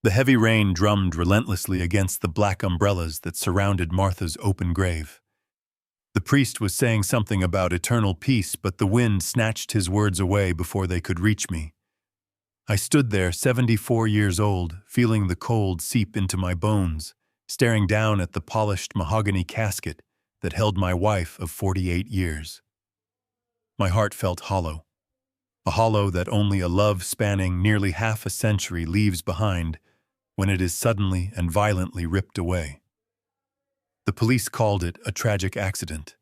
The heavy rain drummed relentlessly against the black umbrellas that surrounded Martha's open grave. The priest was saying something about eternal peace, but the wind snatched his words away before they could reach me. I stood there, 74 years old, feeling the cold seep into my bones, staring down at the polished mahogany casket that held my wife of 48 years. My heart felt hollow, a hollow that only a love spanning nearly half a century leaves behind when it is suddenly and violently ripped away. The police called it a tragic accident.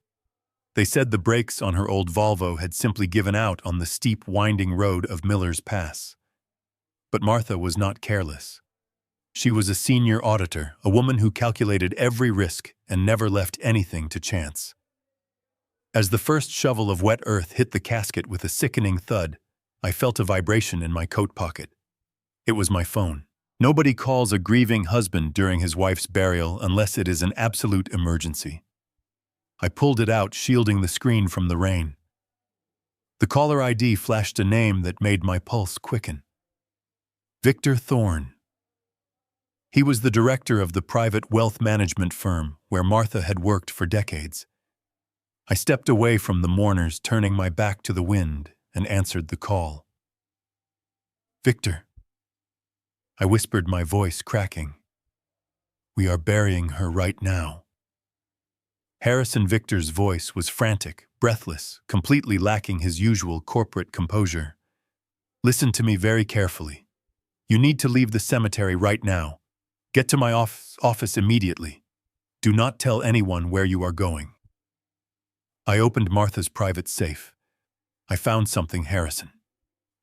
They said the brakes on her old Volvo had simply given out on the steep, winding road of Miller's Pass. But Martha was not careless. She was a senior auditor, a woman who calculated every risk and never left anything to chance. As the first shovel of wet earth hit the casket with a sickening thud, I felt a vibration in my coat pocket. It was my phone. Nobody calls a grieving husband during his wife's burial unless it is an absolute emergency. I pulled it out, shielding the screen from the rain. The caller ID flashed a name that made my pulse quicken. Victor Thorne. He was the director of the private wealth management firm where Martha had worked for decades. I stepped away from the mourners, turning my back to the wind, and answered the call. Victor. I whispered, my voice cracking. We are burying her right now. Harrison Victor's voice was frantic, breathless, completely lacking his usual corporate composure. Listen to me very carefully. You need to leave the cemetery right now. Get to my office immediately. Do not tell anyone where you are going. I opened Martha's private safe. I found something, Harrison.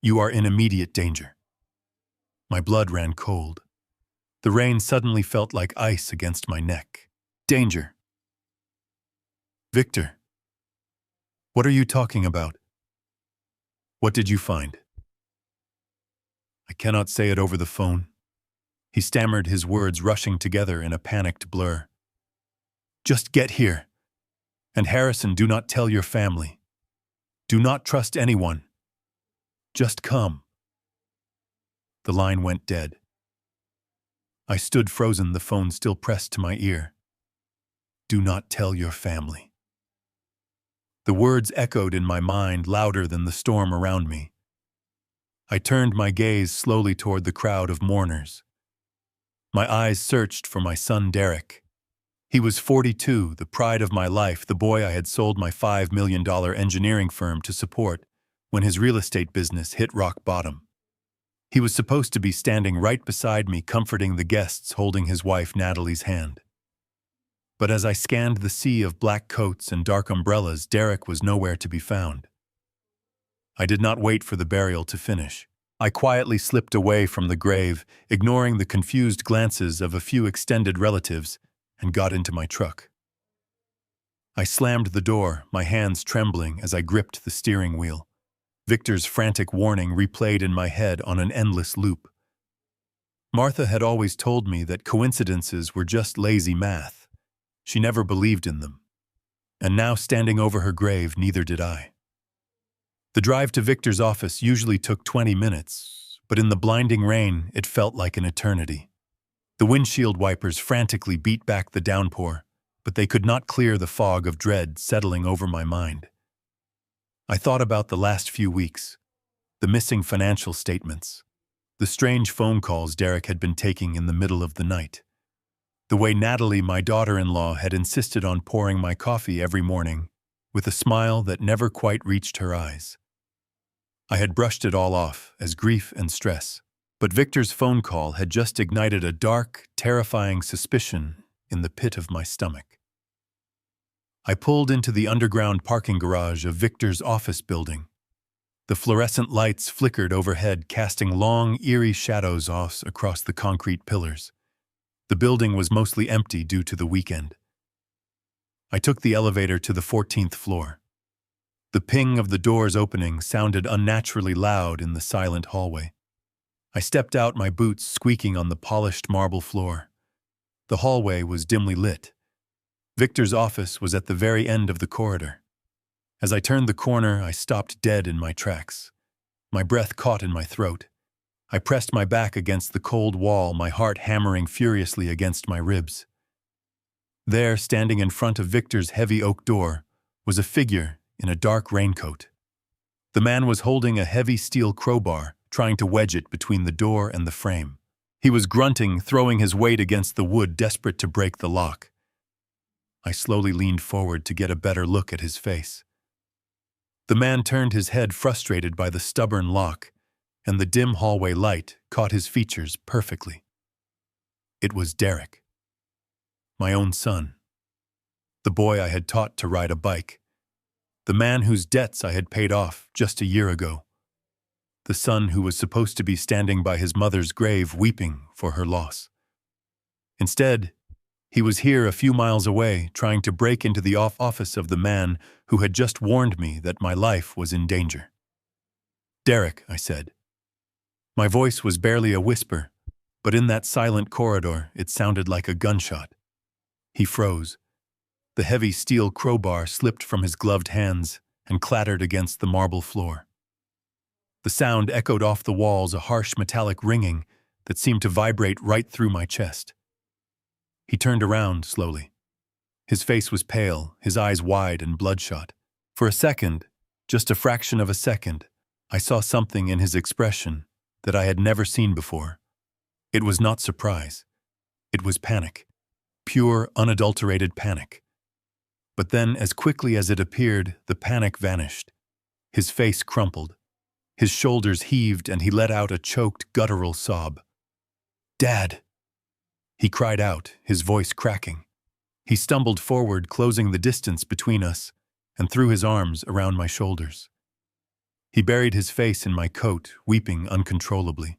You are in immediate danger. My blood ran cold. The rain suddenly felt like ice against my neck. Danger. Victor. What are you talking about? What did you find? I cannot say it over the phone. He stammered, his words rushing together in a panicked blur. Just get here. And Harrison, do not tell your family. Do not trust anyone. Just come. The line went dead. I stood frozen, the phone still pressed to my ear. Do not tell your family. The words echoed in my mind louder than the storm around me. I turned my gaze slowly toward the crowd of mourners. My eyes searched for my son Derek. He was 42, the pride of my life, the boy I had sold my $5 million engineering firm to support when his real estate business hit rock bottom. He was supposed to be standing right beside me, comforting the guests, holding his wife Natalie's hand. But as I scanned the sea of black coats and dark umbrellas, Derek was nowhere to be found. I did not wait for the burial to finish. I quietly slipped away from the grave, ignoring the confused glances of a few extended relatives, and got into my truck. I slammed the door, my hands trembling as I gripped the steering wheel. Victor's frantic warning replayed in my head on an endless loop. Martha had always told me that coincidences were just lazy math. She never believed in them. And now, standing over her grave, neither did I. The drive to Victor's office usually took 20 minutes, but in the blinding rain, it felt like an eternity. The windshield wipers frantically beat back the downpour, but they could not clear the fog of dread settling over my mind. I thought about the last few weeks, the missing financial statements, the strange phone calls Derek had been taking in the middle of the night, the way Natalie, my daughter-in-law, had insisted on pouring my coffee every morning with a smile that never quite reached her eyes. I had brushed it all off as grief and stress, but Victor's phone call had just ignited a dark, terrifying suspicion in the pit of my stomach. I pulled into the underground parking garage of Victor's office building. The fluorescent lights flickered overhead, casting long, eerie shadows across the concrete pillars. The building was mostly empty due to the weekend. I took the elevator to the 14th floor. The ping of the doors opening sounded unnaturally loud in the silent hallway. I stepped out, my boots squeaking on the polished marble floor. The hallway was dimly lit. Victor's office was at the very end of the corridor. As I turned the corner, I stopped dead in my tracks. My breath caught in my throat. I pressed my back against the cold wall, my heart hammering furiously against my ribs. There, standing in front of Victor's heavy oak door, was a figure in a dark raincoat. The man was holding a heavy steel crowbar, trying to wedge it between the door and the frame. He was grunting, throwing his weight against the wood, desperate to break the lock. I slowly leaned forward to get a better look at his face. The man turned his head, frustrated by the stubborn lock, and the dim hallway light caught his features perfectly. It was Derek, my own son, the boy I had taught to ride a bike, the man whose debts I had paid off just a year ago, the son who was supposed to be standing by his mother's grave weeping for her loss. Instead, he was here a few miles away, trying to break into the office of the man who had just warned me that my life was in danger. "Derek," I said. My voice was barely a whisper, but in that silent corridor it sounded like a gunshot. He froze. The heavy steel crowbar slipped from his gloved hands and clattered against the marble floor. The sound echoed off the walls, a harsh metallic ringing that seemed to vibrate right through my chest. He turned around slowly. His face was pale, his eyes wide and bloodshot. For a second, just a fraction of a second, I saw something in his expression that I had never seen before. It was not surprise. It was panic. Pure, unadulterated panic. But then, as quickly as it appeared, the panic vanished. His face crumpled. His shoulders heaved and he let out a choked, guttural sob. "Dad!" He cried out, his voice cracking. He stumbled forward, closing the distance between us, and threw his arms around my shoulders. He buried his face in my coat, weeping uncontrollably.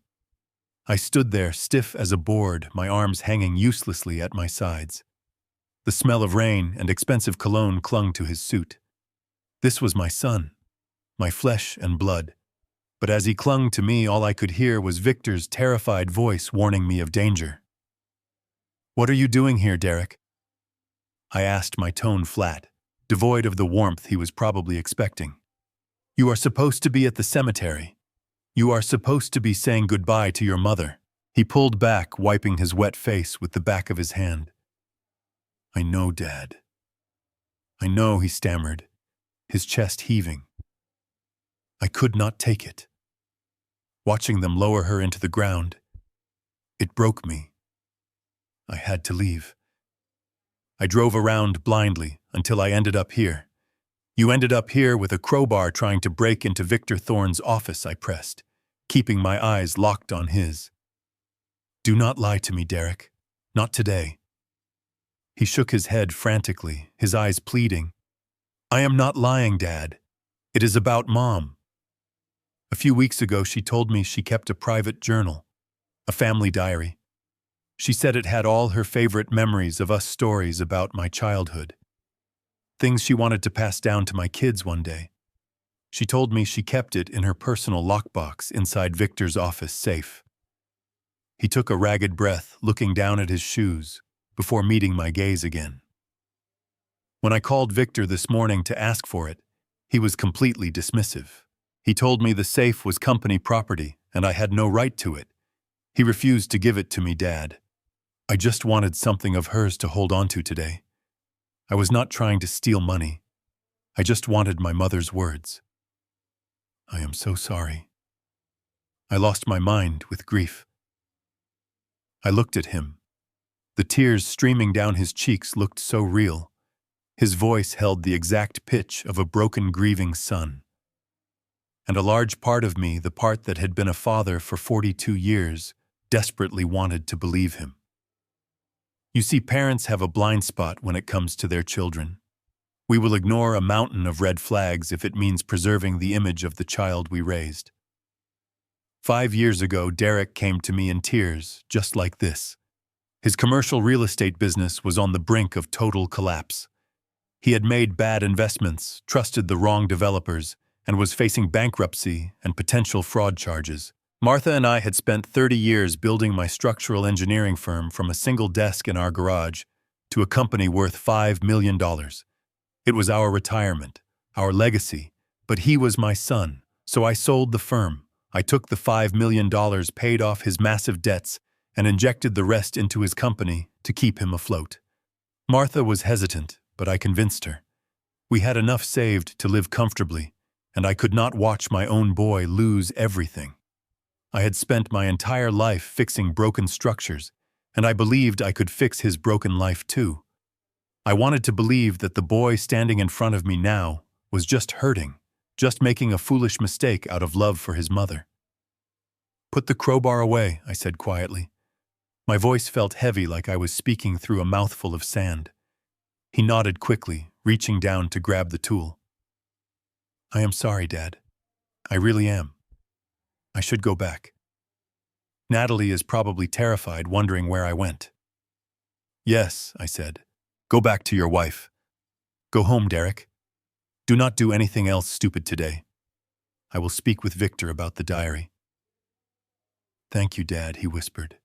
I stood there, stiff as a board, my arms hanging uselessly at my sides. The smell of rain and expensive cologne clung to his suit. This was my son, my flesh and blood. But as he clung to me, all I could hear was Victor's terrified voice warning me of danger. "What are you doing here, Derek?" I asked, my tone flat, devoid of the warmth he was probably expecting. "You are supposed to be at the cemetery. You are supposed to be saying goodbye to your mother." He pulled back, wiping his wet face with the back of his hand. "I know, Dad. I know," he stammered, his chest heaving. I could not take it. Watching them lower her into the ground, it broke me. I had to leave. I drove around blindly until I ended up here. "You ended up here with a crowbar trying to break into Victor Thorne's office," I pressed, keeping my eyes locked on his. "Do not lie to me, Derek. Not today." He shook his head frantically, his eyes pleading. "I am not lying, Dad. It is about Mom. A few weeks ago, she told me she kept a private journal, a family diary. She said it had all her favorite memories of us, stories about my childhood. Things she wanted to pass down to my kids one day. She told me she kept it in her personal lockbox inside Victor's office safe." He took a ragged breath, looking down at his shoes, before meeting my gaze again. "When I called Victor this morning to ask for it, he was completely dismissive. He told me the safe was company property and I had no right to it. He refused to give it to me, Dad. I just wanted something of hers to hold on to today. I was not trying to steal money. I just wanted my mother's words. I am so sorry." I lost my mind with grief. I looked at him. The tears streaming down his cheeks looked so real. His voice held the exact pitch of a broken, grieving son. And a large part of me, the part that had been a father for 42 years, desperately wanted to believe him. You see, parents have a blind spot when it comes to their children. We will ignore a mountain of red flags if it means preserving the image of the child we raised. 5 years ago, Derek came to me in tears, just like this. His commercial real estate business was on the brink of total collapse. He had made bad investments, trusted the wrong developers, and was facing bankruptcy and potential fraud charges. Martha and I had spent 30 years building my structural engineering firm from a single desk in our garage to a company worth $5 million. It was our retirement, our legacy, but he was my son, so I sold the firm. I took the $5 million, paid off his massive debts, and injected the rest into his company to keep him afloat. Martha was hesitant, but I convinced her. We had enough saved to live comfortably, and I could not watch my own boy lose everything. I had spent my entire life fixing broken structures, and I believed I could fix his broken life too. I wanted to believe that the boy standing in front of me now was just hurting, just making a foolish mistake out of love for his mother. "Put the crowbar away," I said quietly. My voice felt heavy, like I was speaking through a mouthful of sand. He nodded quickly, reaching down to grab the tool. "I am sorry, Dad. I really am. I should go back. Natalie is probably terrified, wondering where I went." "Yes," I said. "Go back to your wife. Go home, Derek. Do not do anything else stupid today. I will speak with Victor about the diary." "Thank you, Dad," he whispered.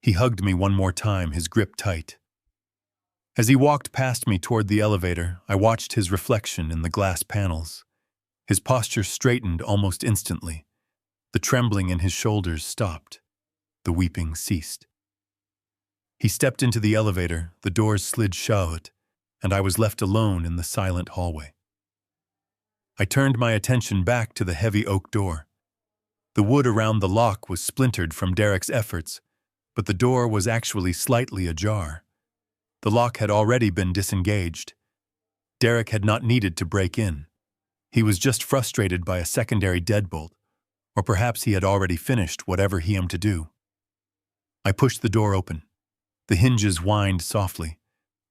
He hugged me one more time, his grip tight. As he walked past me toward the elevator, I watched his reflection in the glass panels. His posture straightened almost instantly. The trembling in his shoulders stopped. The weeping ceased. He stepped into the elevator, the doors slid shut, and I was left alone in the silent hallway. I turned my attention back to the heavy oak door. The wood around the lock was splintered from Derek's efforts, but the door was actually slightly ajar. The lock had already been disengaged. Derek had not needed to break in. He was just frustrated by a secondary deadbolt, or perhaps he had already finished whatever he aimed to do. I pushed the door open. The hinges whined softly.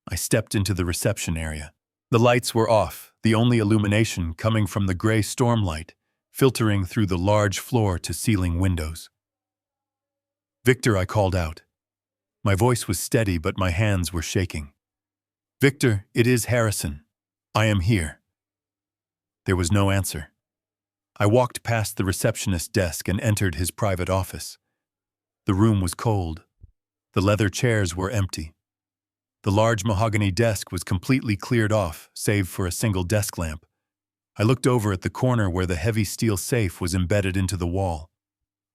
I stepped into the reception area. The lights were off, the only illumination coming from the gray stormlight, filtering through the large floor-to-ceiling windows. "Victor," I called out. My voice was steady, but my hands were shaking. "Victor, it is Harrison. I am here." There was no answer. I walked past the receptionist's desk and entered his private office. The room was cold. The leather chairs were empty. The large mahogany desk was completely cleared off, save for a single desk lamp. I looked over at the corner where the heavy steel safe was embedded into the wall.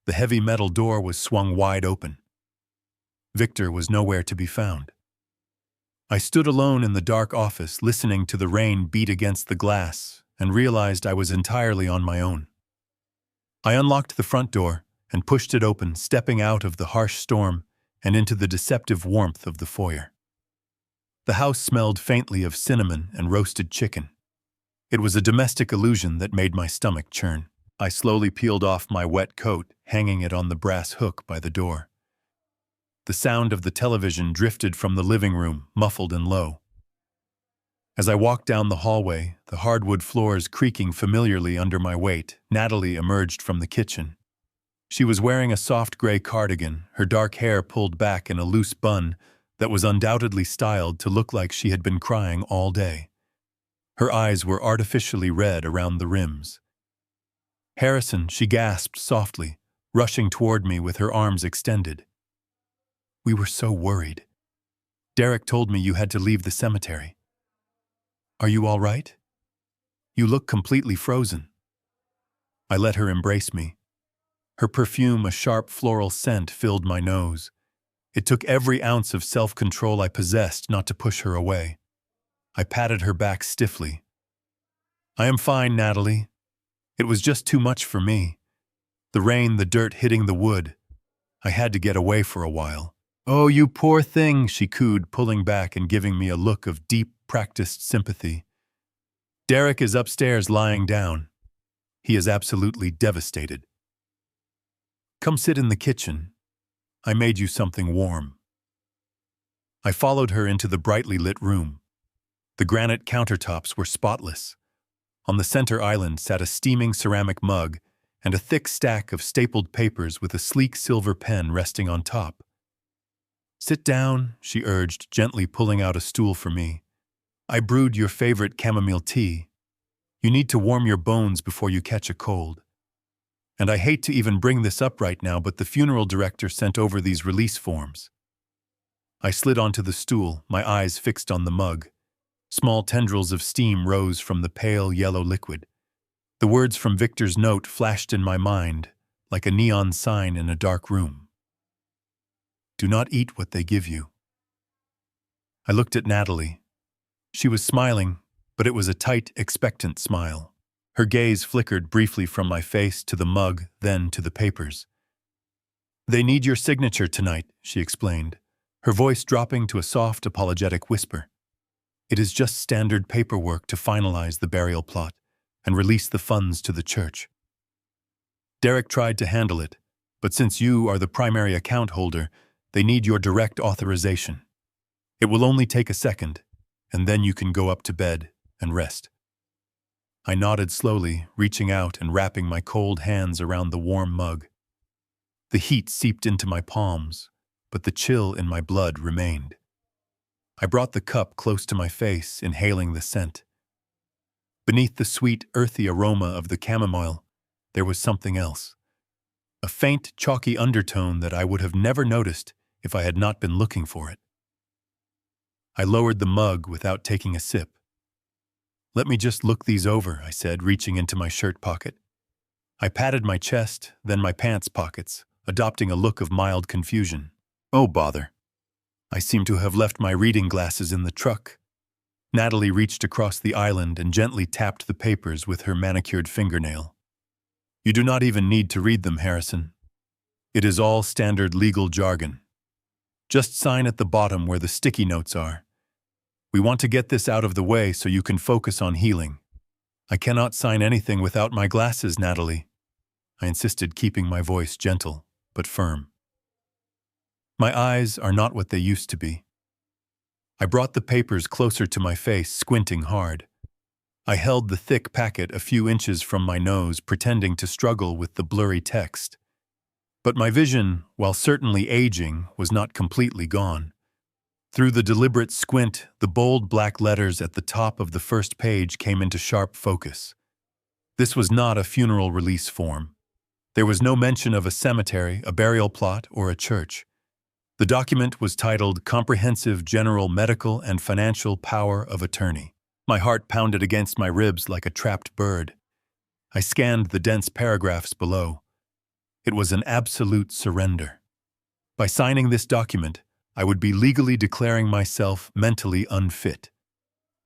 The heavy metal door was swung wide open. Victor was nowhere to be found. I stood alone in the dark office, listening to the rain beat against the glass, and realized I was entirely on my own. I unlocked the front door and pushed it open, stepping out of the harsh storm and into the deceptive warmth of the foyer. The house smelled faintly of cinnamon and roasted chicken. It was a domestic illusion that made my stomach churn. I slowly peeled off my wet coat, hanging it on the brass hook by the door. The sound of the television drifted from the living room, muffled and low. As I walked down the hallway, the hardwood floors creaking familiarly under my weight, Natalie emerged from the kitchen. She was wearing a soft gray cardigan, her dark hair pulled back in a loose bun that was undoubtedly styled to look like she had been crying all day. Her eyes were artificially red around the rims. "Harrison," she gasped softly, rushing toward me with her arms extended. "We were so worried. Derek told me you had to leave the cemetery. Are you all right? You look completely frozen." I let her embrace me. Her perfume, a sharp floral scent, filled my nose. It took every ounce of self-control I possessed not to push her away. I patted her back stiffly. "I am fine, Natalie. It was just too much for me. The rain, the dirt hitting the wood. I had to get away for a while." "Oh, you poor thing," she cooed, pulling back and giving me a look of deep, practiced sympathy. "Derek is upstairs lying down. He is absolutely devastated. Come sit in the kitchen. I made you something warm." I followed her into the brightly lit room. The granite countertops were spotless. On the center island sat a steaming ceramic mug and a thick stack of stapled papers with a sleek silver pen resting on top. "Sit down," she urged, gently pulling out a stool for me. "I brewed your favorite chamomile tea. You need to warm your bones before you catch a cold. And I hate to even bring this up right now, but the funeral director sent over these release forms." I slid onto the stool, my eyes fixed on the mug. Small tendrils of steam rose from the pale yellow liquid. The words from Victor's note flashed in my mind. like a neon sign in a dark room. Do not eat what they give you. I looked at Natalie. She was smiling, but it was a tight, expectant smile. Her gaze flickered briefly from my face to the mug, then to the papers. They need your signature tonight, she explained, her voice dropping to a soft, apologetic whisper. It is just standard paperwork to finalize the burial plot and release the funds to the church. Derek tried to handle it, but since you are the primary account holder, they need your direct authorization. It will only take a second, and then you can go up to bed and rest. I nodded slowly, reaching out and wrapping my cold hands around the warm mug. The heat seeped into my palms, but the chill in my blood remained. I brought the cup close to my face, inhaling the scent. Beneath the sweet, earthy aroma of the chamomile, there was something else. A faint, chalky undertone that I would have never noticed if I had not been looking for it. I lowered the mug without taking a sip. Let me just look these over, I said, reaching into my shirt pocket. I patted my chest, then my pants pockets, adopting a look of mild confusion. Oh, bother. I seem to have left my reading glasses in the truck. Natalie reached across the island and gently tapped the papers with her manicured fingernail. You do not even need to read them, Harrison. It is all standard legal jargon. Just sign at the bottom where the sticky notes are. We want to get this out of the way so you can focus on healing. I cannot sign anything without my glasses, Natalie. I insisted, keeping my voice gentle but firm. My eyes are not what they used to be. I brought the papers closer to my face, squinting hard. I held the thick packet a few inches from my nose, pretending to struggle with the blurry text. But my vision, while certainly aging, was not completely gone. Through the deliberate squint, the bold black letters at the top of the first page came into sharp focus. This was not a funeral release form. There was no mention of a cemetery, a burial plot, or a church. The document was titled Comprehensive General Medical and Financial Power of Attorney. My heart pounded against my ribs like a trapped bird. I scanned the dense paragraphs below. It was an absolute surrender. By signing this document, I would be legally declaring myself mentally unfit.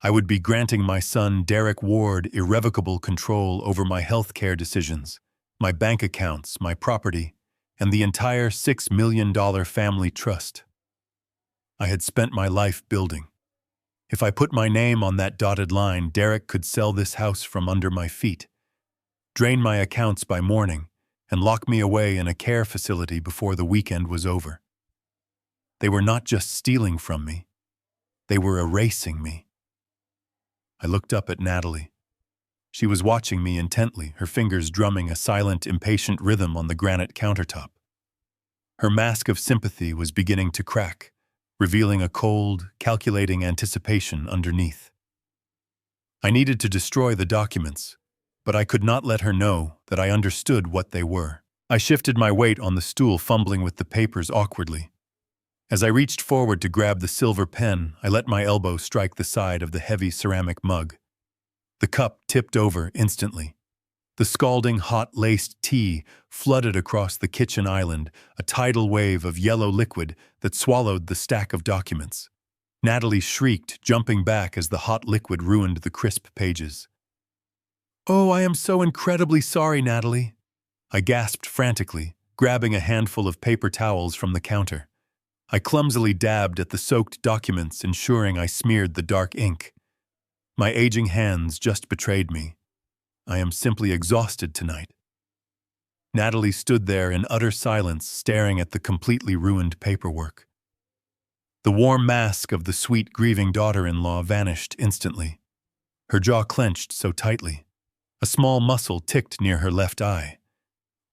I would be granting my son, Derek Ward, irrevocable control over my health care decisions, my bank accounts, my property, and the entire $6 million family trust. I had spent my life building. If I put my name on that dotted line, Derek could sell this house from under my feet, drain my accounts by morning, and lock me away in a care facility before the weekend was over. They were not just stealing from me. They were erasing me. I looked up at Natalie. She was watching me intently, her fingers drumming a silent, impatient rhythm on the granite countertop. Her mask of sympathy was beginning to crack, revealing a cold, calculating anticipation underneath. I needed to destroy the documents, but I could not let her know that I understood what they were. I shifted my weight on the stool, fumbling with the papers awkwardly. As I reached forward to grab the silver pen, I let my elbow strike the side of the heavy ceramic mug. The cup tipped over instantly. The scalding hot laced tea flooded across the kitchen island, a tidal wave of yellow liquid that swallowed the stack of documents. Natalie shrieked, jumping back as the hot liquid ruined the crisp pages. "Oh, I am so incredibly sorry, Natalie," I gasped frantically, grabbing a handful of paper towels from the counter. I clumsily dabbed at the soaked documents, ensuring I smeared the dark ink. My aging hands just betrayed me. I am simply exhausted tonight. Natalie stood there in utter silence, staring at the completely ruined paperwork. The warm mask of the sweet, grieving daughter-in-law vanished instantly. Her jaw clenched so tightly. A small muscle ticked near her left eye.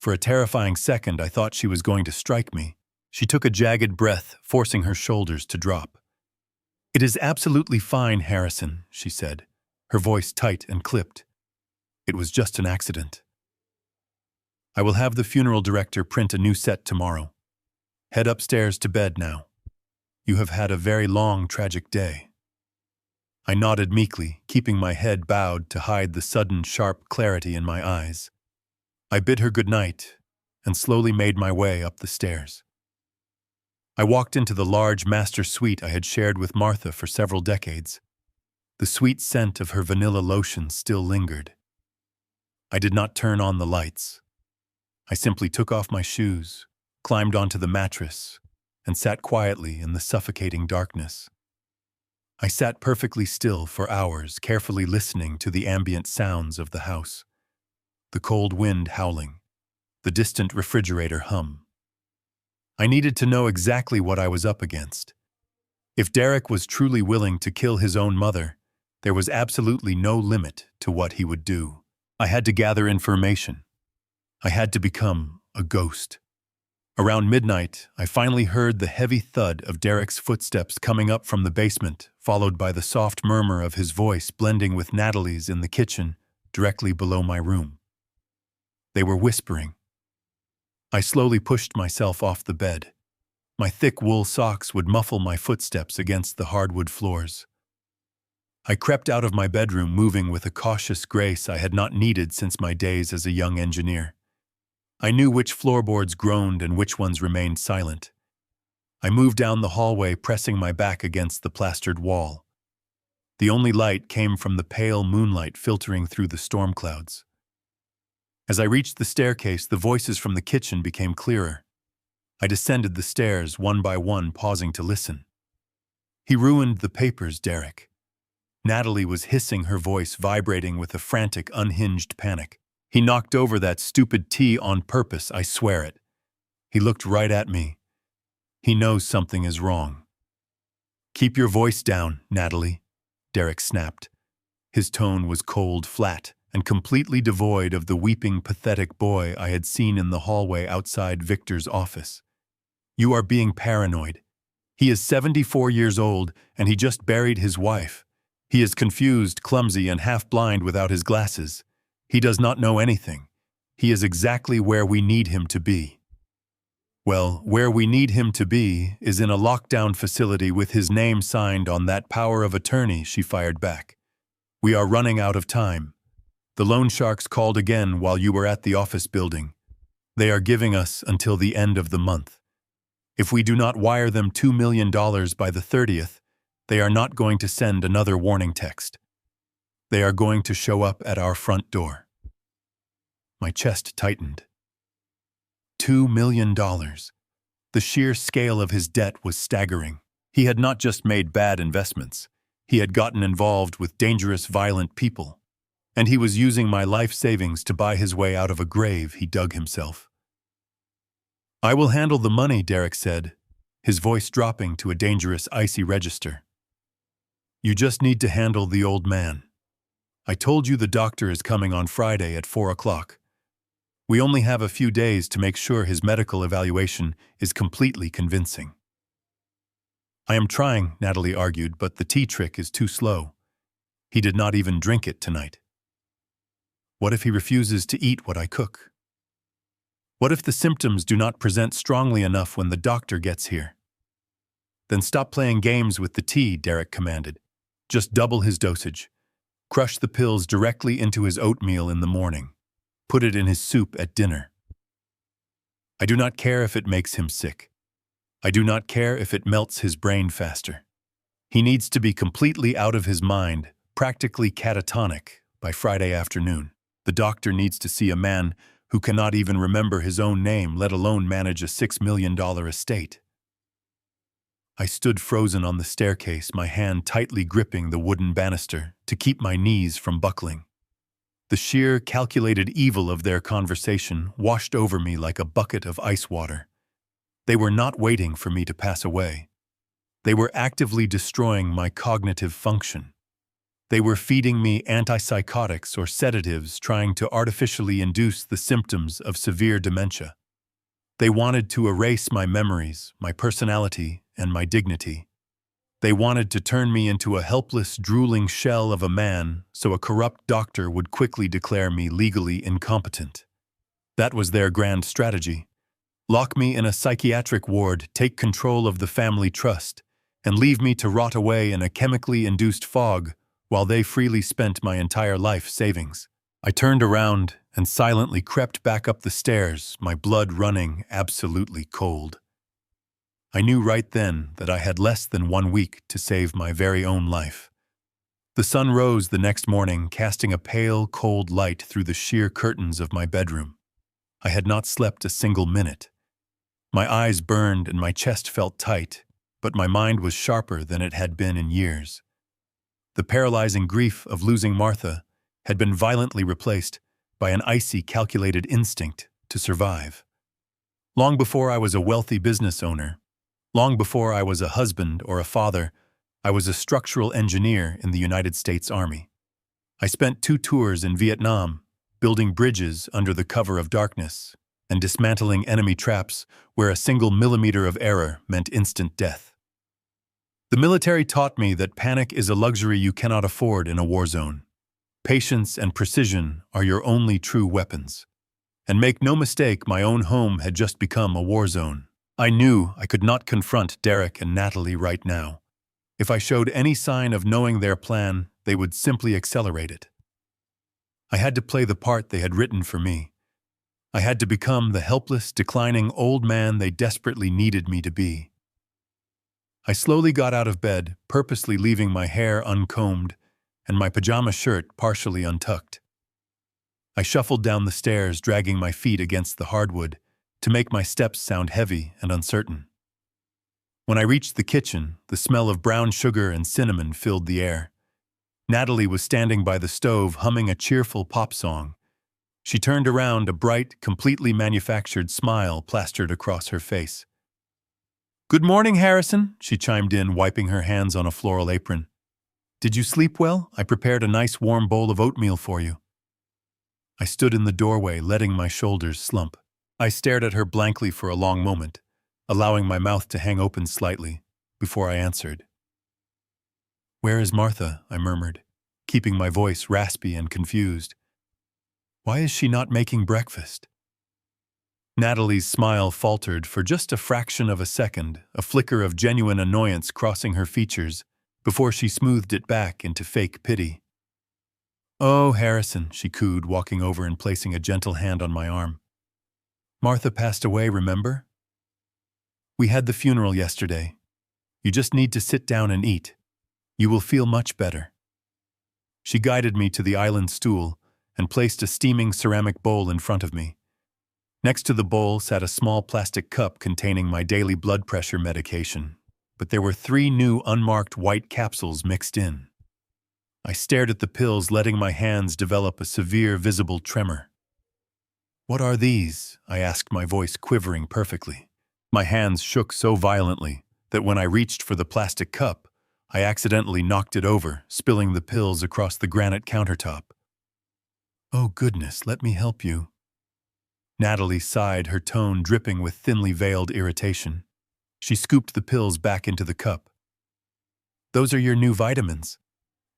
For a terrifying second, I thought she was going to strike me. She took a jagged breath, forcing her shoulders to drop. "It is absolutely fine, Harrison," she said, her voice tight and clipped. "It was just an accident. I will have the funeral director print a new set tomorrow. Head upstairs to bed now. You have had a very long, tragic day." I nodded meekly, keeping my head bowed to hide the sudden, sharp clarity in my eyes. I bid her good night, and slowly made my way up the stairs. I walked into the large master suite I had shared with Martha for several decades. The sweet scent of her vanilla lotion still lingered. I did not turn on the lights. I simply took off my shoes, climbed onto the mattress, and sat quietly in the suffocating darkness. I sat perfectly still for hours, carefully listening to the ambient sounds of the house. The cold wind howling, the distant refrigerator hum. I needed to know exactly what I was up against. If Derek was truly willing to kill his own mother, there was absolutely no limit to what he would do. I had to gather information. I had to become a ghost. Around midnight, I finally heard the heavy thud of Derek's footsteps coming up from the basement, followed by the soft murmur of his voice blending with Natalie's in the kitchen, directly below my room. They were whispering. I slowly pushed myself off the bed. My thick wool socks would muffle my footsteps against the hardwood floors. I crept out of my bedroom, moving with a cautious grace I had not needed since my days as a young engineer. I knew which floorboards groaned and which ones remained silent. I moved down the hallway, pressing my back against the plastered wall. The only light came from the pale moonlight filtering through the storm clouds. As I reached the staircase, the voices from the kitchen became clearer. I descended the stairs one by one, pausing to listen. "He ruined the papers, Derek." Natalie was hissing, her voice vibrating with a frantic, unhinged panic. "He knocked over that stupid tea on purpose, I swear it." He looked right at me. "He knows something is wrong." "Keep your voice down, Natalie," Derek snapped. His tone was cold, flat, and completely devoid of the weeping, pathetic boy I had seen in the hallway outside Victor's office. "You are being paranoid. He is 74 years old, and he just buried his wife. He is confused, clumsy, and half-blind without his glasses. He does not know anything. He is exactly where we need him to be." "Well, where we need him to be is in a lockdown facility with his name signed on that power of attorney," she fired back. "We are running out of time. The loan sharks called again while you were at the office building. They are giving us until the end of the month. If we do not wire them $2 million by the 30th, they are not going to send another warning text. They are going to show up at our front door." My chest tightened. $2 million. The sheer scale of his debt was staggering. He had not just made bad investments. He had gotten involved with dangerous, violent people. And he was using my life savings to buy his way out of a grave he dug himself. "I will handle the money," Derek said, his voice dropping to a dangerous, icy register. "You just need to handle the old man. I told you the doctor is coming on Friday at 4 o'clock. We only have a few days to make sure his medical evaluation is completely convincing." "I am trying," Natalie argued, "but the tea trick is too slow. He did not even drink it tonight. What if he refuses to eat what I cook? What if the symptoms do not present strongly enough when the doctor gets here?" "Then stop playing games with the tea," Derek commanded. "Just double his dosage. Crush the pills directly into his oatmeal in the morning. Put it in his soup at dinner. I do not care if it makes him sick. I do not care if it melts his brain faster. He needs to be completely out of his mind, practically catatonic, by Friday afternoon. The doctor needs to see a man who cannot even remember his own name, let alone manage a $6 million estate." I stood frozen on the staircase, my hand tightly gripping the wooden banister to keep my knees from buckling. The sheer, calculated evil of their conversation washed over me like a bucket of ice water. They were not waiting for me to pass away. They were actively destroying my cognitive function. They were feeding me antipsychotics or sedatives, trying to artificially induce the symptoms of severe dementia. They wanted to erase my memories, my personality, and my dignity. They wanted to turn me into a helpless, drooling shell of a man so a corrupt doctor would quickly declare me legally incompetent. That was their grand strategy. Lock me in a psychiatric ward, take control of the family trust, and leave me to rot away in a chemically induced fog while they freely spent my entire life savings. I turned around and silently crept back up the stairs, my blood running absolutely cold. I knew right then that I had less than 1 week to save my very own life. The sun rose the next morning, casting a pale, cold light through the sheer curtains of my bedroom. I had not slept a single minute. My eyes burned and my chest felt tight, but my mind was sharper than it had been in years. The paralyzing grief of losing Martha had been violently replaced by an icy, calculated instinct to survive. Long before I was a wealthy business owner, long before I was a husband or a father, I was a structural engineer in the United States Army. I spent 2 tours in Vietnam, building bridges under the cover of darkness and dismantling enemy traps where a single millimeter of error meant instant death. The military taught me that panic is a luxury you cannot afford in a war zone. Patience and precision are your only true weapons. And make no mistake, my own home had just become a war zone. I knew I could not confront Derek and Natalie right now. If I showed any sign of knowing their plan, they would simply accelerate it. I had to play the part they had written for me. I had to become the helpless, declining old man they desperately needed me to be. I slowly got out of bed, purposely leaving my hair uncombed and my pajama shirt partially untucked. I shuffled down the stairs, dragging my feet against the hardwood to make my steps sound heavy and uncertain. When I reached the kitchen, the smell of brown sugar and cinnamon filled the air. Natalie was standing by the stove, humming a cheerful pop song. She turned around, a bright, completely manufactured smile plastered across her face. "Good morning, Harrison," she chimed in, wiping her hands on a floral apron. "Did you sleep well? I prepared a nice warm bowl of oatmeal for you." I stood in the doorway, letting my shoulders slump. I stared at her blankly for a long moment, allowing my mouth to hang open slightly, before I answered. "Where is Martha?" I murmured, keeping my voice raspy and confused. "Why is she not making breakfast?" Natalie's smile faltered for just a fraction of a second, a flicker of genuine annoyance crossing her features, before she smoothed it back into fake pity. "Oh, Harrison," she cooed, walking over and placing a gentle hand on my arm. "Martha passed away, remember? We had the funeral yesterday. You just need to sit down and eat. You will feel much better." She guided me to the island stool and placed a steaming ceramic bowl in front of me. Next to the bowl sat a small plastic cup containing my daily blood pressure medication, but there were 3 new unmarked white capsules mixed in. I stared at the pills, letting my hands develop a severe visible tremor. "What are these?" I asked, my voice quivering perfectly. My hands shook so violently that when I reached for the plastic cup, I accidentally knocked it over, spilling the pills across the granite countertop. "Oh goodness, let me help you." Natalie sighed, her tone dripping with thinly veiled irritation. She scooped the pills back into the cup. "Those are your new vitamins.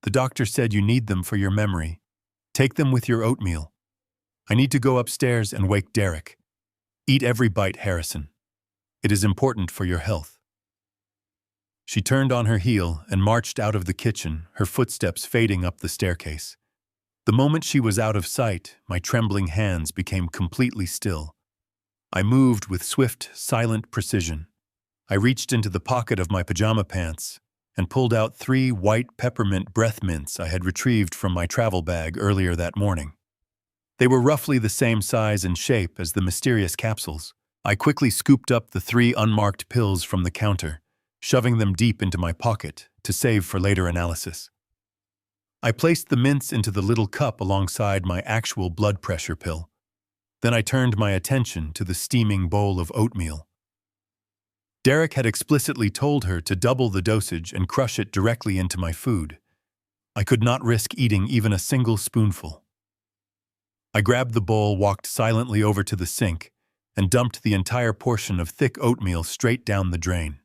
The doctor said you need them for your memory. Take them with your oatmeal. I need to go upstairs and wake Derek. Eat every bite, Harrison. It is important for your health." She turned on her heel and marched out of the kitchen, her footsteps fading up the staircase. The moment she was out of sight, my trembling hands became completely still. I moved with swift, silent precision. I reached into the pocket of my pajama pants and pulled out 3 white peppermint breath mints I had retrieved from my travel bag earlier that morning. They were roughly the same size and shape as the mysterious capsules. I quickly scooped up the 3 unmarked pills from the counter, shoving them deep into my pocket to save for later analysis. I placed the mints into the little cup alongside my actual blood pressure pill. Then I turned my attention to the steaming bowl of oatmeal. Derek had explicitly told her to double the dosage and crush it directly into my food. I could not risk eating even a single spoonful. I grabbed the bowl, walked silently over to the sink, and dumped the entire portion of thick oatmeal straight down the drain.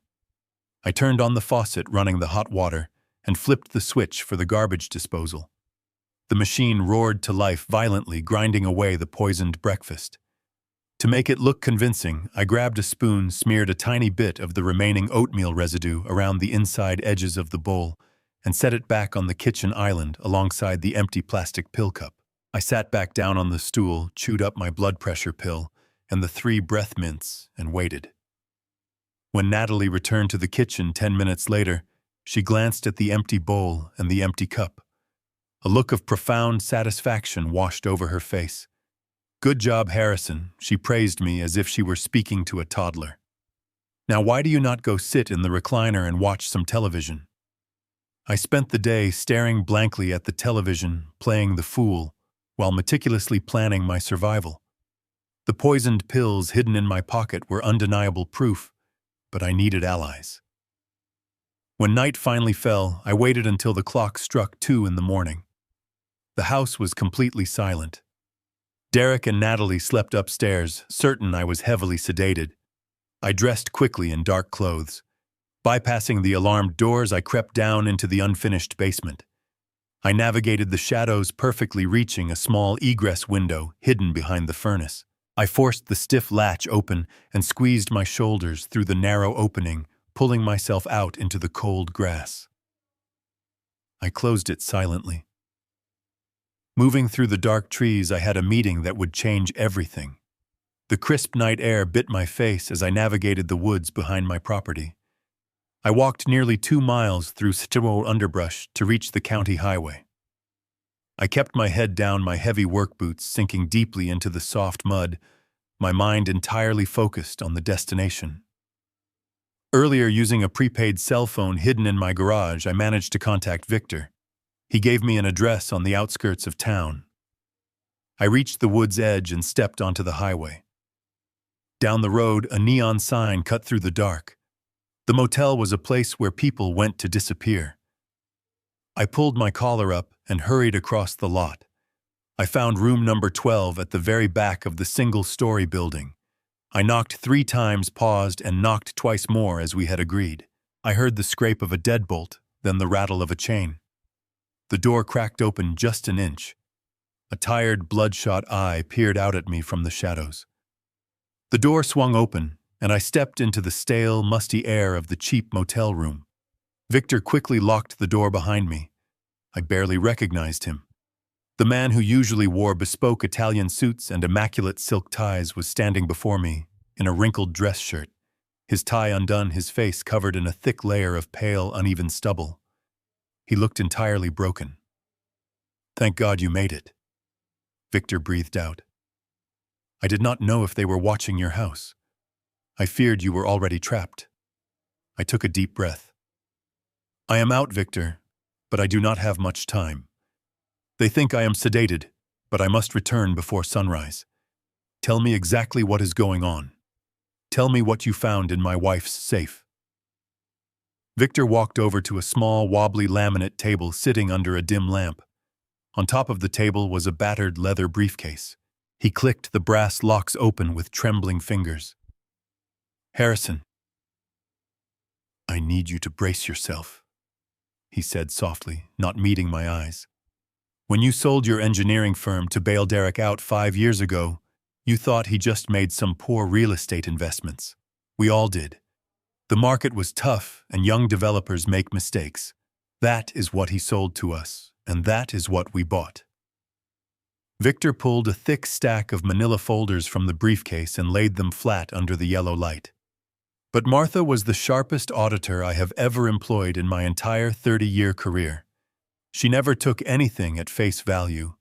I turned on the faucet running the hot water and flipped the switch for the garbage disposal. The machine roared to life violently, grinding away the poisoned breakfast. To make it look convincing, I grabbed a spoon, smeared a tiny bit of the remaining oatmeal residue around the inside edges of the bowl, and set it back on the kitchen island alongside the empty plastic pill cup. I sat back down on the stool, chewed up my blood pressure pill and the 3 breath mints, and waited. When Natalie returned to the kitchen 10 minutes later, she glanced at the empty bowl and the empty cup. A look of profound satisfaction washed over her face. "Good job, Harrison," she praised me as if she were speaking to a toddler. "Now why do you not go sit in the recliner and watch some television?" I spent the day staring blankly at the television, playing the fool, while meticulously planning my survival. The poisoned pills hidden in my pocket were undeniable proof, but I needed allies. When night finally fell, I waited until the clock struck 2 in the morning. The house was completely silent. Derek and Natalie slept upstairs, certain I was heavily sedated. I dressed quickly in dark clothes. Bypassing the alarmed doors, I crept down into the unfinished basement. I navigated the shadows, perfectly reaching a small egress window hidden behind the furnace. I forced the stiff latch open and squeezed my shoulders through the narrow opening, pulling myself out into the cold grass. I closed it silently. Moving through the dark trees, I had a meeting that would change everything. The crisp night air bit my face as I navigated the woods behind my property. I walked nearly 2 miles through still underbrush to reach the county highway. I kept my head down, my heavy work boots sinking deeply into the soft mud, my mind entirely focused on the destination. Earlier, using a prepaid cell phone hidden in my garage, I managed to contact Victor. He gave me an address on the outskirts of town. I reached the wood's edge and stepped onto the highway. Down the road, a neon sign cut through the dark. The motel was a place where people went to disappear. I pulled my collar up and hurried across the lot. I found room number 12 at the very back of the single-story building. I knocked 3 times, paused, and knocked twice more as we had agreed. I heard the scrape of a deadbolt, then the rattle of a chain. The door cracked open just an inch. A tired, bloodshot eye peered out at me from the shadows. The door swung open, and I stepped into the stale, musty air of the cheap motel room. Victor quickly locked the door behind me. I barely recognized him. The man who usually wore bespoke Italian suits and immaculate silk ties was standing before me in a wrinkled dress shirt, his tie undone, his face covered in a thick layer of pale, uneven stubble. He looked entirely broken. "Thank God you made it," Victor breathed out. "I did not know if they were watching your house. I feared you were already trapped." I took a deep breath. "I am out, Victor, but I do not have much time. They think I am sedated, but I must return before sunrise. Tell me exactly what is going on. Tell me what you found in my wife's safe." Victor walked over to a small, wobbly laminate table sitting under a dim lamp. On top of the table was a battered leather briefcase. He clicked the brass locks open with trembling fingers. "Harrison, I need you to brace yourself," he said softly, not meeting my eyes. "When you sold your engineering firm to bail Derek out 5 years ago, you thought he just made some poor real estate investments. We all did. The market was tough, and young developers make mistakes. That is what he sold to us, and that is what we bought." Victor pulled a thick stack of manila folders from the briefcase and laid them flat under the yellow light. But Martha was the sharpest auditor I have ever employed in my entire 30-year career. She never took anything at face value.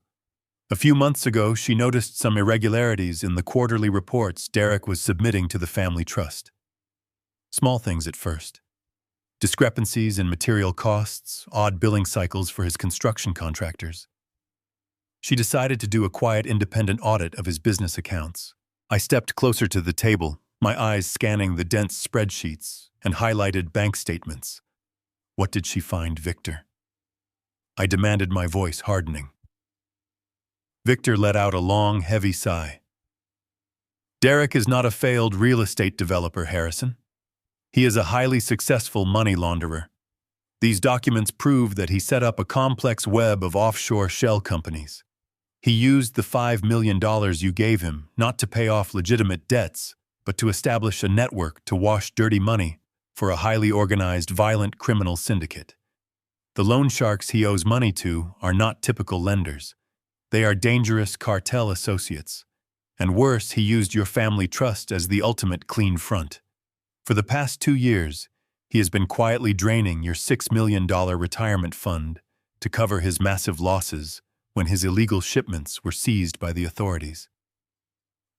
A few months ago, she noticed some irregularities in the quarterly reports Derek was submitting to the family trust. Small things at first. Discrepancies in material costs, odd billing cycles for his construction contractors. She decided to do a quiet independent audit of his business accounts. I stepped closer to the table, my eyes scanning the dense spreadsheets and highlighted bank statements. What did she find, Victor? I demanded, my voice hardening. Victor let out a long, heavy sigh. Derek is not a failed real estate developer, Harrison. He is a highly successful money launderer. These documents prove that he set up a complex web of offshore shell companies. He used the $5 million you gave him not to pay off legitimate debts, but to establish a network to wash dirty money for a highly organized, violent criminal syndicate. The loan sharks he owes money to are not typical lenders. They are dangerous cartel associates. And worse, he used your family trust as the ultimate clean front. For the past 2 years, he has been quietly draining your $6 million retirement fund to cover his massive losses when his illegal shipments were seized by the authorities.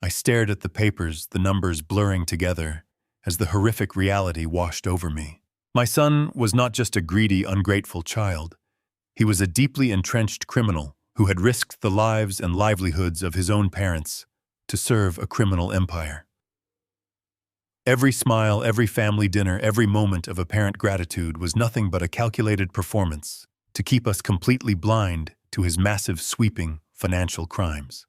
I stared at the papers, the numbers blurring together, as the horrific reality washed over me. My son was not just a greedy, ungrateful child. He was a deeply entrenched criminal who had risked the lives and livelihoods of his own parents to serve a criminal empire. Every smile, every family dinner, every moment of apparent gratitude was nothing but a calculated performance to keep us completely blind to his massive, sweeping financial crimes.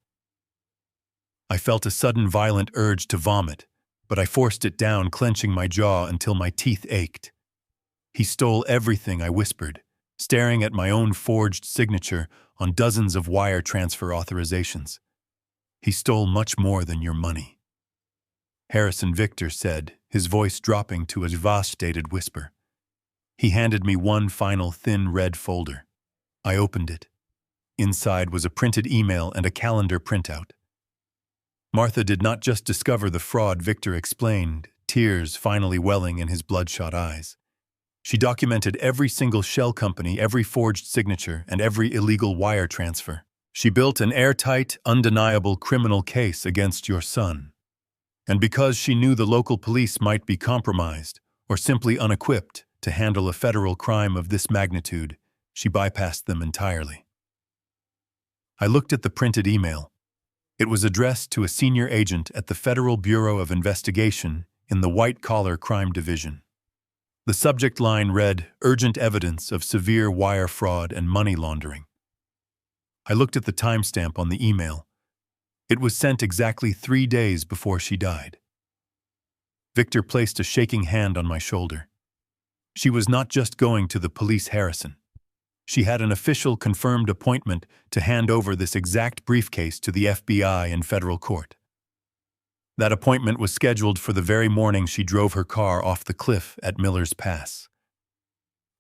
I felt a sudden violent urge to vomit, but I forced it down, clenching my jaw until my teeth ached. He stole everything, I whispered, staring at my own forged signature on dozens of wire transfer authorizations. He stole much more than your money. Harrison Victor said, his voice dropping to a devastated whisper. He handed me one final thin red folder. I opened it. Inside was a printed email and a calendar printout. Martha did not just discover the fraud, Victor explained, tears finally welling in his bloodshot eyes. She documented every single shell company, every forged signature, and every illegal wire transfer. She built an airtight, undeniable criminal case against your son. And because she knew the local police might be compromised or simply unequipped to handle a federal crime of this magnitude, she bypassed them entirely. I looked at the printed email. It was addressed to a senior agent at the Federal Bureau of Investigation in the White-Collar Crime Division. The subject line read, "Urgent evidence of severe wire fraud and money laundering." I looked at the timestamp on the email. It was sent exactly 3 days before she died. Victor placed a shaking hand on my shoulder. She was not just going to the police, Harrison. She had an official confirmed appointment to hand over this exact briefcase to the FBI in federal court. That appointment was scheduled for the very morning she drove her car off the cliff at Miller's Pass.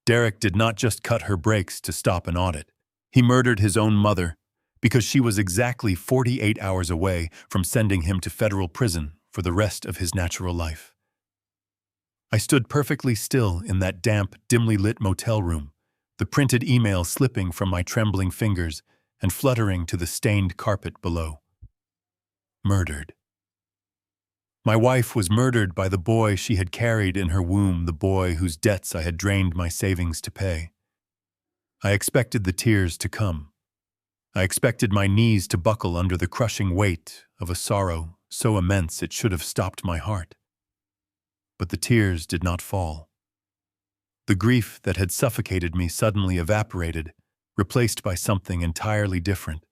Derek did not just cut her brakes to stop an audit. He murdered his own mother because she was exactly 48 hours away from sending him to federal prison for the rest of his natural life. I stood perfectly still in that damp, dimly lit motel room, the printed email slipping from my trembling fingers and fluttering to the stained carpet below. Murdered. My wife was murdered by the boy she had carried in her womb, the boy whose debts I had drained my savings to pay. I expected the tears to come. I expected my knees to buckle under the crushing weight of a sorrow so immense it should have stopped my heart. But the tears did not fall. The grief that had suffocated me suddenly evaporated, replaced by something entirely different.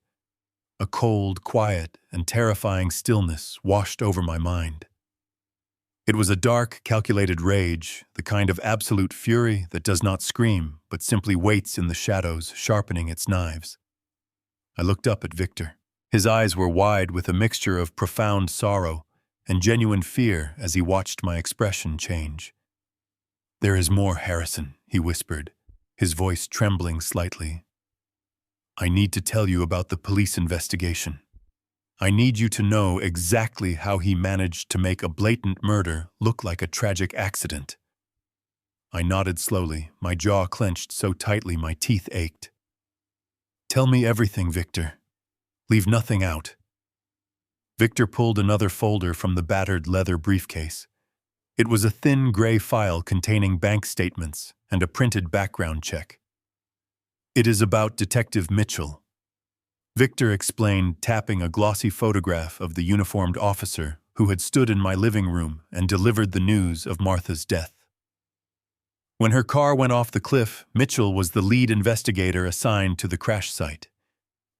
A cold, quiet, and terrifying stillness washed over my mind. It was a dark, calculated rage, the kind of absolute fury that does not scream, but simply waits in the shadows, sharpening its knives. I looked up at Victor. His eyes were wide with a mixture of profound sorrow and genuine fear as he watched my expression change. "There is more, Harrison," he whispered, his voice trembling slightly. "I need to tell you about the police investigation. I need you to know exactly how he managed to make a blatant murder look like a tragic accident." I nodded slowly, my jaw clenched so tightly my teeth ached. "Tell me everything, Victor. Leave nothing out." Victor pulled another folder from the battered leather briefcase. It was a thin gray file containing bank statements and a printed background check. "It is about Detective Mitchell," Victor explained, tapping a glossy photograph of the uniformed officer who had stood in my living room and delivered the news of Martha's death. When her car went off the cliff, Mitchell was the lead investigator assigned to the crash site.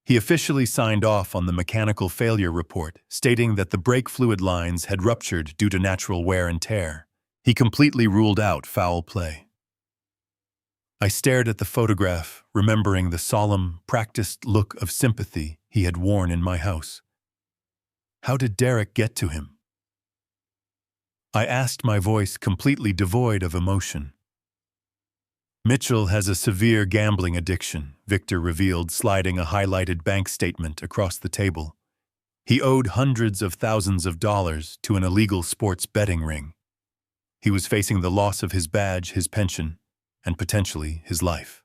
He officially signed off on the mechanical failure report, stating that the brake fluid lines had ruptured due to natural wear and tear. He completely ruled out foul play. I stared at the photograph, remembering the solemn, practiced look of sympathy he had worn in my house. How did Derek get to him? I asked, my voice completely devoid of emotion. Mitchell has a severe gambling addiction, Victor revealed, sliding a highlighted bank statement across the table. He owed hundreds of thousands of dollars to an illegal sports betting ring. He was facing the loss of his badge, his pension, and potentially his life.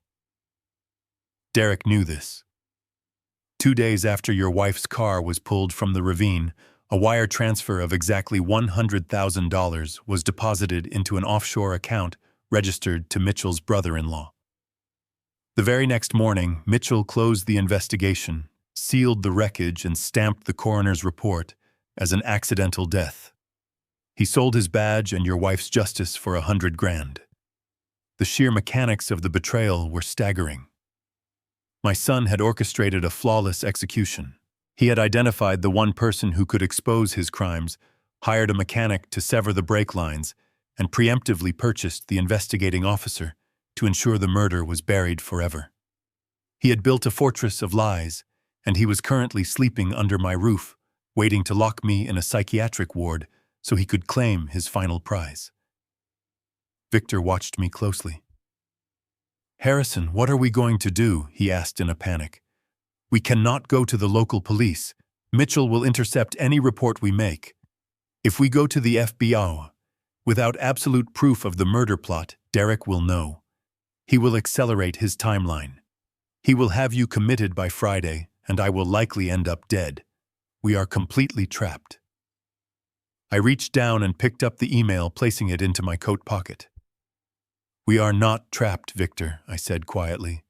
Derek knew this. 2 days after your wife's car was pulled from the ravine, a wire transfer of exactly $100,000 was deposited into an offshore account registered to Mitchell's brother-in-law. The very next morning, Mitchell closed the investigation, sealed the wreckage, and stamped the coroner's report as an accidental death. He sold his badge and your wife's justice for $100,000. The sheer mechanics of the betrayal were staggering. My son had orchestrated a flawless execution. He had identified the one person who could expose his crimes, hired a mechanic to sever the brake lines, and preemptively purchased the investigating officer to ensure the murder was buried forever. He had built a fortress of lies, and he was currently sleeping under my roof, waiting to lock me in a psychiatric ward so he could claim his final prize. Victor watched me closely. "Harrison, what are we going to do?" he asked in a panic. "We cannot go to the local police. Mitchell will intercept any report we make. If we go to the FBI, without absolute proof of the murder plot, Derek will know. He will accelerate his timeline. He will have you committed by Friday, and I will likely end up dead. We are completely trapped." I reached down and picked up the email, placing it into my coat pocket. "We are not trapped, Victor," I said quietly.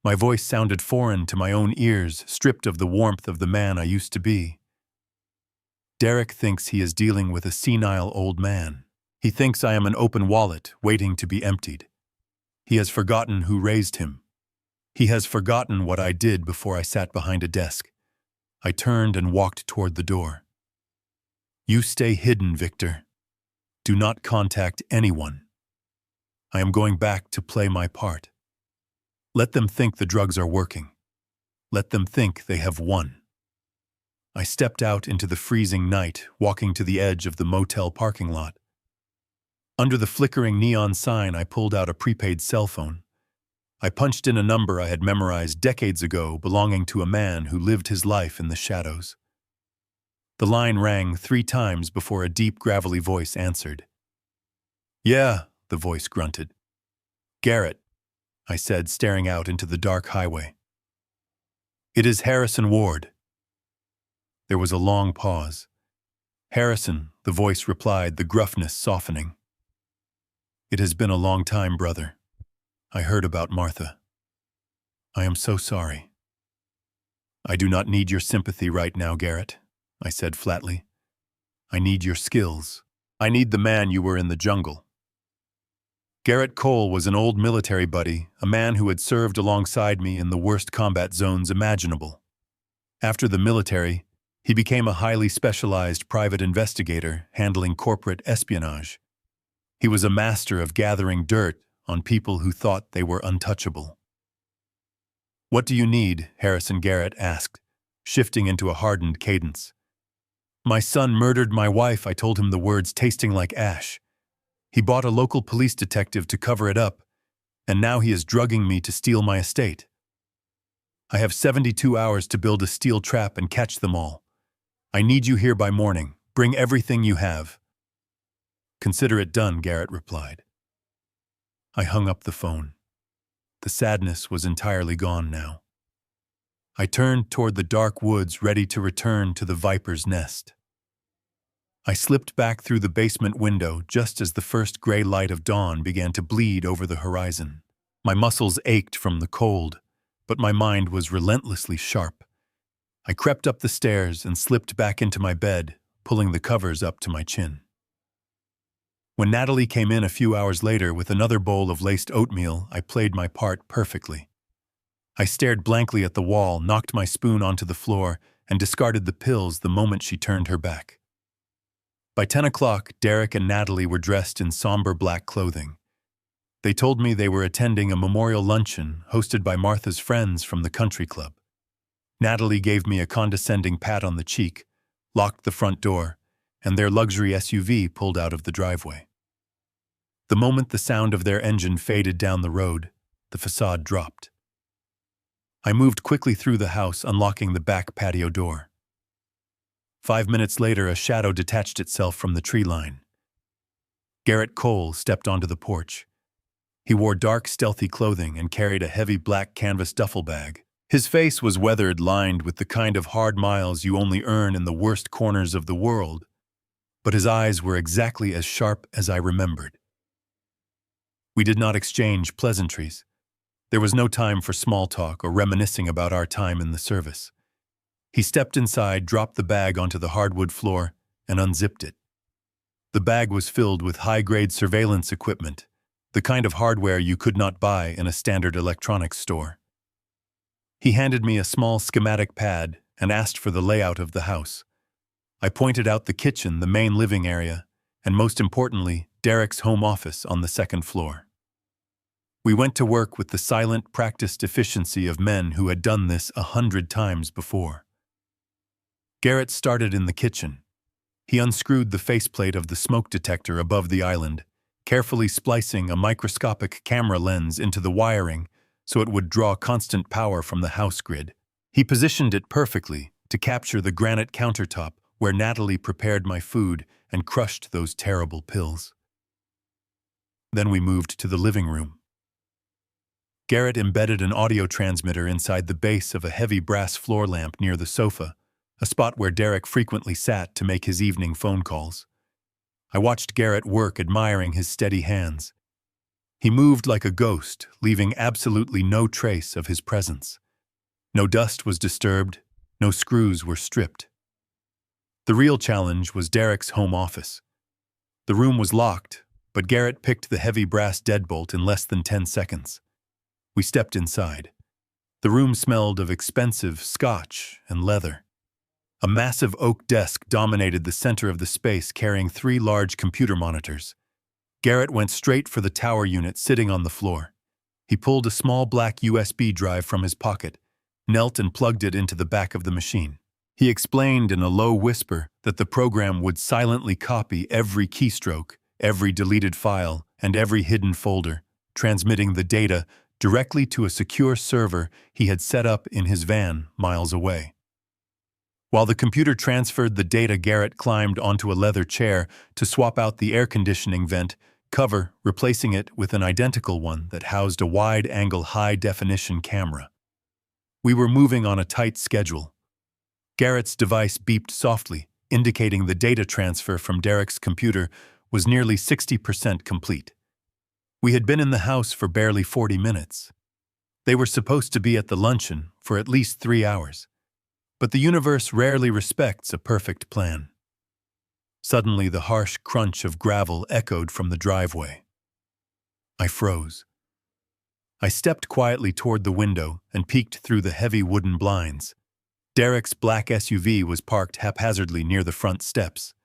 My voice sounded foreign to my own ears, stripped of the warmth of the man I used to be. "Derek thinks he is dealing with a senile old man. He thinks I am an open wallet waiting to be emptied. He has forgotten who raised him. He has forgotten what I did before I sat behind a desk." I turned and walked toward the door. "You stay hidden, Victor. Do not contact anyone. I am going back to play my part. Let them think the drugs are working. Let them think they have won." I stepped out into the freezing night, walking to the edge of the motel parking lot. Under the flickering neon sign, I pulled out a prepaid cell phone. I punched in a number I had memorized decades ago, belonging to a man who lived his life in the shadows. The line rang 3 times before a deep, gravelly voice answered. "Yeah," the voice grunted. "Garrett," I said, staring out into the dark highway. "It is Harrison Ward." There was a long pause. "Harrison," the voice replied, the gruffness softening. "It has been a long time, brother. I heard about Martha. I am so sorry." "I do not need your sympathy right now, Garrett," I said flatly. "I need your skills. I need the man you were in the jungle." Garrett Cole was an old military buddy, a man who had served alongside me in the worst combat zones imaginable. After the military, he became a highly specialized private investigator handling corporate espionage. He was a master of gathering dirt on people who thought they were untouchable. "What do you need?" Harrison Garrett asked, shifting into a hardened cadence. "My son murdered my wife," I told him, the words tasting like ash. "He bought a local police detective to cover it up, and now he is drugging me to steal my estate. I have 72 hours to build a steel trap and catch them all. I need you here by morning. Bring everything you have." "Consider it done," Garrett replied. I hung up the phone. The sadness was entirely gone now. I turned toward the dark woods, ready to return to the viper's nest. I slipped back through the basement window just as the first gray light of dawn began to bleed over the horizon. My muscles ached from the cold, but my mind was relentlessly sharp. I crept up the stairs and slipped back into my bed, pulling the covers up to my chin. When Natalie came in a few hours later with another bowl of laced oatmeal, I played my part perfectly. I stared blankly at the wall, knocked my spoon onto the floor, and discarded the pills the moment she turned her back. By 10 o'clock, Derek and Natalie were dressed in somber black clothing. They told me they were attending a memorial luncheon hosted by Martha's friends from the country club. Natalie gave me a condescending pat on the cheek, locked the front door, and their luxury SUV pulled out of the driveway. The moment the sound of their engine faded down the road, the facade dropped. I moved quickly through the house, unlocking the back patio door. 5 minutes later, a shadow detached itself from the tree line. Garrett Cole stepped onto the porch. He wore dark, stealthy clothing and carried a heavy black canvas duffel bag. His face was weathered, lined with the kind of hard miles you only earn in the worst corners of the world, but his eyes were exactly as sharp as I remembered. We did not exchange pleasantries. There was no time for small talk or reminiscing about our time in the service. He stepped inside, dropped the bag onto the hardwood floor, and unzipped it. The bag was filled with high-grade surveillance equipment, the kind of hardware you could not buy in a standard electronics store. He handed me a small schematic pad and asked for the layout of the house. I pointed out the kitchen, the main living area, and most importantly, Derek's home office on the second floor. We went to work with the silent, practiced efficiency of men who had done this 100 times before. Garrett started in the kitchen. He unscrewed the faceplate of the smoke detector above the island, carefully splicing a microscopic camera lens into the wiring so it would draw constant power from the house grid. He positioned it perfectly to capture the granite countertop where Natalie prepared my food and crushed those terrible pills. Then we moved to the living room. Garrett embedded an audio transmitter inside the base of a heavy brass floor lamp near the sofa, a spot where Derek frequently sat to make his evening phone calls. I watched Garrett work, admiring his steady hands. He moved like a ghost, leaving absolutely no trace of his presence. No dust was disturbed, no screws were stripped. The real challenge was Derek's home office. The room was locked, but Garrett picked the heavy brass deadbolt in less than 10 seconds. We stepped inside. The room smelled of expensive scotch and leather. A massive oak desk dominated the center of the space, carrying 3 large computer monitors. Garrett went straight for the tower unit sitting on the floor. He pulled a small black USB drive from his pocket, knelt and plugged it into the back of the machine. He explained in a low whisper that the program would silently copy every keystroke, every deleted file, and every hidden folder, transmitting the data directly to a secure server he had set up in his van miles away. While the computer transferred the data, Garrett climbed onto a leather chair to swap out the air conditioning vent cover, replacing it with an identical one that housed a wide-angle high-definition camera. We were moving on a tight schedule. Garrett's device beeped softly, indicating the data transfer from Derek's computer was nearly 60% complete. We had been in the house for barely 40 minutes. They were supposed to be at the luncheon for at least 3 hours. But the universe rarely respects a perfect plan. Suddenly, the harsh crunch of gravel echoed from the driveway. I froze. I stepped quietly toward the window and peeked through the heavy wooden blinds. Derek's black SUV was parked haphazardly near the front steps.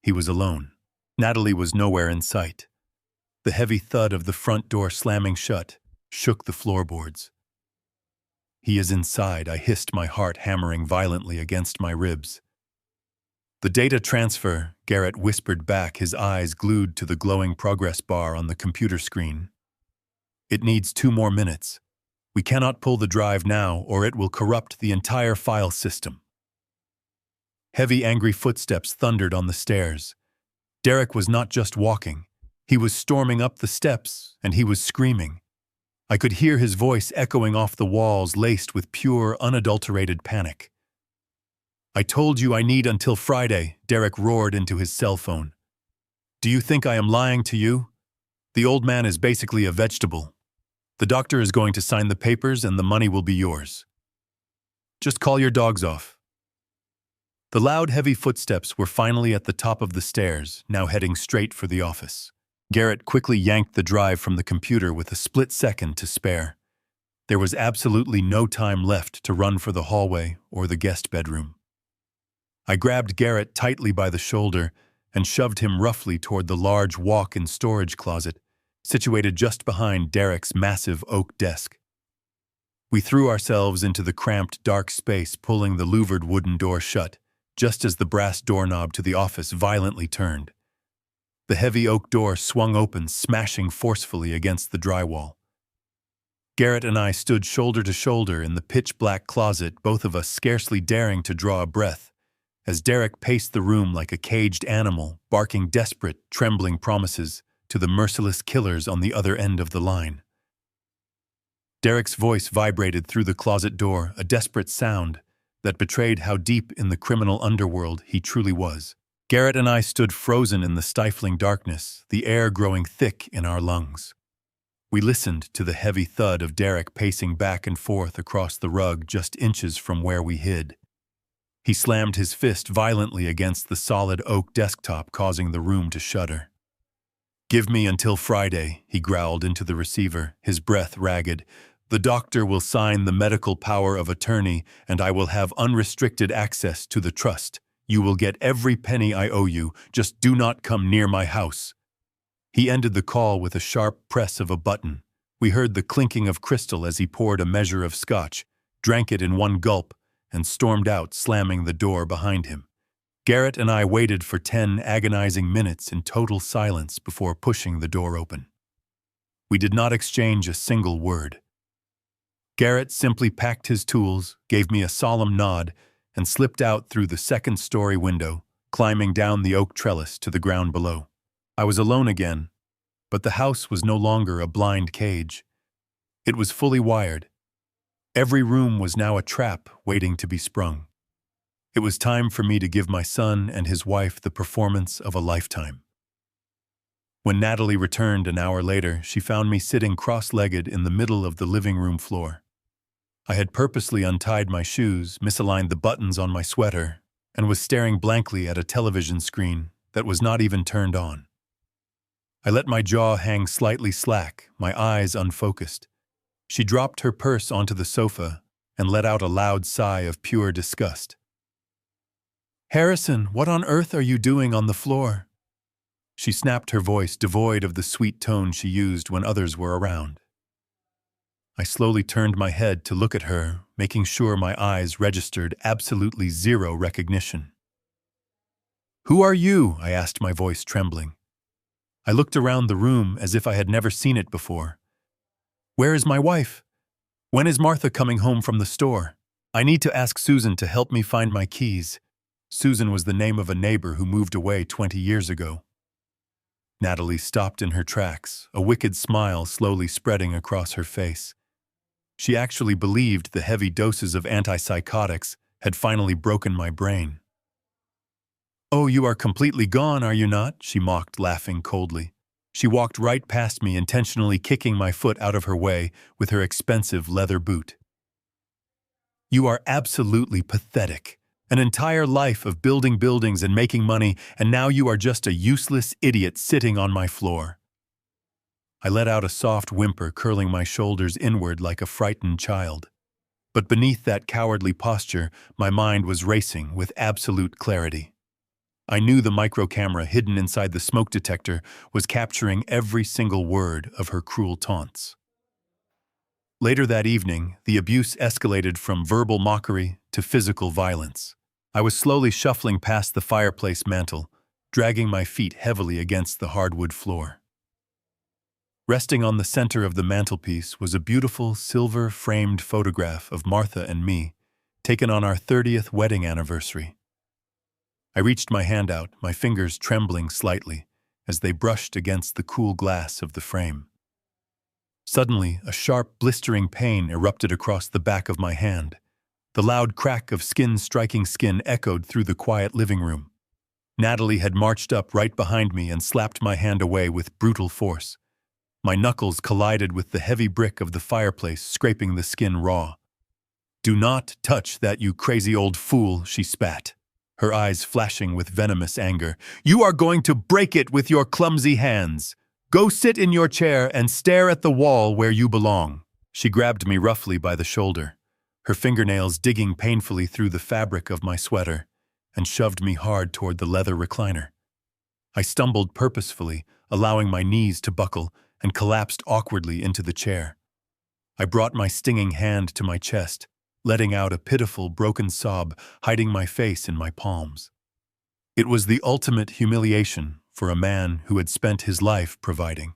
He was alone. Natalie was nowhere in sight. The heavy thud of the front door slamming shut shook the floorboards. "He is inside," I hissed, my heart hammering violently against my ribs. "The data transfer," Garrett whispered back, his eyes glued to the glowing progress bar on the computer screen. "It needs 2 more minutes. We cannot pull the drive now, or it will corrupt the entire file system." Heavy, angry footsteps thundered on the stairs. Derek was not just walking. He was storming up the steps, and he was screaming. I could hear his voice echoing off the walls, laced with pure, unadulterated panic. "I told you I need until Friday," Derek roared into his cell phone. "Do you think I am lying to you? The old man is basically a vegetable. The doctor is going to sign the papers and the money will be yours. Just call your dogs off." The loud, heavy footsteps were finally at the top of the stairs, now heading straight for the office. Garrett quickly yanked the drive from the computer with a split second to spare. There was absolutely no time left to run for the hallway or the guest bedroom. I grabbed Garrett tightly by the shoulder and shoved him roughly toward the large walk-in storage closet, situated just behind Derek's massive oak desk. We threw ourselves into the cramped, dark space, pulling the louvered wooden door shut, just as the brass doorknob to the office violently turned. The heavy oak door swung open, smashing forcefully against the drywall. Garrett and I stood shoulder to shoulder in the pitch-black closet, both of us scarcely daring to draw a breath, as Derek paced the room like a caged animal, barking desperate, trembling promises to the merciless killers on the other end of the line. Derek's voice vibrated through the closet door, a desperate sound that betrayed how deep in the criminal underworld he truly was. Garrett and I stood frozen in the stifling darkness, the air growing thick in our lungs. We listened to the heavy thud of Derek pacing back and forth across the rug just inches from where we hid. He slammed his fist violently against the solid oak desktop, causing the room to shudder. "Give me until Friday," he growled into the receiver, his breath ragged. "The doctor will sign the medical power of attorney, and I will have unrestricted access to the trust. You will get every penny I owe you. Just do not come near my house." He ended the call with a sharp press of a button. We heard the clinking of crystal as he poured a measure of scotch, drank it in one gulp, and stormed out, slamming the door behind him. Garrett and I waited for 10 agonizing minutes in total silence before pushing the door open. We did not exchange a single word. Garrett simply packed his tools, gave me a solemn nod, and slipped out through the second-story window, climbing down the oak trellis to the ground below. I was alone again, but the house was no longer a blind cage. It was fully wired. Every room was now a trap waiting to be sprung. It was time for me to give my son and his wife the performance of a lifetime. When Natalie returned an hour later, she found me sitting cross-legged in the middle of the living room floor. I had purposely untied my shoes, misaligned the buttons on my sweater, and was staring blankly at a television screen that was not even turned on. I let my jaw hang slightly slack, my eyes unfocused. She dropped her purse onto the sofa and let out a loud sigh of pure disgust. "Harrison, what on earth are you doing on the floor?" She snapped, her voice devoid of the sweet tone she used when others were around. I slowly turned my head to look at her, making sure my eyes registered absolutely zero recognition. "Who are you?" I asked, my voice trembling. I looked around the room as if I had never seen it before. "Where is my wife? When is Martha coming home from the store? I need to ask Susan to help me find my keys." Susan was the name of a neighbor who moved away 20 years ago. Natalie stopped in her tracks, a wicked smile slowly spreading across her face. She actually believed the heavy doses of antipsychotics had finally broken my brain. "Oh, you are completely gone, are you not?" she mocked, laughing coldly. She walked right past me, intentionally kicking my foot out of her way with her expensive leather boot. "You are absolutely pathetic. An entire life of building buildings and making money, and now you are just a useless idiot sitting on my floor." I let out a soft whimper, curling my shoulders inward like a frightened child. But beneath that cowardly posture, my mind was racing with absolute clarity. I knew the micro-camera hidden inside the smoke detector was capturing every single word of her cruel taunts. Later that evening, the abuse escalated from verbal mockery to physical violence. I was slowly shuffling past the fireplace mantel, dragging my feet heavily against the hardwood floor. Resting on the center of the mantelpiece was a beautiful silver-framed photograph of Martha and me, taken on our 30th wedding anniversary. I reached my hand out, my fingers trembling slightly as they brushed against the cool glass of the frame. Suddenly, a sharp, blistering pain erupted across the back of my hand. The loud crack of skin striking skin echoed through the quiet living room. Natalie had marched up right behind me and slapped my hand away with brutal force. My knuckles collided with the heavy brick of the fireplace, scraping the skin raw. "Do not touch that, you crazy old fool," she spat, her eyes flashing with venomous anger. "You are going to break it with your clumsy hands. Go sit in your chair and stare at the wall where you belong." She grabbed me roughly by the shoulder, her fingernails digging painfully through the fabric of my sweater, and shoved me hard toward the leather recliner. I stumbled purposefully, allowing my knees to buckle, and collapsed awkwardly into the chair. I brought my stinging hand to my chest, letting out a pitiful, broken sob, hiding my face in my palms. It was the ultimate humiliation, for a man who had spent his life providing.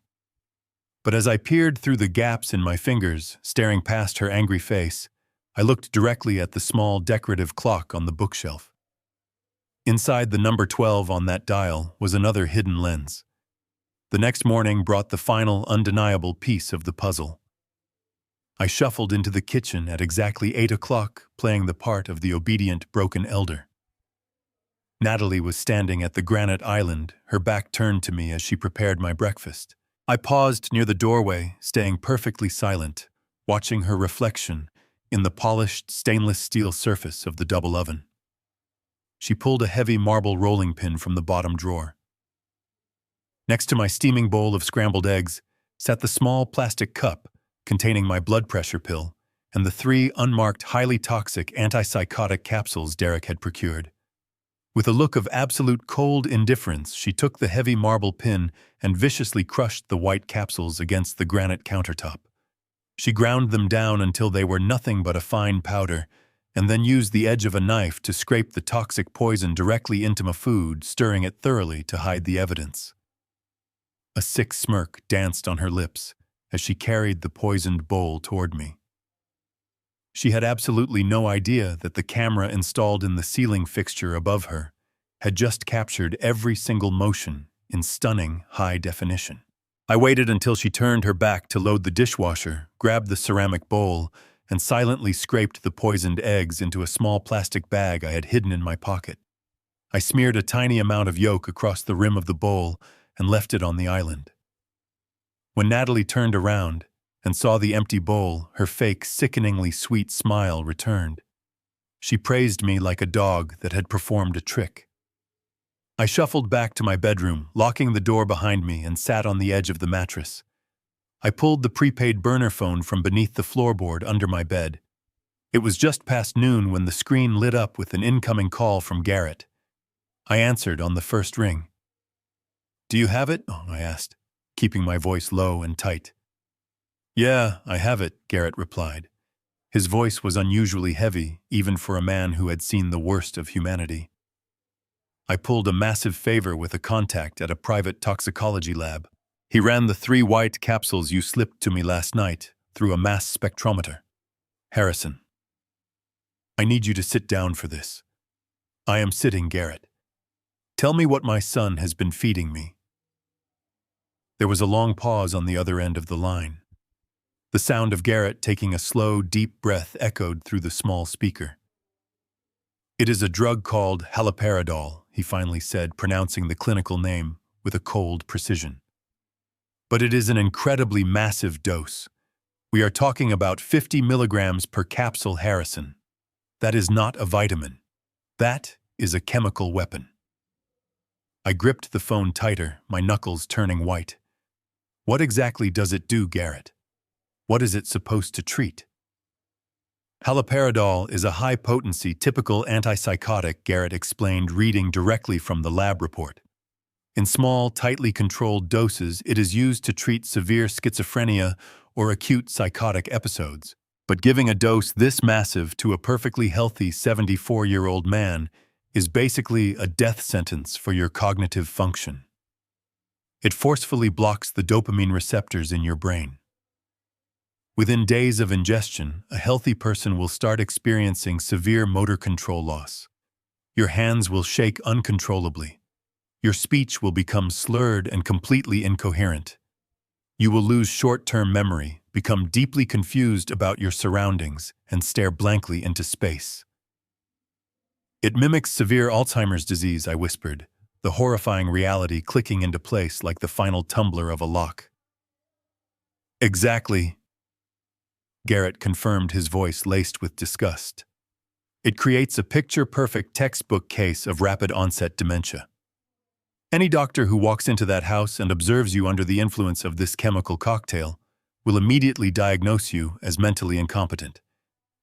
But as I peered through the gaps in my fingers, staring past her angry face, I looked directly at the small decorative clock on the bookshelf. Inside the number 12 on that dial was another hidden lens. The next morning brought the final, undeniable piece of the puzzle. I shuffled into the kitchen at exactly 8 o'clock, playing the part of the obedient, broken elder. Natalie was standing at the granite island, her back turned to me as she prepared my breakfast. I paused near the doorway, staying perfectly silent, watching her reflection in the polished stainless steel surface of the double oven. She pulled a heavy marble rolling pin from the bottom drawer. Next to my steaming bowl of scrambled eggs sat the small plastic cup containing my blood pressure pill and the 3 unmarked, highly toxic antipsychotic capsules Derek had procured. With a look of absolute cold indifference, she took the heavy marble pin and viciously crushed the white capsules against the granite countertop. She ground them down until they were nothing but a fine powder, and then used the edge of a knife to scrape the toxic poison directly into my food, stirring it thoroughly to hide the evidence. A sick smirk danced on her lips as she carried the poisoned bowl toward me. She had absolutely no idea that the camera installed in the ceiling fixture above her had just captured every single motion in stunning high definition. I waited until she turned her back to load the dishwasher, grabbed the ceramic bowl, and silently scraped the poisoned eggs into a small plastic bag I had hidden in my pocket. I smeared a tiny amount of yolk across the rim of the bowl and left it on the island. When Natalie turned around and saw the empty bowl, her fake, sickeningly sweet smile returned. She praised me like a dog that had performed a trick. I shuffled back to my bedroom, locking the door behind me, and sat on the edge of the mattress. I pulled the prepaid burner phone from beneath the floorboard under my bed. It was just past noon when the screen lit up with an incoming call from Garrett. I answered on the first ring. "Do you have it?" I asked, keeping my voice low and tight. "Yeah, I have it," Garrett replied. His voice was unusually heavy, even for a man who had seen the worst of humanity. I pulled a massive favor with a contact at a private toxicology lab. He ran the 3 white capsules you slipped to me last night through a mass spectrometer. Harrison. I need you to sit down for this. I am sitting, Garrett. Tell me what my son has been feeding me. There was a long pause on the other end of the line. The sound of Garrett taking a slow, deep breath echoed through the small speaker. "It is a drug called haloperidol," he finally said, pronouncing the clinical name with a cold precision. "But it is an incredibly massive dose. We are talking about 50 milligrams per capsule, Harrison. That is not a vitamin. That is a chemical weapon." I gripped the phone tighter, my knuckles turning white. "What exactly does it do, Garrett? What is it supposed to treat?" "Haloperidol is a high-potency, typical antipsychotic," Garrett explained, reading directly from the lab report. "In small, tightly controlled doses, it is used to treat severe schizophrenia or acute psychotic episodes. But giving a dose this massive to a perfectly healthy 74-year-old man is basically a death sentence for your cognitive function. It forcefully blocks the dopamine receptors in your brain. Within days of ingestion, a healthy person will start experiencing severe motor control loss. Your hands will shake uncontrollably. Your speech will become slurred and completely incoherent. You will lose short-term memory, become deeply confused about your surroundings, and stare blankly into space." "It mimics severe Alzheimer's disease," I whispered, the horrifying reality clicking into place like the final tumbler of a lock. "Exactly," Garrett confirmed, his voice laced with disgust. "It creates a picture-perfect textbook case of rapid-onset dementia. Any doctor who walks into that house and observes you under the influence of this chemical cocktail will immediately diagnose you as mentally incompetent.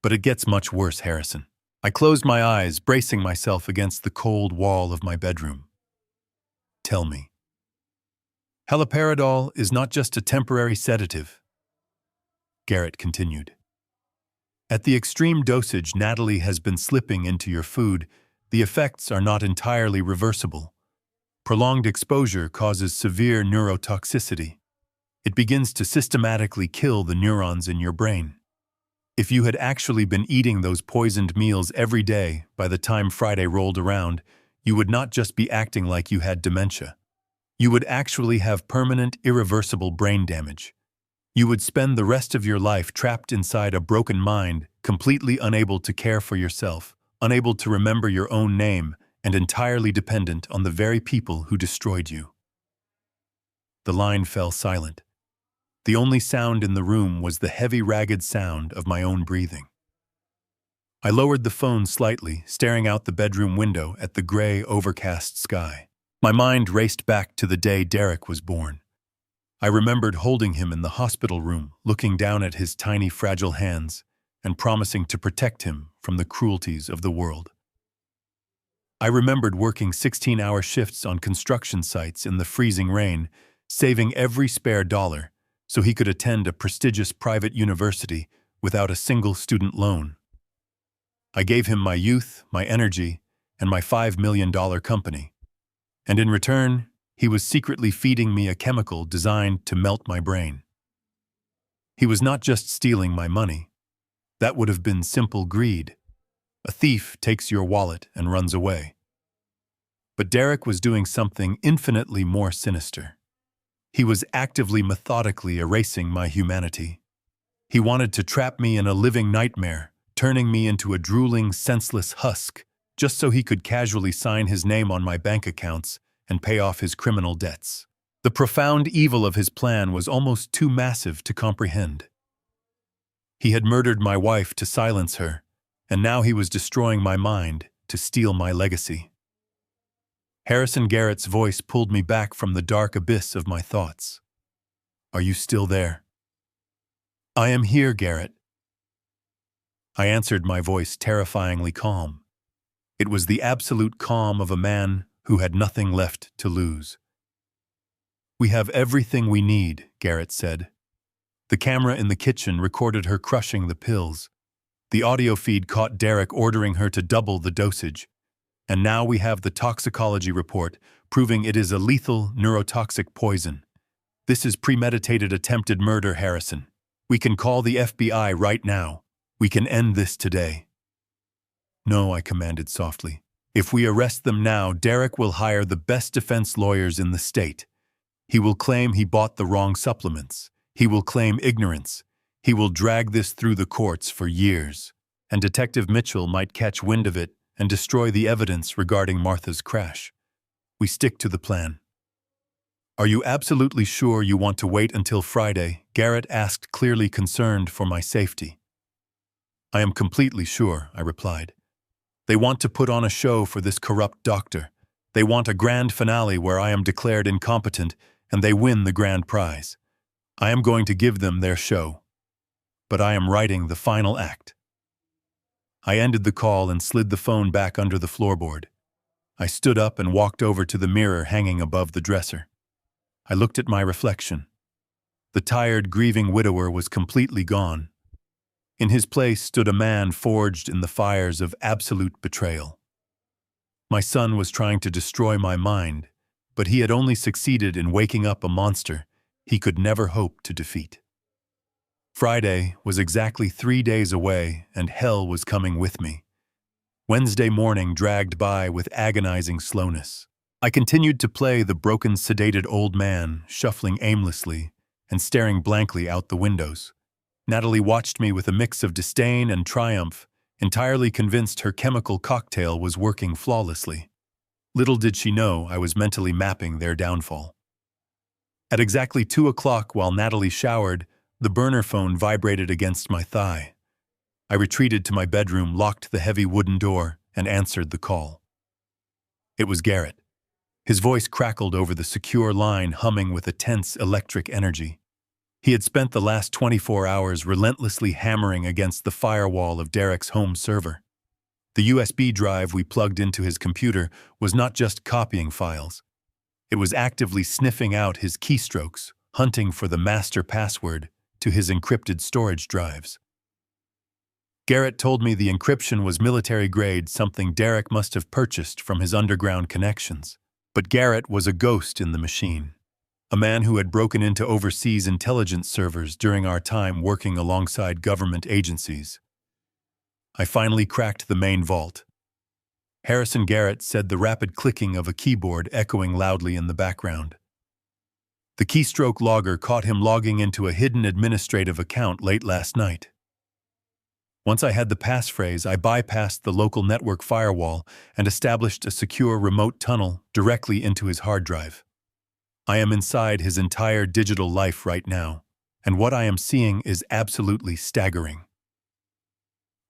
But it gets much worse, Harrison." I closed my eyes, bracing myself against the cold wall of my bedroom. "Tell me." "Haloperidol is not just a temporary sedative," Garrett continued. "At the extreme dosage Natalie has been slipping into your food, the effects are not entirely reversible. Prolonged exposure causes severe neurotoxicity. It begins to systematically kill the neurons in your brain. If you had actually been eating those poisoned meals every day by the time Friday rolled around, you would not just be acting like you had dementia. You would actually have permanent, irreversible brain damage. You would spend the rest of your life trapped inside a broken mind, completely unable to care for yourself, unable to remember your own name, and entirely dependent on the very people who destroyed you. The line fell silent. The only sound in the room was the heavy, ragged sound of my own breathing. I lowered the phone slightly, staring out the bedroom window at the gray, overcast sky. My mind raced back to the day Derek was born. I remembered holding him in the hospital room, looking down at his tiny, fragile hands, and promising to protect him from the cruelties of the world. I remembered working 16-hour shifts on construction sites in the freezing rain, saving every spare dollar so he could attend a prestigious private university without a single student loan. I gave him my youth, my energy, and my $5 million company. And in return, he was secretly feeding me a chemical designed to melt my brain. He was not just stealing my money. That would have been simple greed. A thief takes your wallet and runs away. But Derek was doing something infinitely more sinister. He was actively, methodically erasing my humanity. He wanted to trap me in a living nightmare, turning me into a drooling, senseless husk, just so he could casually sign his name on my bank accounts and pay off his criminal debts. The profound evil of his plan was almost too massive to comprehend. He had murdered my wife to silence her, and now he was destroying my mind to steal my legacy. Harrison Garrett's voice pulled me back from the dark abyss of my thoughts. "Are you still there?" "I am here, Garrett." I answered, my voice terrifyingly calm. It was the absolute calm of a man who had nothing left to lose. "We have everything we need," Garrett said. The camera in the kitchen recorded her crushing the pills. The audio feed caught Derek ordering her to double the dosage. And now we have the toxicology report proving it is a lethal neurotoxic poison. This is premeditated attempted murder, Harrison. We can call the FBI right now. We can end this today. "No," I commanded softly. "If we arrest them now, Derek will hire the best defense lawyers in the state. He will claim he bought the wrong supplements. He will claim ignorance. He will drag this through the courts for years. And Detective Mitchell might catch wind of it and destroy the evidence regarding Martha's crash. We stick to the plan." "Are you absolutely sure you want to wait until Friday?" Garrett asked, clearly concerned for my safety. "I am completely sure," I replied. "They want to put on a show for this corrupt doctor. They want a grand finale where I am declared incompetent and they win the grand prize. I am going to give them their show. But I am writing the final act." I ended the call and slid the phone back under the floorboard. I stood up and walked over to the mirror hanging above the dresser. I looked at my reflection. The tired, grieving widower was completely gone. In his place stood a man forged in the fires of absolute betrayal. My son was trying to destroy my mind, but he had only succeeded in waking up a monster he could never hope to defeat. Friday was exactly 3 days away, and hell was coming with me. Wednesday morning dragged by with agonizing slowness. I continued to play the broken, sedated old man, shuffling aimlessly and staring blankly out the windows. Natalie watched me with a mix of disdain and triumph, entirely convinced her chemical cocktail was working flawlessly. Little did she know I was mentally mapping their downfall. At exactly 2 o'clock, while Natalie showered, the burner phone vibrated against my thigh. I retreated to my bedroom, locked the heavy wooden door, and answered the call. It was Garrett. His voice crackled over the secure line, humming with a tense electric energy. He had spent the last 24 hours relentlessly hammering against the firewall of Derek's home server. The USB drive we plugged into his computer was not just copying files. It was actively sniffing out his keystrokes, hunting for the master password to his encrypted storage drives. Garrett told me the encryption was military grade, something Derek must have purchased from his underground connections. But Garrett was a ghost in the machine, a man who had broken into overseas intelligence servers during our time working alongside government agencies. I finally cracked the main vault. Harrison Garrett said, the rapid clicking of a keyboard echoing loudly in the background. The keystroke logger caught him logging into a hidden administrative account late last night. Once I had the passphrase, I bypassed the local network firewall and established a secure remote tunnel directly into his hard drive. I am inside his entire digital life right now, and what I am seeing is absolutely staggering.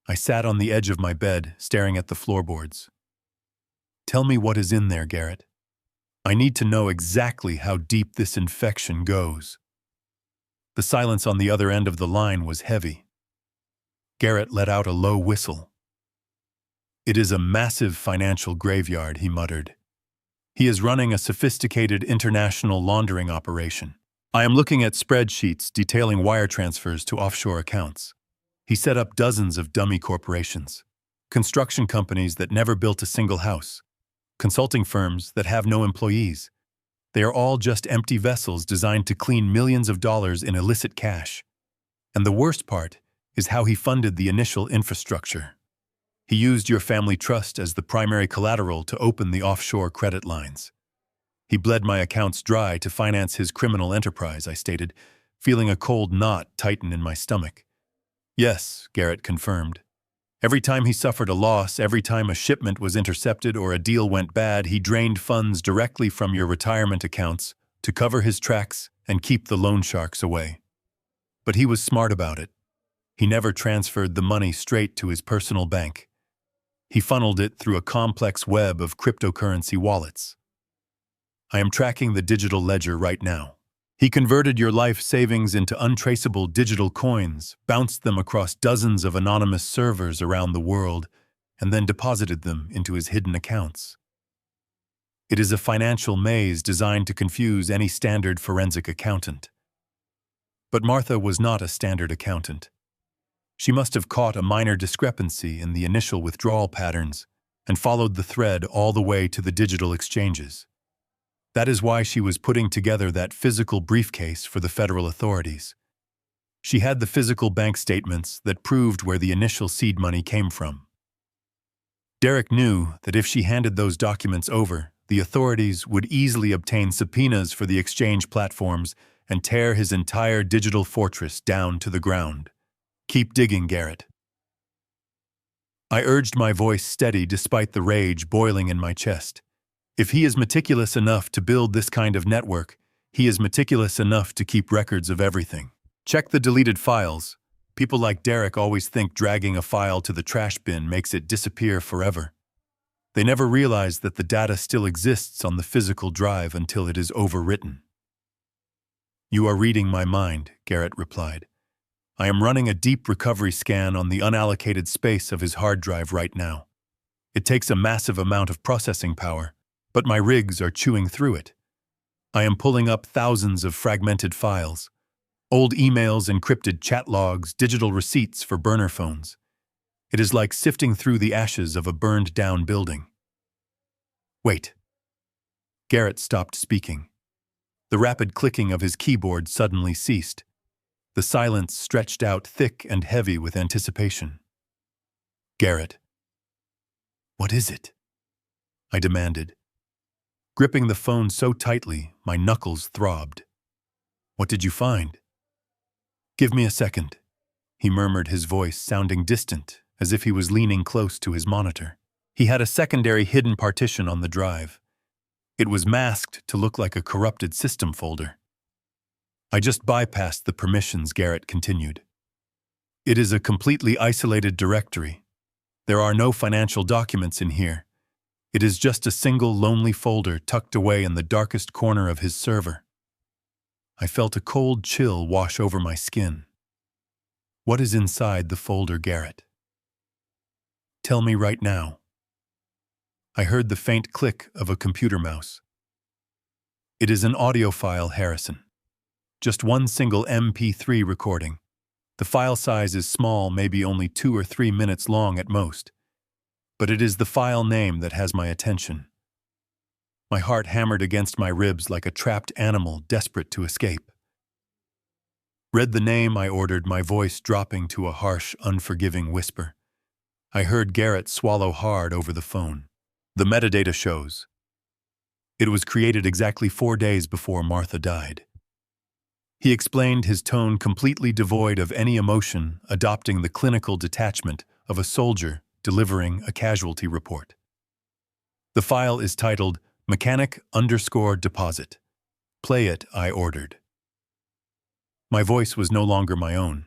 I sat on the edge of my bed, staring at the floorboards. Tell me what is in there, Garrett. I need to know exactly how deep this infection goes. The silence on the other end of the line was heavy. Garrett let out a low whistle. It is a massive financial graveyard, he muttered. He is running a sophisticated international laundering operation. I am looking at spreadsheets detailing wire transfers to offshore accounts. He set up dozens of dummy corporations, construction companies that never built a single house, consulting firms that have no employees. They are all just empty vessels designed to clean millions of dollars in illicit cash. And the worst part is how he funded the initial infrastructure. He used your family trust as the primary collateral to open the offshore credit lines. He bled my accounts dry to finance his criminal enterprise, I stated, feeling a cold knot tighten in my stomach. Yes, Garrett confirmed. Every time he suffered a loss, every time a shipment was intercepted or a deal went bad, he drained funds directly from your retirement accounts to cover his tracks and keep the loan sharks away. But he was smart about it. He never transferred the money straight to his personal bank. He funneled it through a complex web of cryptocurrency wallets. I am tracking the digital ledger right now. He converted your life savings into untraceable digital coins, bounced them across dozens of anonymous servers around the world, and then deposited them into his hidden accounts. It is a financial maze designed to confuse any standard forensic accountant. But Martha was not a standard accountant. She must have caught a minor discrepancy in the initial withdrawal patterns and followed the thread all the way to the digital exchanges. That is why she was putting together that physical briefcase for the federal authorities. She had the physical bank statements that proved where the initial seed money came from. Derek knew that if she handed those documents over, the authorities would easily obtain subpoenas for the exchange platforms and tear his entire digital fortress down to the ground. Keep digging, Garrett. I urged my voice steady despite the rage boiling in my chest. If he is meticulous enough to build this kind of network, he is meticulous enough to keep records of everything. Check the deleted files. People like Derek always think dragging a file to the trash bin makes it disappear forever. They never realize that the data still exists on the physical drive until it is overwritten. You are reading my mind, Garrett replied. I am running a deep recovery scan on the unallocated space of his hard drive right now. It takes a massive amount of processing power, but my rigs are chewing through it. I am pulling up thousands of fragmented files, old emails, encrypted chat logs, digital receipts for burner phones. It is like sifting through the ashes of a burned-down building. Wait. Garrett stopped speaking. The rapid clicking of his keyboard suddenly ceased. The silence stretched out thick and heavy with anticipation. Garrett. What is it? I demanded. Gripping the phone so tightly, my knuckles throbbed. What did you find? Give me a second, he murmured, his voice sounding distant, as if he was leaning close to his monitor. He had a secondary hidden partition on the drive. It was masked to look like a corrupted system folder. I just bypassed the permissions, Garrett continued. It is a completely isolated directory. There are no financial documents in here. It is just a single lonely folder tucked away in the darkest corner of his server. I felt a cold chill wash over my skin. What is inside the folder, Garrett? Tell me right now. I heard the faint click of a computer mouse. It is an audio file, Harrison. Just one single MP3 recording. The file size is small, maybe only 2 or 3 minutes long at most. But it is the file name that has my attention. My heart hammered against my ribs like a trapped animal desperate to escape. "Read the name," I ordered, my voice dropping to a harsh, unforgiving whisper. I heard Garrett swallow hard over the phone. "The metadata shows. It was created exactly 4 days before Martha died." He explained, his tone completely devoid of any emotion, adopting the clinical detachment of a soldier delivering a casualty report. "The file is titled mechanic_deposit. Play it," I ordered. My voice was no longer my own.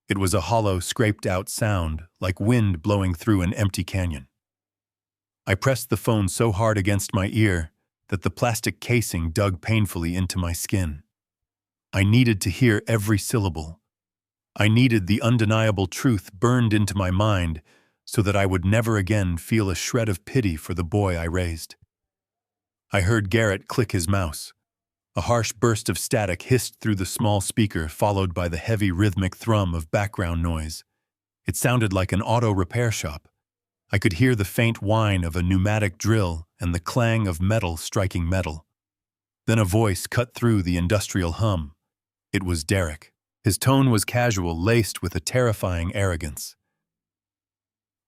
It was a hollow, scraped-out sound, like wind blowing through an empty canyon. I pressed the phone so hard against my ear that the plastic casing dug painfully into my skin. I needed to hear every syllable. I needed the undeniable truth burned into my mind so that I would never again feel a shred of pity for the boy I raised. I heard Garrett click his mouse. A harsh burst of static hissed through the small speaker, followed by the heavy rhythmic thrum of background noise. It sounded like an auto repair shop. I could hear the faint whine of a pneumatic drill and the clang of metal striking metal. Then a voice cut through the industrial hum. It was Derek. His tone was casual, laced with a terrifying arrogance.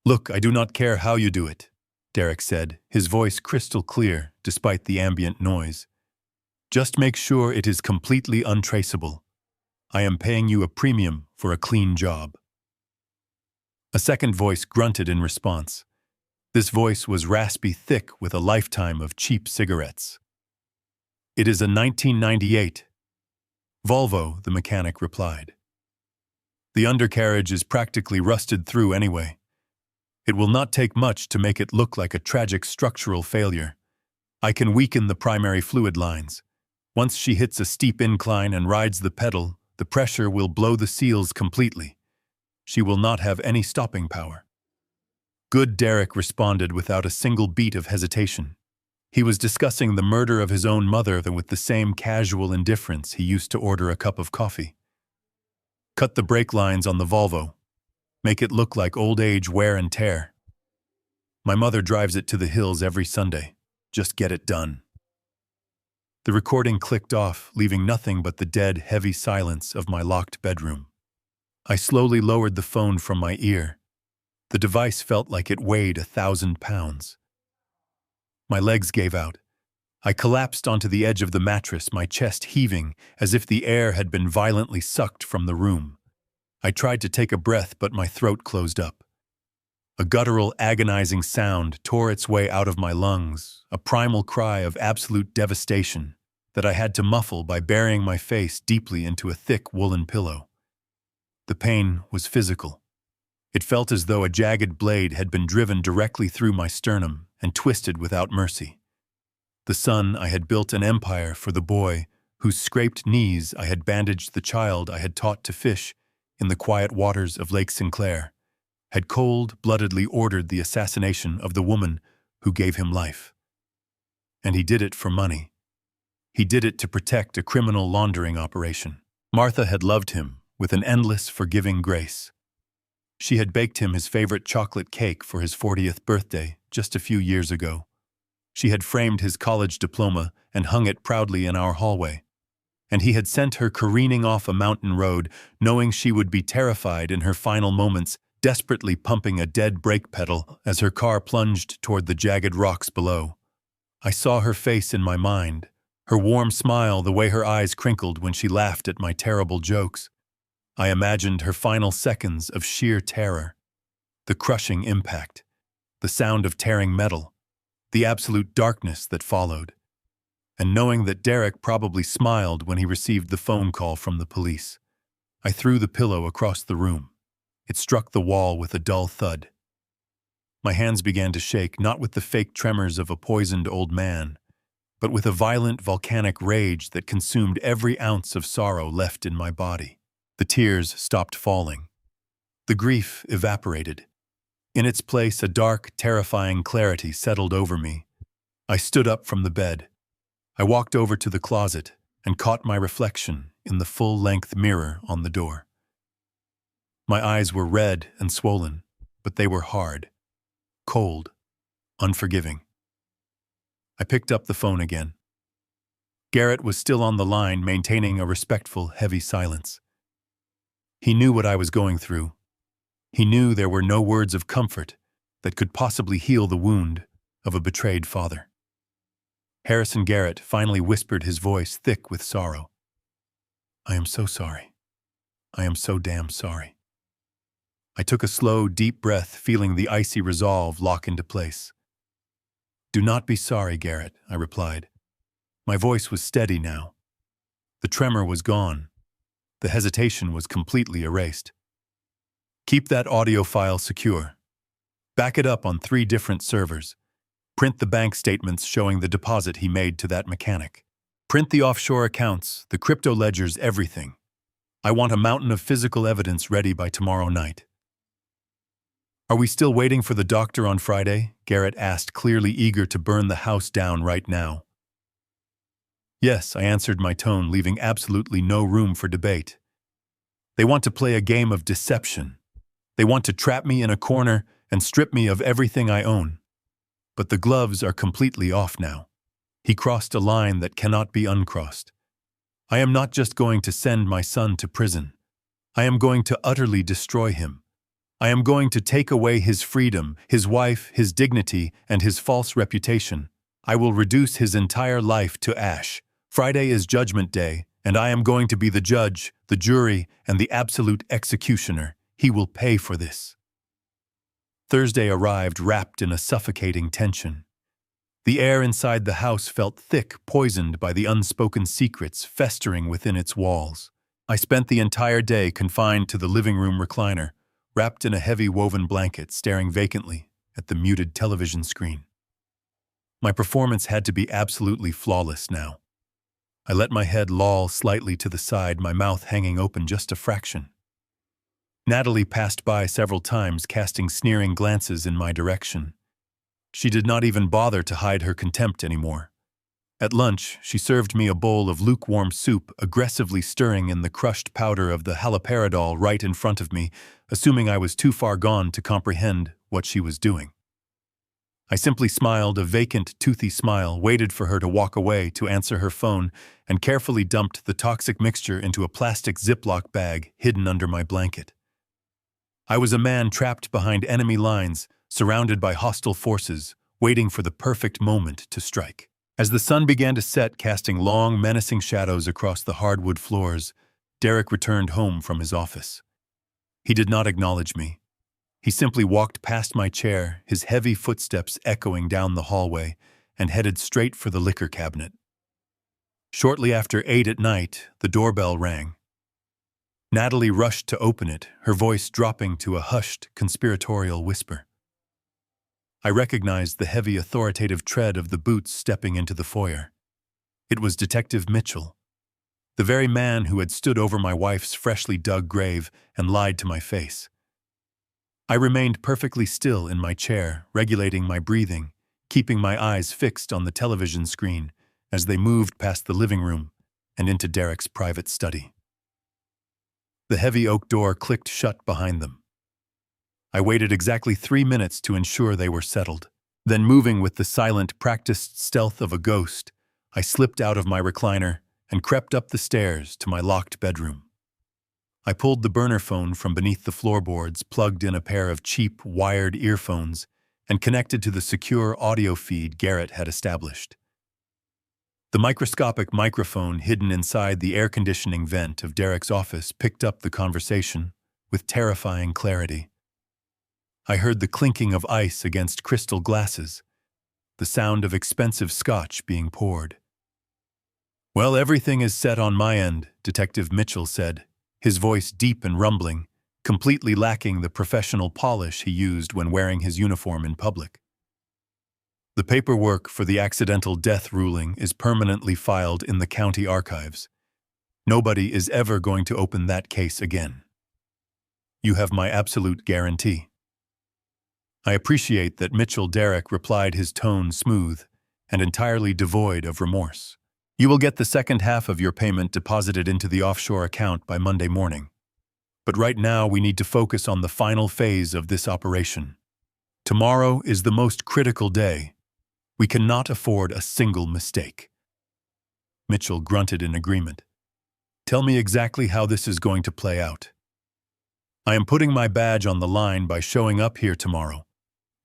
"Look, I do not care how you do it," Derek said, his voice crystal clear despite the ambient noise. "Just make sure it is completely untraceable. I am paying you a premium for a clean job." A second voice grunted in response. This voice was raspy thick with a lifetime of cheap cigarettes. "It is a 1998 Volvo," the mechanic replied. "The undercarriage is practically rusted through anyway. It will not take much to make it look like a tragic structural failure. I can weaken the primary fluid lines. Once she hits a steep incline and rides the pedal, the pressure will blow the seals completely. She will not have any stopping power." "Good," Derek responded without a single beat of hesitation. He was discussing the murder of his own mother with the same casual indifference he used to order a cup of coffee. "Cut the brake lines on the Volvo. Make it look like old age wear and tear. My mother drives it to the hills every Sunday. Just get it done." The recording clicked off, leaving nothing but the dead, heavy silence of my locked bedroom. I slowly lowered the phone from my ear. The device felt like it weighed 1,000 pounds. My legs gave out. I collapsed onto the edge of the mattress, my chest heaving as if the air had been violently sucked from the room. I tried to take a breath, but my throat closed up. A guttural, agonizing sound tore its way out of my lungs, a primal cry of absolute devastation that I had to muffle by burying my face deeply into a thick woolen pillow. The pain was physical. It felt as though a jagged blade had been driven directly through my sternum and twisted without mercy. The son I had built an empire for the boy whose scraped knees I had bandaged the child I had taught to fish in the quiet waters of Lake Sinclair, had cold-bloodedly ordered the assassination of the woman who gave him life. And he did it for money. He did it to protect a criminal laundering operation. Martha had loved him with an endless, forgiving grace. She had baked him his favorite chocolate cake for his 40th birthday just a few years ago. She had framed his college diploma and hung it proudly in our hallway. And he had sent her careening off a mountain road, knowing she would be terrified in her final moments, desperately pumping a dead brake pedal as her car plunged toward the jagged rocks below. I saw her face in my mind, her warm smile, the way her eyes crinkled when she laughed at my terrible jokes. I imagined her final seconds of sheer terror, the crushing impact, the sound of tearing metal, the absolute darkness that followed. And knowing that Derek probably smiled when he received the phone call from the police, I threw the pillow across the room. It struck the wall with a dull thud. My hands began to shake, not with the fake tremors of a poisoned old man, but with a violent volcanic rage that consumed every ounce of sorrow left in my body. The tears stopped falling. The grief evaporated. In its place, a dark, terrifying clarity settled over me. I stood up from the bed. I walked over to the closet and caught my reflection in the full-length mirror on the door. My eyes were red and swollen, but they were hard, cold, unforgiving. I picked up the phone again. Garrett was still on the line, maintaining a respectful, heavy silence. He knew what I was going through. He knew there were no words of comfort that could possibly heal the wound of a betrayed father. Harrison Garrett finally whispered, his voice thick with sorrow. "I am so sorry. I am so damn sorry." I took a slow, deep breath, feeling the icy resolve lock into place. "Do not be sorry, Garrett," I replied. My voice was steady now. The tremor was gone. The hesitation was completely erased. "Keep that audio file secure. Back it up on 3 different servers. Print the bank statements showing the deposit he made to that mechanic. Print the offshore accounts, the crypto ledgers, everything. I want a mountain of physical evidence ready by tomorrow night." "Are we still waiting for the doctor on Friday?" Garrett asked, clearly eager to burn the house down right now. "Yes," I answered, my tone leaving absolutely no room for debate. "They want to play a game of deception. They want to trap me in a corner and strip me of everything I own. But the gloves are completely off now. He crossed a line that cannot be uncrossed. I am not just going to send my son to prison. I am going to utterly destroy him. I am going to take away his freedom, his wife, his dignity, and his false reputation. I will reduce his entire life to ash. Friday is Judgment Day, and I am going to be the judge, the jury, and the absolute executioner. He will pay for this." Thursday arrived wrapped in a suffocating tension. The air inside the house felt thick, poisoned by the unspoken secrets festering within its walls. I spent the entire day confined to the living room recliner, wrapped in a heavy woven blanket, staring vacantly at the muted television screen. My performance had to be absolutely flawless now. I let my head loll slightly to the side, my mouth hanging open just a fraction. Natalie passed by several times, casting sneering glances in my direction. She did not even bother to hide her contempt anymore. At lunch, she served me a bowl of lukewarm soup, aggressively stirring in the crushed powder of the haloperidol right in front of me, assuming I was too far gone to comprehend what she was doing. I simply smiled, a vacant, toothy smile, waited for her to walk away to answer her phone, and carefully dumped the toxic mixture into a plastic Ziploc bag hidden under my blanket. I was a man trapped behind enemy lines, surrounded by hostile forces, waiting for the perfect moment to strike. As the sun began to set, casting long, menacing shadows across the hardwood floors, Derek returned home from his office. He did not acknowledge me. He simply walked past my chair, his heavy footsteps echoing down the hallway, and headed straight for the liquor cabinet. Shortly after 8 at night, the doorbell rang. Natalie rushed to open it, her voice dropping to a hushed, conspiratorial whisper. I recognized the heavy, authoritative tread of the boots stepping into the foyer. It was Detective Mitchell, the very man who had stood over my wife's freshly dug grave and lied to my face. I remained perfectly still in my chair, regulating my breathing, keeping my eyes fixed on the television screen as they moved past the living room and into Derek's private study. The heavy oak door clicked shut behind them. I waited exactly 3 minutes to ensure they were settled. Then, moving with the silent, practiced stealth of a ghost, I slipped out of my recliner and crept up the stairs to my locked bedroom. I pulled the burner phone from beneath the floorboards, plugged in a pair of cheap, wired earphones, and connected to the secure audio feed Garrett had established. The microscopic microphone hidden inside the air conditioning vent of Derek's office picked up the conversation with terrifying clarity. I heard the clinking of ice against crystal glasses, the sound of expensive scotch being poured. "Well, everything is set on my end," Detective Mitchell said, his voice deep and rumbling, completely lacking the professional polish he used when wearing his uniform in public. "The paperwork for the accidental death ruling is permanently filed in the county archives. Nobody is ever going to open that case again. You have my absolute guarantee." I appreciate that Mitchell. Derek replied, his tone smooth and entirely devoid of remorse. "You will get the second half of your payment deposited into the offshore account by Monday morning. But right now we need to focus on the final phase of this operation. Tomorrow is the most critical day. We cannot afford a single mistake. Mitchell grunted in agreement. Tell me exactly how this is going to play out. I am putting my badge on the line by showing up here tomorrow.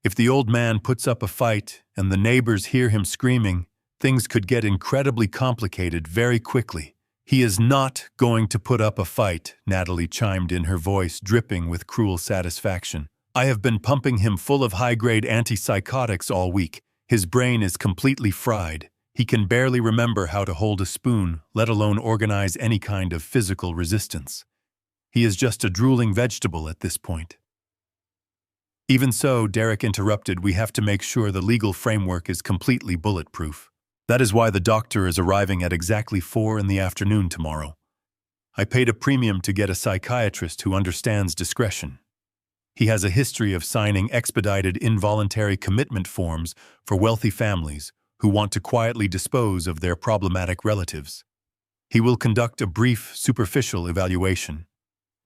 If the old man puts up a fight and the neighbors hear him screaming, things could get incredibly complicated very quickly. He is not going to put up a fight, Natalie chimed in, her voice dripping with cruel satisfaction. I have been pumping him full of high-grade antipsychotics all week. His brain is completely fried. He can barely remember how to hold a spoon, let alone organize any kind of physical resistance. He is just a drooling vegetable at this point. Even so, Derek interrupted, we have to make sure the legal framework is completely bulletproof. That is why the doctor is arriving at exactly 4 in the afternoon tomorrow. I paid a premium to get a psychiatrist who understands discretion. He has a history of signing expedited involuntary commitment forms for wealthy families who want to quietly dispose of their problematic relatives. He will conduct a brief, superficial evaluation.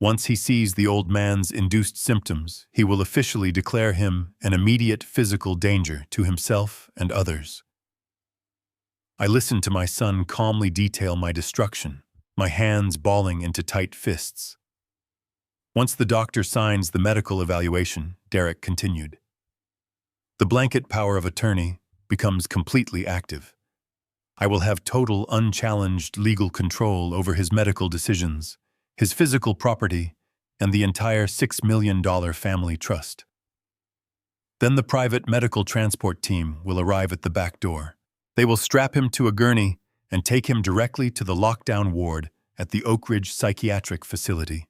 Once he sees the old man's induced symptoms, he will officially declare him an immediate physical danger to himself and others. I listened to my son calmly detail my destruction, my hands balling into tight fists. Once the doctor signs the medical evaluation, Derek continued, the blanket power of attorney becomes completely active. I will have total, unchallenged legal control over his medical decisions, his physical property, and the entire $6 million family trust. Then the private medical transport team will arrive at the back door. They will strap him to a gurney and take him directly to the lockdown ward at the Oak Ridge Psychiatric Facility.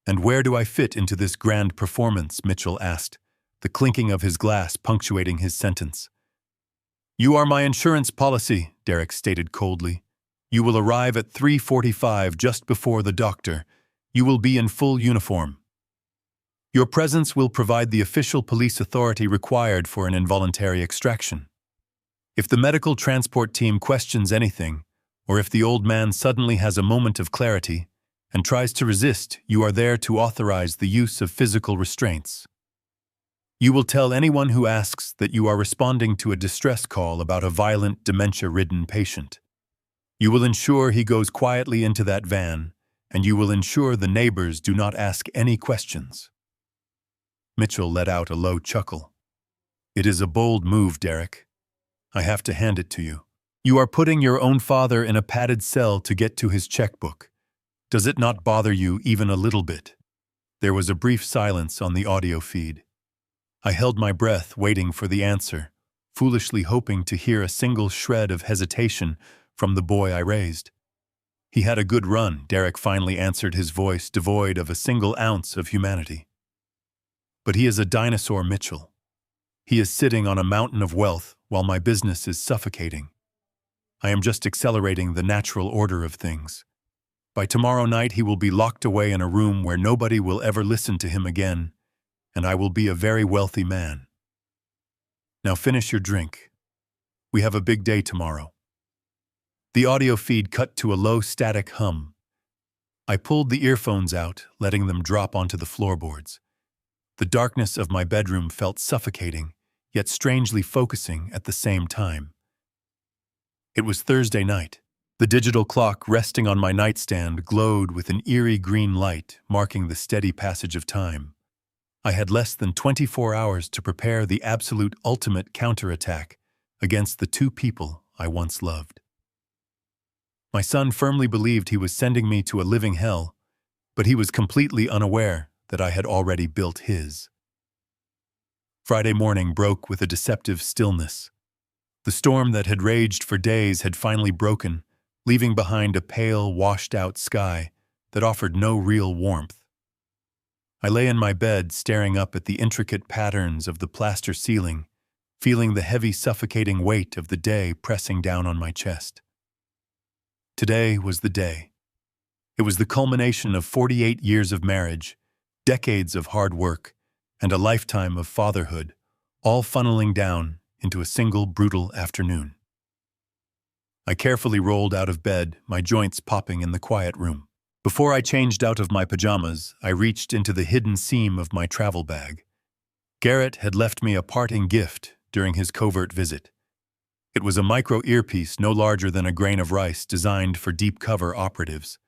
And where do I fit into this grand performance? Mitchell asked, the clinking of his glass punctuating his sentence. You are my insurance policy, Derek stated coldly. You will arrive at 3:45 just before the doctor. You will be in full uniform. Your presence will provide the official police authority required for an involuntary extraction. If the medical transport team questions anything, or if the old man suddenly has a moment of clarity and tries to resist, you are there to authorize the use of physical restraints. You will tell anyone who asks that you are responding to a distress call about a violent, dementia-ridden patient. You will ensure he goes quietly into that van, and you will ensure the neighbors do not ask any questions. Mitchell let out a low chuckle. It is a bold move, Derek. I have to hand it to you. You are putting your own father in a padded cell to get to his checkbook. Does it not bother you even a little bit? There was a brief silence on the audio feed. I held my breath, waiting for the answer, foolishly hoping to hear a single shred of hesitation from the boy I raised. He had a good run, Derek finally answered, his voice devoid of a single ounce of humanity. But he is a dinosaur, Mitchell. He is sitting on a mountain of wealth while my business is suffocating. I am just accelerating the natural order of things. By tomorrow night, he will be locked away in a room where nobody will ever listen to him again, and I will be a very wealthy man. Now finish your drink. We have a big day tomorrow. The audio feed cut to a low static hum. I pulled the earphones out, letting them drop onto the floorboards. The darkness of my bedroom felt suffocating, yet strangely focusing at the same time. It was Thursday night. The digital clock resting on my nightstand glowed with an eerie green light, marking the steady passage of time. I had less than 24 hours to prepare the absolute ultimate counterattack against the two people I once loved. My son firmly believed he was sending me to a living hell, but he was completely unaware that I had already built his. Friday morning broke with a deceptive stillness. The storm that had raged for days had finally broken, leaving behind a pale, washed-out sky that offered no real warmth. I lay in my bed, staring up at the intricate patterns of the plaster ceiling, feeling the heavy, suffocating weight of the day pressing down on my chest. Today was the day. It was the culmination of 48 years of marriage, decades of hard work, and a lifetime of fatherhood, all funneling down into a single brutal afternoon. I carefully rolled out of bed, my joints popping in the quiet room. Before I changed out of my pajamas, I reached into the hidden seam of my travel bag. Garrett had left me a parting gift during his covert visit. It was a micro earpiece no larger than a grain of rice designed for deep cover operatives.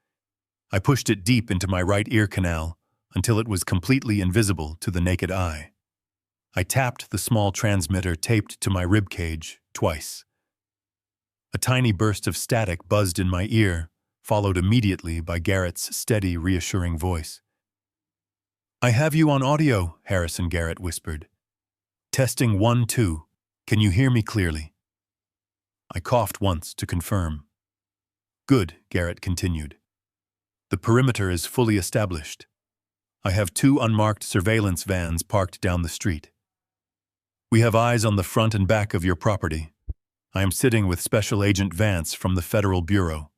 I pushed it deep into my right ear canal until it was completely invisible to the naked eye. I tapped the small transmitter taped to my rib cage twice. A tiny burst of static buzzed in my ear, followed immediately by Garrett's steady, reassuring voice. "I have you on audio," Harrison Garrett whispered. "Testing 1, 2. Can you hear me clearly?" I coughed once to confirm. "Good," Garrett continued. "The perimeter is fully established. I have 2 unmarked surveillance vans parked down the street. We have eyes on the front and back of your property. I am sitting with Special Agent Vance from the Federal Bureau.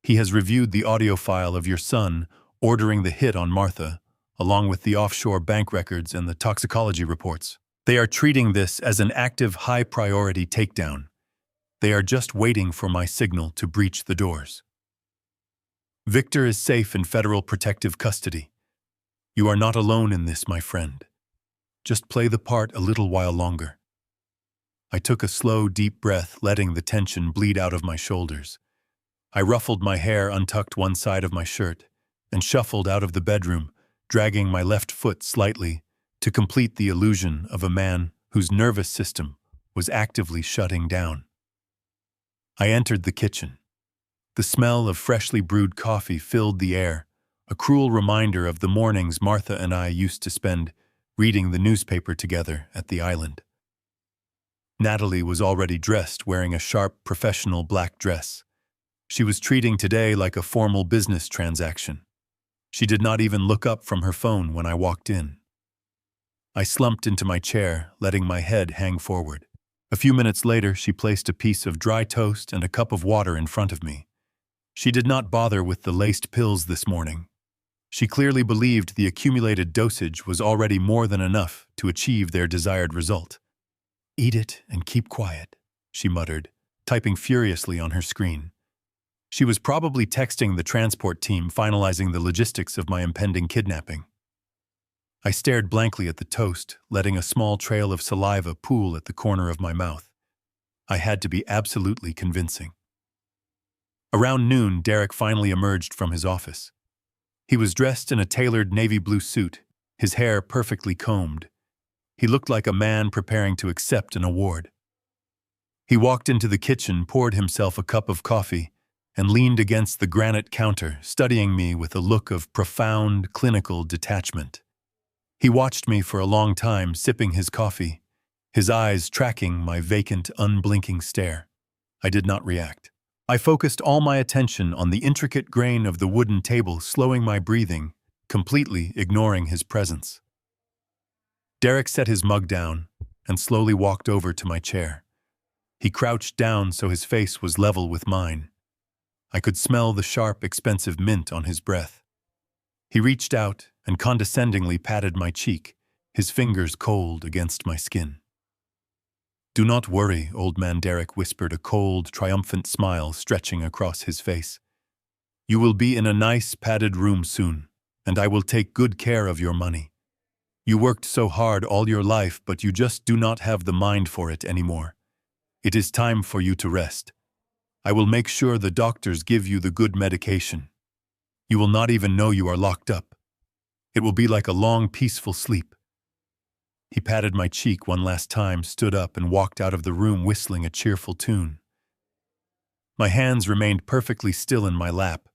He has reviewed the audio file of your son ordering the hit on Martha, along with the offshore bank records and the toxicology reports. They are treating this as an active high-priority takedown. They are just waiting for my signal to breach the doors. Victor is safe in federal protective custody. You are not alone in this, my friend. Just play the part a little while longer." I took a slow, deep breath, letting the tension bleed out of my shoulders. I ruffled my hair, untucked one side of my shirt, and shuffled out of the bedroom, dragging my left foot slightly to complete the illusion of a man whose nervous system was actively shutting down. I entered the kitchen. The smell of freshly brewed coffee filled the air, a cruel reminder of the mornings Martha and I used to spend reading the newspaper together at the island. Natalie was already dressed, wearing a sharp, professional black dress. She was treating today like a formal business transaction. She did not even look up from her phone when I walked in. I slumped into my chair, letting my head hang forward. A few minutes later, she placed a piece of dry toast and a cup of water in front of me. She did not bother with the laced pills this morning. She clearly believed the accumulated dosage was already more than enough to achieve their desired result. "Eat it and keep quiet," she muttered, typing furiously on her screen. She was probably texting the transport team, finalizing the logistics of my impending kidnapping. I stared blankly at the toast, letting a small trail of saliva pool at the corner of my mouth. I had to be absolutely convincing. Around noon, Derek finally emerged from his office. He was dressed in a tailored navy blue suit, his hair perfectly combed. He looked like a man preparing to accept an award. He walked into the kitchen, poured himself a cup of coffee, and leaned against the granite counter, studying me with a look of profound, clinical detachment. He watched me for a long time, sipping his coffee, his eyes tracking my vacant, unblinking stare. I did not react. I focused all my attention on the intricate grain of the wooden table, slowing my breathing, completely ignoring his presence. Derek set his mug down and slowly walked over to my chair. He crouched down so his face was level with mine. I could smell the sharp, expensive mint on his breath. He reached out and condescendingly patted my cheek, his fingers cold against my skin. "Do not worry," old man Derek whispered, a cold, triumphant smile stretching across his face. "You will be in a nice, padded room soon, and I will take good care of your money. You worked so hard all your life, but you just do not have the mind for it anymore. It is time for you to rest. I will make sure the doctors give you the good medication. You will not even know you are locked up. It will be like a long, peaceful sleep." He patted my cheek one last time, stood up, and walked out of the room whistling a cheerful tune. My hands remained perfectly still in my lap,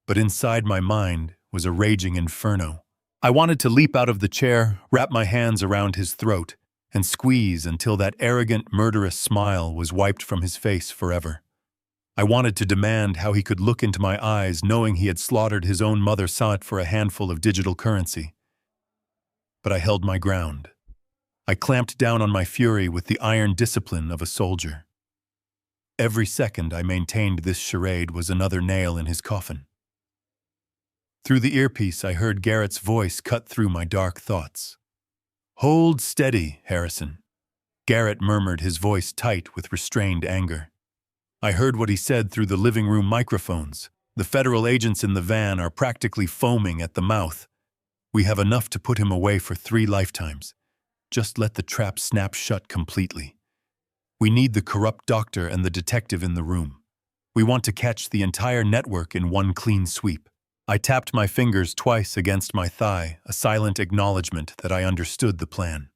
but inside my mind was a raging inferno. I wanted to leap out of the chair, wrap my hands around his throat, and squeeze until that arrogant, murderous smile was wiped from his face forever. I wanted to demand how he could look into my eyes knowing he had slaughtered his own mother Saat for a handful of digital currency. But I held my ground. I clamped down on my fury with the iron discipline of a soldier. Every second I maintained this charade was another nail in his coffin. Through the earpiece, I heard Garrett's voice cut through my dark thoughts. "Hold steady, Harrison," Garrett murmured, his voice tight with restrained anger. I heard what he said through the living room microphones. "The federal agents in the van are practically foaming at the mouth. We have enough to put him away for 3 lifetimes. Just let the trap snap shut completely." We need the corrupt doctor and the detective in the room. We want to catch the entire network in one clean sweep. I tapped my fingers twice against my thigh, a silent acknowledgement that I understood the plan.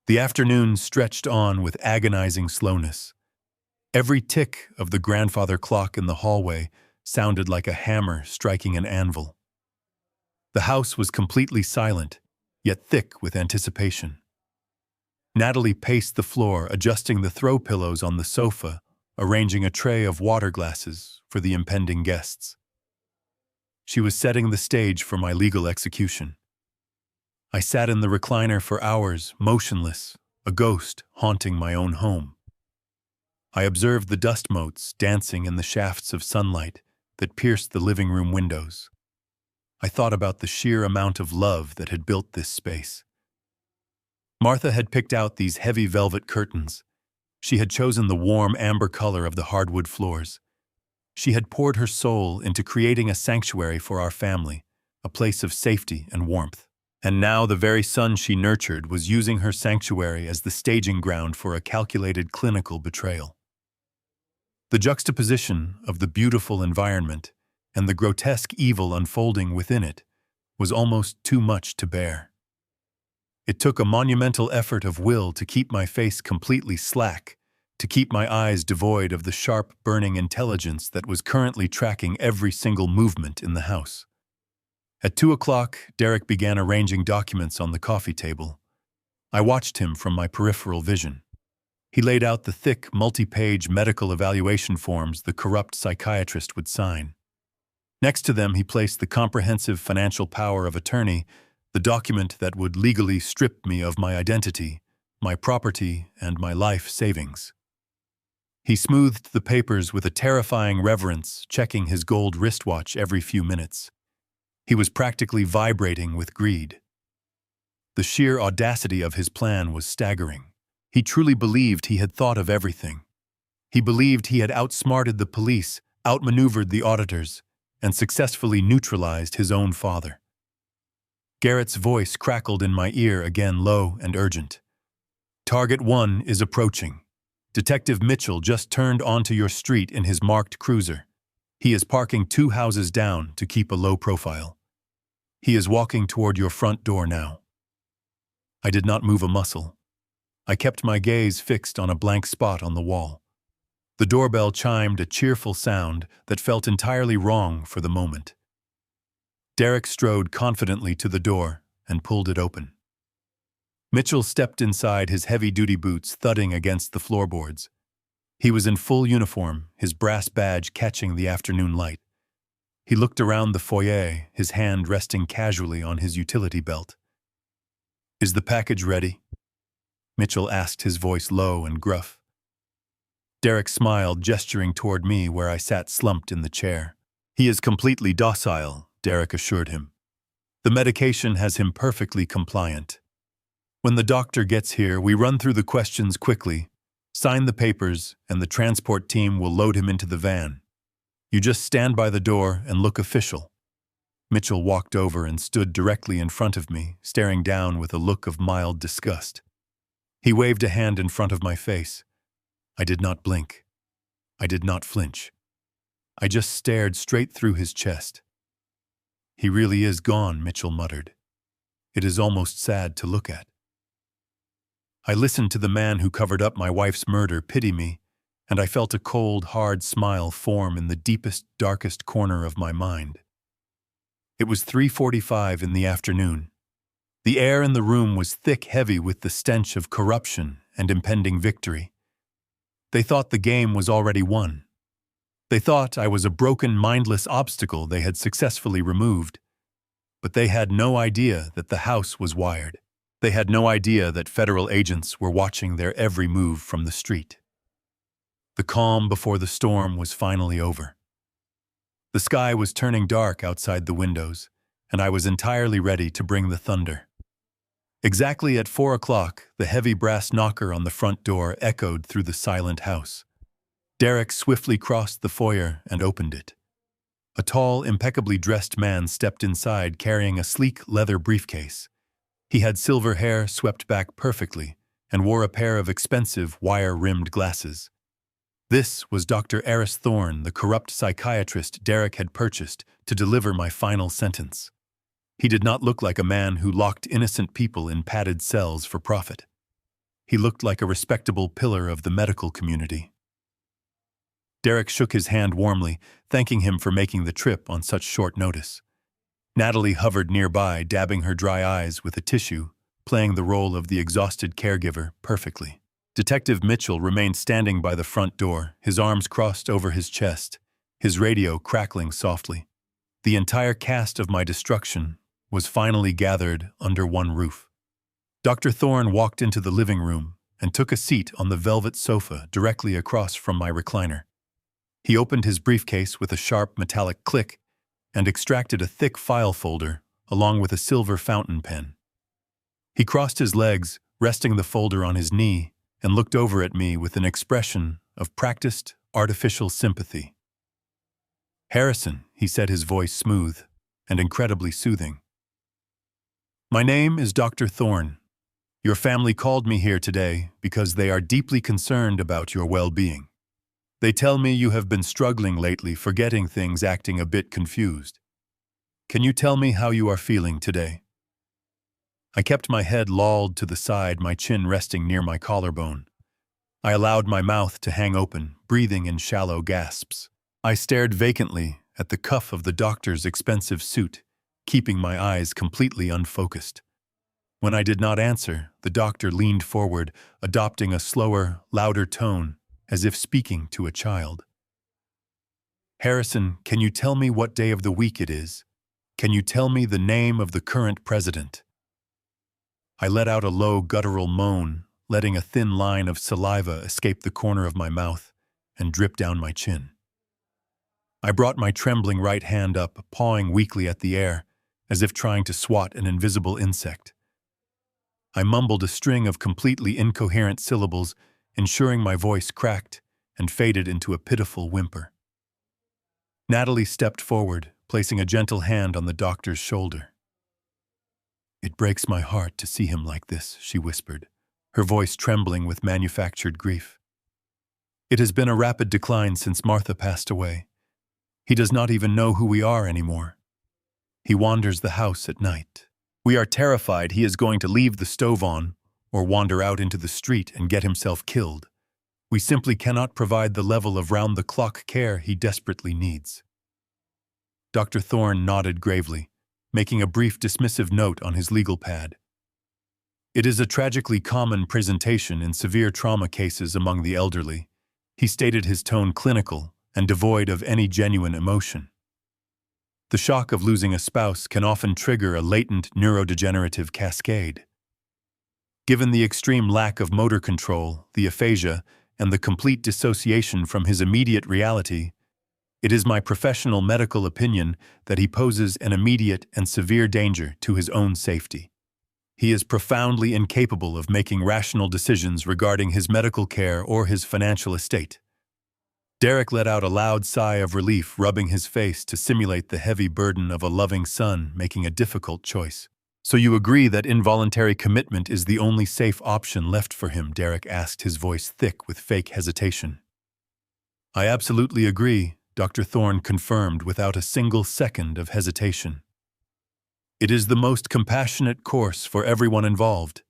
The afternoon stretched on with agonizing slowness. Every tick of the grandfather clock in the hallway sounded like a hammer striking an anvil. The house was completely silent, yet thick with anticipation. Natalie paced the floor, adjusting the throw pillows on the sofa, arranging a tray of water glasses for the impending guests. She was setting the stage for my legal execution. I sat in the recliner for hours, motionless, a ghost haunting my own home. I observed the dust motes dancing in the shafts of sunlight that pierced the living room windows. I thought about the sheer amount of love that had built this space. Martha had picked out these heavy velvet curtains. She had chosen the warm amber color of the hardwood floors. She had poured her soul into creating a sanctuary for our family, a place of safety and warmth. And now the very son she nurtured was using her sanctuary as the staging ground for a calculated clinical betrayal. The juxtaposition of the beautiful environment and the grotesque evil unfolding within it was almost too much to bear. It took a monumental effort of will to keep my face completely slack, to keep my eyes devoid of the sharp, burning intelligence that was currently tracking every single movement in the house. At 2 o'clock, Derek began arranging documents on the coffee table. I watched him from my peripheral vision. He laid out the thick, multi-page medical evaluation forms the corrupt psychiatrist would sign. Next to them, he placed the comprehensive financial power of attorney, the document that would legally strip me of my identity, my property, and my life savings. He smoothed the papers with a terrifying reverence, checking his gold wristwatch every few minutes. He was practically vibrating with greed. The sheer audacity of his plan was staggering. He truly believed he had thought of everything. He believed he had outsmarted the police, outmaneuvered the auditors, and successfully neutralized his own father. Garrett's voice crackled in my ear again, low and urgent. Target 1 is approaching. Detective Mitchell just turned onto your street in his marked cruiser. He is parking 2 houses down to keep a low profile. He is walking toward your front door now. I did not move a muscle. I kept my gaze fixed on a blank spot on the wall. The doorbell chimed a cheerful sound that felt entirely wrong for the moment. Derek strode confidently to the door and pulled it open. Mitchell stepped inside, his heavy-duty boots thudding against the floorboards. He was in full uniform, his brass badge catching the afternoon light. He looked around the foyer, his hand resting casually on his utility belt. "Is the package ready?" Mitchell asked, his voice low and gruff. Derek smiled, gesturing toward me where I sat slumped in the chair. "He is completely docile," Derek assured him. "The medication has him perfectly compliant. When the doctor gets here, we run through the questions quickly, sign the papers, and the transport team will load him into the van. You just stand by the door and look official." Mitchell walked over and stood directly in front of me, staring down with a look of mild disgust. He waved a hand in front of my face. I did not blink. I did not flinch. I just stared straight through his chest. "He really is gone," Mitchell muttered. "It is almost sad to look at." I listened to the man who covered up my wife's murder pity me, and I felt a cold, hard smile form in the deepest, darkest corner of my mind. It was 3:45 in the afternoon. The air in the room was thick, heavy with the stench of corruption and impending victory. They thought the game was already won. They thought I was a broken, mindless obstacle they had successfully removed. But they had no idea that the house was wired. They had no idea that federal agents were watching their every move from the street. The calm before the storm was finally over. The sky was turning dark outside the windows, and I was entirely ready to bring the thunder. Exactly at 4 o'clock, the heavy brass knocker on the front door echoed through the silent house. Derek swiftly crossed the foyer and opened it. A tall, impeccably dressed man stepped inside carrying a sleek leather briefcase. He had silver hair swept back perfectly, and wore a pair of expensive, wire-rimmed glasses. This was Dr. Eris Thorne, the corrupt psychiatrist Derek had purchased to deliver my final sentence. He did not look like a man who locked innocent people in padded cells for profit. He looked like a respectable pillar of the medical community. Derek shook his hand warmly, thanking him for making the trip on such short notice. Natalie hovered nearby, dabbing her dry eyes with a tissue, playing the role of the exhausted caregiver perfectly. Detective Mitchell remained standing by the front door, his arms crossed over his chest, his radio crackling softly. The entire cast of my destruction was finally gathered under one roof. Dr. Thorne walked into the living room and took a seat on the velvet sofa directly across from my recliner. He opened his briefcase with a sharp metallic click and extracted a thick file folder along with a silver fountain pen. He crossed his legs, resting the folder on his knee, and looked over at me with an expression of practiced, artificial sympathy. "Harrison," he said, his voice smooth and incredibly soothing. "My name is Dr. Thorne. Your family called me here today because they are deeply concerned about your well-being. They tell me you have been struggling lately, forgetting things, acting a bit confused. Can you tell me how you are feeling today?" I kept my head lolled to the side, my chin resting near my collarbone. I allowed my mouth to hang open, breathing in shallow gasps. I stared vacantly at the cuff of the doctor's expensive suit, keeping my eyes completely unfocused. When I did not answer, the doctor leaned forward, adopting a slower, louder tone, as if speaking to a child. "Harrison, can you tell me what day of the week it is? Can you tell me the name of the current president?" I let out a low, guttural moan, letting a thin line of saliva escape the corner of my mouth and drip down my chin. I brought my trembling right hand up, pawing weakly at the air, as if trying to swat an invisible insect. I mumbled a string of completely incoherent syllables, ensuring my voice cracked and faded into a pitiful whimper. Natalie stepped forward, placing a gentle hand on the doctor's shoulder. "It breaks my heart to see him like this," she whispered, her voice trembling with manufactured grief. "It has been a rapid decline since Martha passed away. He does not even know who we are anymore. He wanders the house at night. We are terrified he is going to leave the stove on or wander out into the street and get himself killed. We simply cannot provide the level of round-the-clock care he desperately needs." Dr. Thorne nodded gravely, making a brief dismissive note on his legal pad. "It is a tragically common presentation in severe trauma cases among the elderly," he stated, his tone clinical and devoid of any genuine emotion. "The shock of losing a spouse can often trigger a latent neurodegenerative cascade. Given the extreme lack of motor control, the aphasia, and the complete dissociation from his immediate reality, it is my professional medical opinion that he poses an immediate and severe danger to his own safety. He is profoundly incapable of making rational decisions regarding his medical care or his financial estate." Derek let out a loud sigh of relief, rubbing his face to simulate the heavy burden of a loving son making a difficult choice. "So you agree that involuntary commitment is the only safe option left for him?" Derek asked, his voice thick with fake hesitation. "I absolutely agree," Dr. Thorne confirmed without a single second of hesitation. "It is the most compassionate course for everyone involved.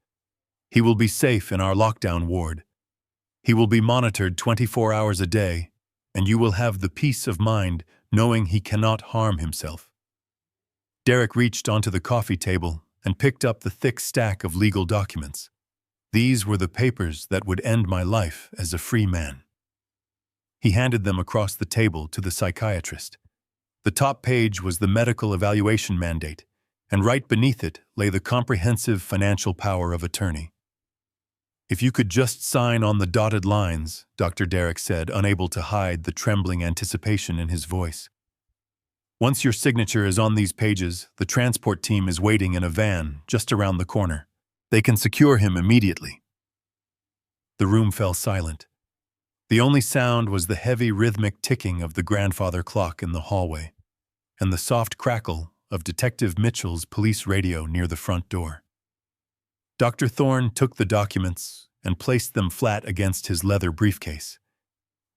He will be safe in our lockdown ward. He will be monitored 24 hours a day, and you will have the peace of mind knowing he cannot harm himself." Derek reached onto the coffee table and picked up the thick stack of legal documents. These were the papers that would end my life as a free man. He handed them across the table to the psychiatrist. The top page was the medical evaluation mandate, and right beneath it lay the comprehensive financial power of attorney. "If you could just sign on the dotted lines," Dr. Derek said, unable to hide the trembling anticipation in his voice. "Once your signature is on these pages, the transport team is waiting in a van just around the corner. They can secure him immediately." The room fell silent. The only sound was the heavy rhythmic ticking of the grandfather clock in the hallway, and the soft crackle of Detective Mitchell's police radio near the front door. Dr. Thorne took the documents and placed them flat against his leather briefcase.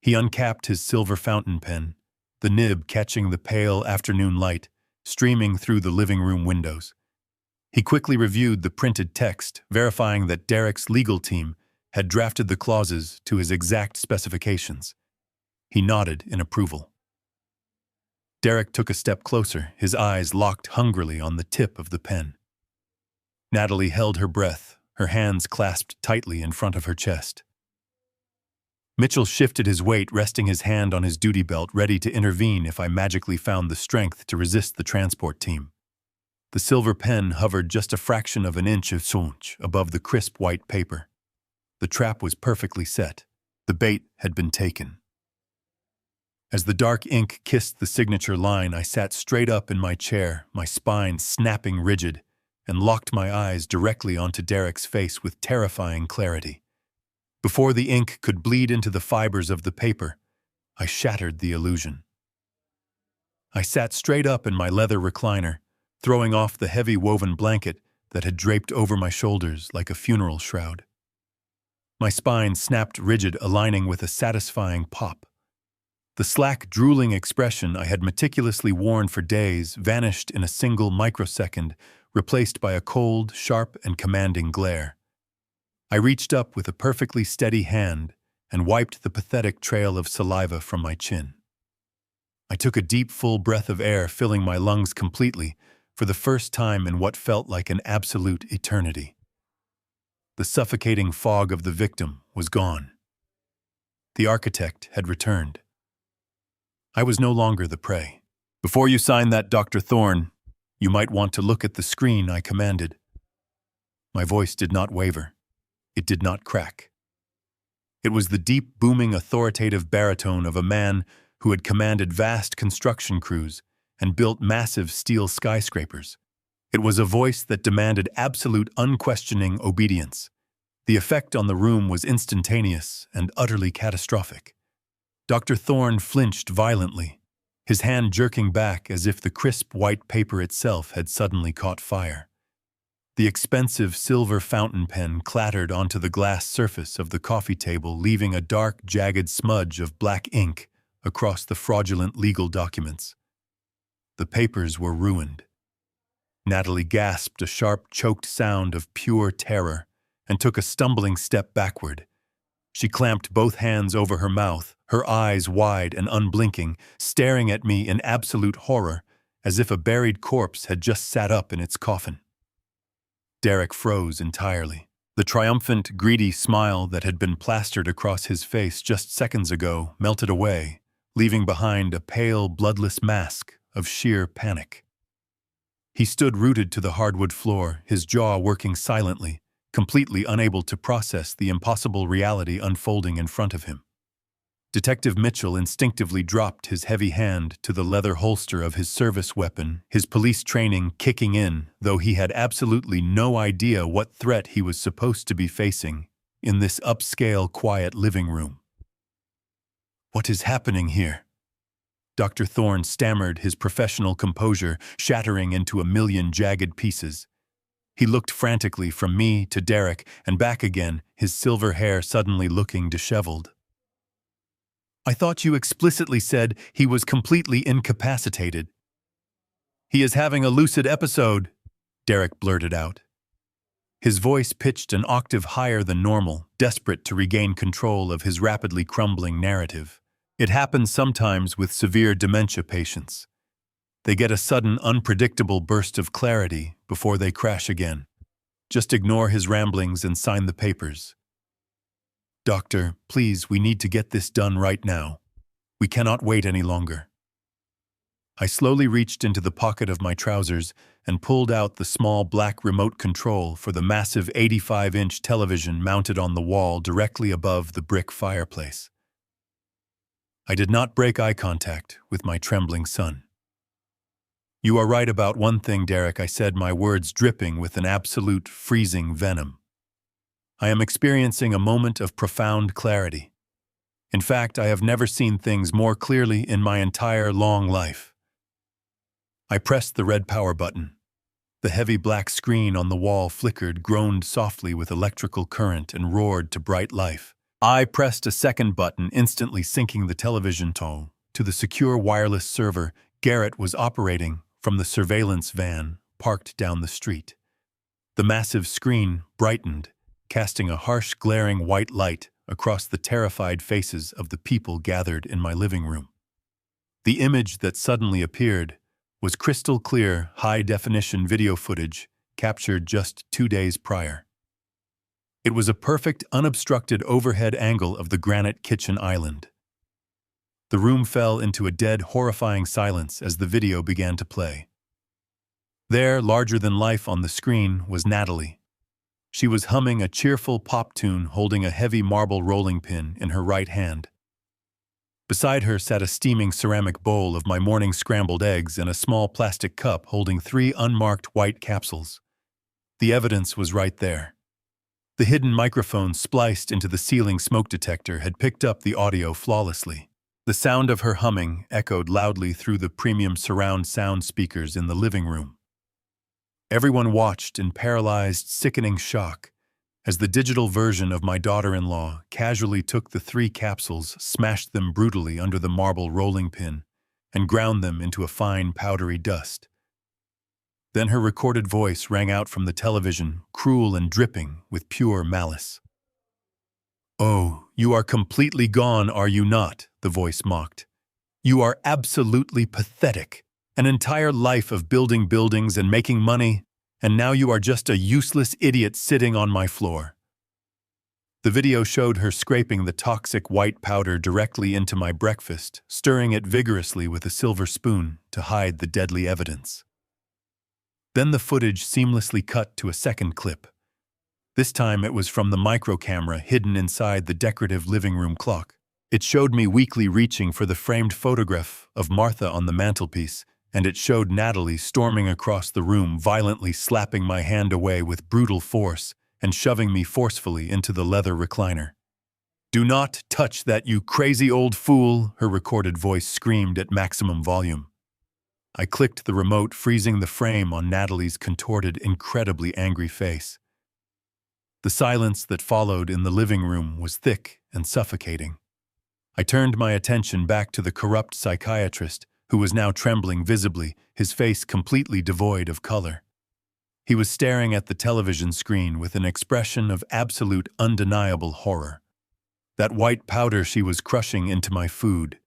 He uncapped his silver fountain pen, the nib catching the pale afternoon light streaming through the living room windows. He quickly reviewed the printed text, verifying that Derek's legal team had drafted the clauses to his exact specifications. He nodded in approval. Derek took a step closer, his eyes locked hungrily on the tip of the pen. Natalie held her breath, her hands clasped tightly in front of her chest. Mitchell shifted his weight, resting his hand on his duty belt, ready to intervene if I magically found the strength to resist the transport team. The silver pen hovered just a fraction of an inch above the crisp white paper. The trap was perfectly set. The bait had been taken. As the dark ink kissed the signature line, I sat straight up in my chair, my spine snapping rigid, and locked my eyes directly onto Derek's face with terrifying clarity. Before the ink could bleed into the fibers of the paper, I shattered the illusion. I sat straight up in my leather recliner, throwing off the heavy woven blanket that had draped over my shoulders like a funeral shroud. My spine snapped rigid, aligning with a satisfying pop. The slack, drooling expression I had meticulously worn for days vanished in a single microsecond, replaced by a cold, sharp, and commanding glare. I reached up with a perfectly steady hand and wiped the pathetic trail of saliva from my chin. I took a deep, full breath of air, filling my lungs completely, for the first time in what felt like an absolute eternity. The suffocating fog of the victim was gone. The architect had returned. I was no longer the prey. "Before you sign that, Dr. Thorne, you might want to look at the screen," I commanded. My voice did not waver. It did not crack. It was the deep, booming, authoritative baritone of a man who had commanded vast construction crews and built massive steel skyscrapers. It was a voice that demanded absolute, unquestioning obedience. The effect on the room was instantaneous and utterly catastrophic. Dr. Thorne flinched violently, his hand jerking back as if the crisp white paper itself had suddenly caught fire. The expensive silver fountain pen clattered onto the glass surface of the coffee table, leaving a dark, jagged smudge of black ink across the fraudulent legal documents. The papers were ruined. Natalie gasped a sharp, choked sound of pure terror and took a stumbling step backward. She clamped both hands over her mouth, her eyes wide and unblinking, staring at me in absolute horror, as if a buried corpse had just sat up in its coffin. Derek froze entirely. The triumphant, greedy smile that had been plastered across his face just seconds ago melted away, leaving behind a pale, bloodless mask of sheer panic. He stood rooted to the hardwood floor, his jaw working silently, completely unable to process the impossible reality unfolding in front of him. Detective Mitchell instinctively dropped his heavy hand to the leather holster of his service weapon, his police training kicking in, though he had absolutely no idea what threat he was supposed to be facing in this upscale, quiet living room. "What is happening here?" Dr. Thorne stammered, his professional composure shattering into a million jagged pieces. He looked frantically from me to Derek and back again, his silver hair suddenly looking disheveled. "I thought you explicitly said he was completely incapacitated." "He is having a lucid episode," Derek blurted out. His voice pitched an octave higher than normal, desperate to regain control of his rapidly crumbling narrative. "It happens sometimes with severe dementia patients. They get a sudden, unpredictable burst of clarity before they crash again. Just ignore his ramblings and sign the papers." "Doctor, please, we need to get this done right now. We cannot wait any longer." I slowly reached into the pocket of my trousers and pulled out the small black remote control for the massive 85-inch television mounted on the wall directly above the brick fireplace. I did not break eye contact with my trembling son. "You are right about one thing, Derek," I said, my words dripping with an absolute freezing venom. "I am experiencing a moment of profound clarity. In fact, I have never seen things more clearly in my entire long life." I pressed the red power button. The heavy black screen on the wall flickered, groaned softly with electrical current, and roared to bright life. I pressed a second button, instantly syncing the television to the secure wireless server Garrett was operating from the surveillance van parked down the street. The massive screen brightened, casting a harsh, glaring white light across the terrified faces of the people gathered in my living room. The image that suddenly appeared was crystal clear, high-definition video footage captured just 2 days prior. It was a perfect, unobstructed overhead angle of the granite kitchen island. The room fell into a dead, horrifying silence as the video began to play. There, larger than life on the screen, was Natalie. She was humming a cheerful pop tune, holding a heavy marble rolling pin in her right hand. Beside her sat a steaming ceramic bowl of my morning scrambled eggs and a small plastic cup holding 3 unmarked white capsules. The evidence was right there. The hidden microphone spliced into the ceiling smoke detector had picked up the audio flawlessly. The sound of her humming echoed loudly through the premium surround sound speakers in the living room. Everyone watched in paralyzed, sickening shock as the digital version of my daughter-in-law casually took the 3 capsules, smashed them brutally under the marble rolling pin, and ground them into a fine, powdery dust. Then her recorded voice rang out from the television, cruel and dripping with pure malice. "Oh, you are completely gone, are you not?" the voice mocked. "You are absolutely pathetic. An entire life of building buildings and making money, and now you are just a useless idiot sitting on my floor." The video showed her scraping the toxic white powder directly into my breakfast, stirring it vigorously with a silver spoon to hide the deadly evidence. Then the footage seamlessly cut to a second clip. This time it was from the micro camera hidden inside the decorative living room clock. It showed me weakly reaching for the framed photograph of Martha on the mantelpiece, and it showed Natalie storming across the room, violently slapping my hand away with brutal force and shoving me forcefully into the leather recliner. "Do not touch that, you crazy old fool," her recorded voice screamed at maximum volume. I clicked the remote, freezing the frame on Natalie's contorted, incredibly angry face. The silence that followed in the living room was thick and suffocating. I turned my attention back to the corrupt psychiatrist, who was now trembling visibly, his face completely devoid of color. He was staring at the television screen with an expression of absolute, undeniable horror. "That white powder she was crushing into my food.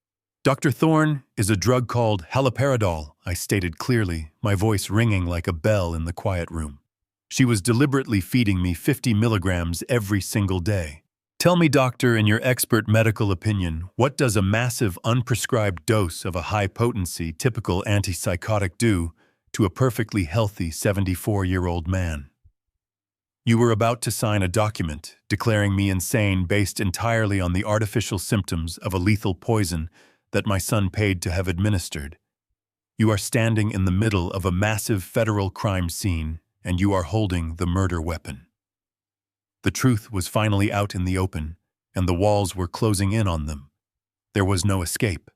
Dr. Thorne is a drug called haloperidol," I stated clearly, my voice ringing like a bell in the quiet room. "She was deliberately feeding me 50 milligrams every single day. Tell me, doctor, in your expert medical opinion, what does a massive unprescribed dose of a high-potency, typical antipsychotic do to a perfectly healthy 74-year-old man?" "You were about to sign a document declaring me insane based entirely on the artificial symptoms of a lethal poison that my son paid to have administered. You are standing in the middle of a massive federal crime scene, and you are holding the murder weapon." The truth was finally out in the open, and the walls were closing in on them. There was no escape.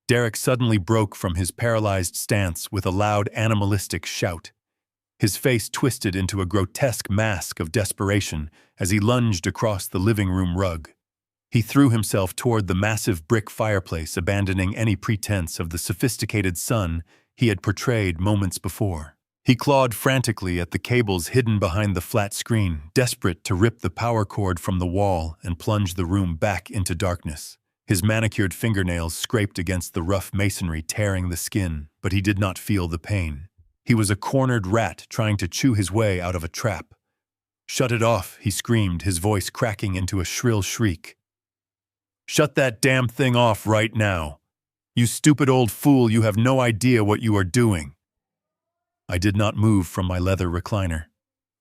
Derek suddenly broke from his paralyzed stance with a loud animalistic shout. His face twisted into a grotesque mask of desperation as he lunged across the living room rug. He threw himself toward the massive brick fireplace, abandoning any pretense of the sophisticated son he had portrayed moments before. He clawed frantically at the cables hidden behind the flat screen, desperate to rip the power cord from the wall and plunge the room back into darkness. His manicured fingernails scraped against the rough masonry, tearing the skin, but he did not feel the pain. He was a cornered rat trying to chew his way out of a trap. "Shut it off," he screamed, his voice cracking into a shrill shriek. "Shut that damn thing off right now. You stupid old fool, you have no idea what you are doing." I did not move from my leather recliner.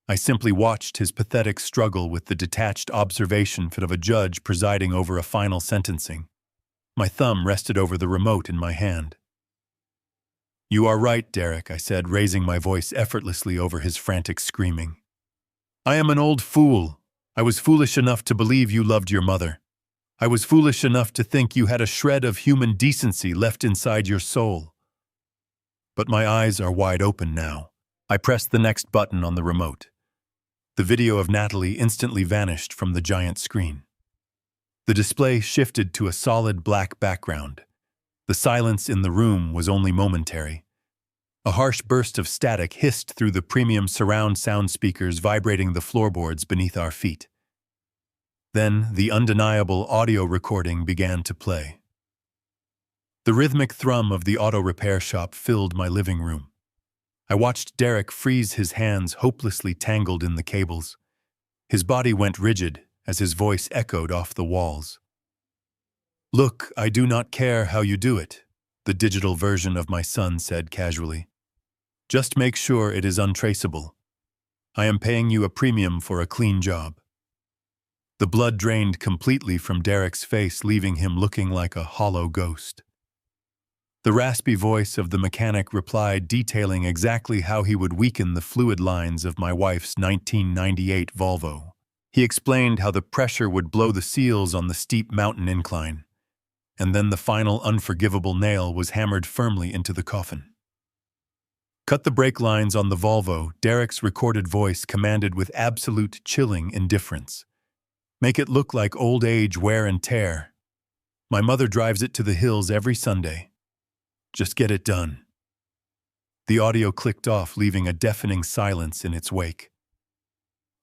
I simply watched his pathetic struggle with the detached observation of a judge presiding over a final sentencing. My thumb rested over the remote in my hand. "You are right, Derek," I said, raising my voice effortlessly over his frantic screaming. "I am an old fool. I was foolish enough to believe you loved your mother. I was foolish enough to think you had a shred of human decency left inside your soul. But my eyes are wide open now. I pressed the next button on the remote. The video of Natalie instantly vanished from the giant screen. The display shifted to a solid black background. The silence in the room was only momentary. A harsh burst of static hissed through the premium surround sound speakers vibrating the floorboards beneath our feet. Then the undeniable audio recording began to play. The rhythmic thrum of the auto repair shop filled my living room. I watched Derek freeze his hands hopelessly tangled in the cables. His body went rigid as his voice echoed off the walls. "Look, I do not care how you do it," the digital version of my son said casually. "Just make sure it is untraceable. I am paying you a premium for a clean job." The blood drained completely from Derek's face, leaving him looking like a hollow ghost. The raspy voice of the mechanic replied, detailing exactly how he would weaken the fluid lines of my wife's 1998 Volvo. He explained how the pressure would blow the seals on the steep mountain incline, and then the final unforgivable nail was hammered firmly into the coffin. "Cut the brake lines on the Volvo," Derek's recorded voice commanded with absolute chilling indifference. "Make it look like old age wear and tear. My mother drives it to the hills every Sunday. Just get it done." The audio clicked off, leaving a deafening silence in its wake.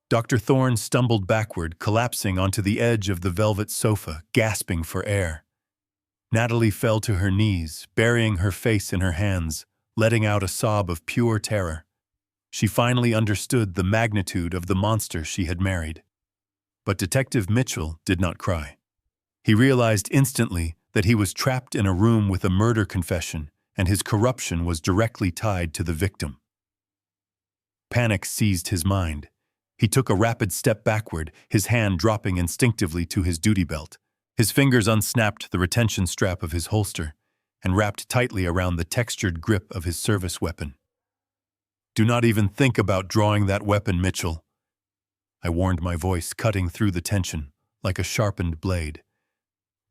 Dr. Thorne stumbled backward, collapsing onto the edge of the velvet sofa, gasping for air. Natalie fell to her knees, burying her face in her hands, letting out a sob of pure terror. She finally understood the magnitude of the monster she had married. But Detective Mitchell did not cry. He realized instantly that he was trapped in a room with a murder confession, and his corruption was directly tied to the victim. Panic seized his mind. He took a rapid step backward, his hand dropping instinctively to his duty belt. His fingers unsnapped the retention strap of his holster and wrapped tightly around the textured grip of his service weapon. "Do not even think about drawing that weapon, Mitchell," I warned, my voice cutting through the tension like a sharpened blade.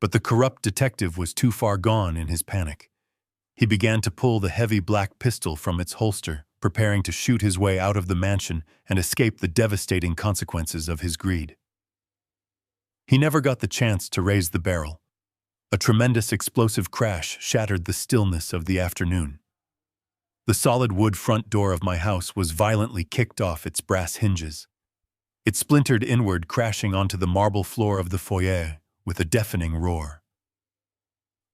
But the corrupt detective was too far gone in his panic. He began to pull the heavy black pistol from its holster, preparing to shoot his way out of the mansion and escape the devastating consequences of his greed. He never got the chance to raise the barrel. A tremendous explosive crash shattered the stillness of the afternoon. The solid wood front door of my house was violently kicked off its brass hinges. It splintered inward, crashing onto the marble floor of the foyer with a deafening roar.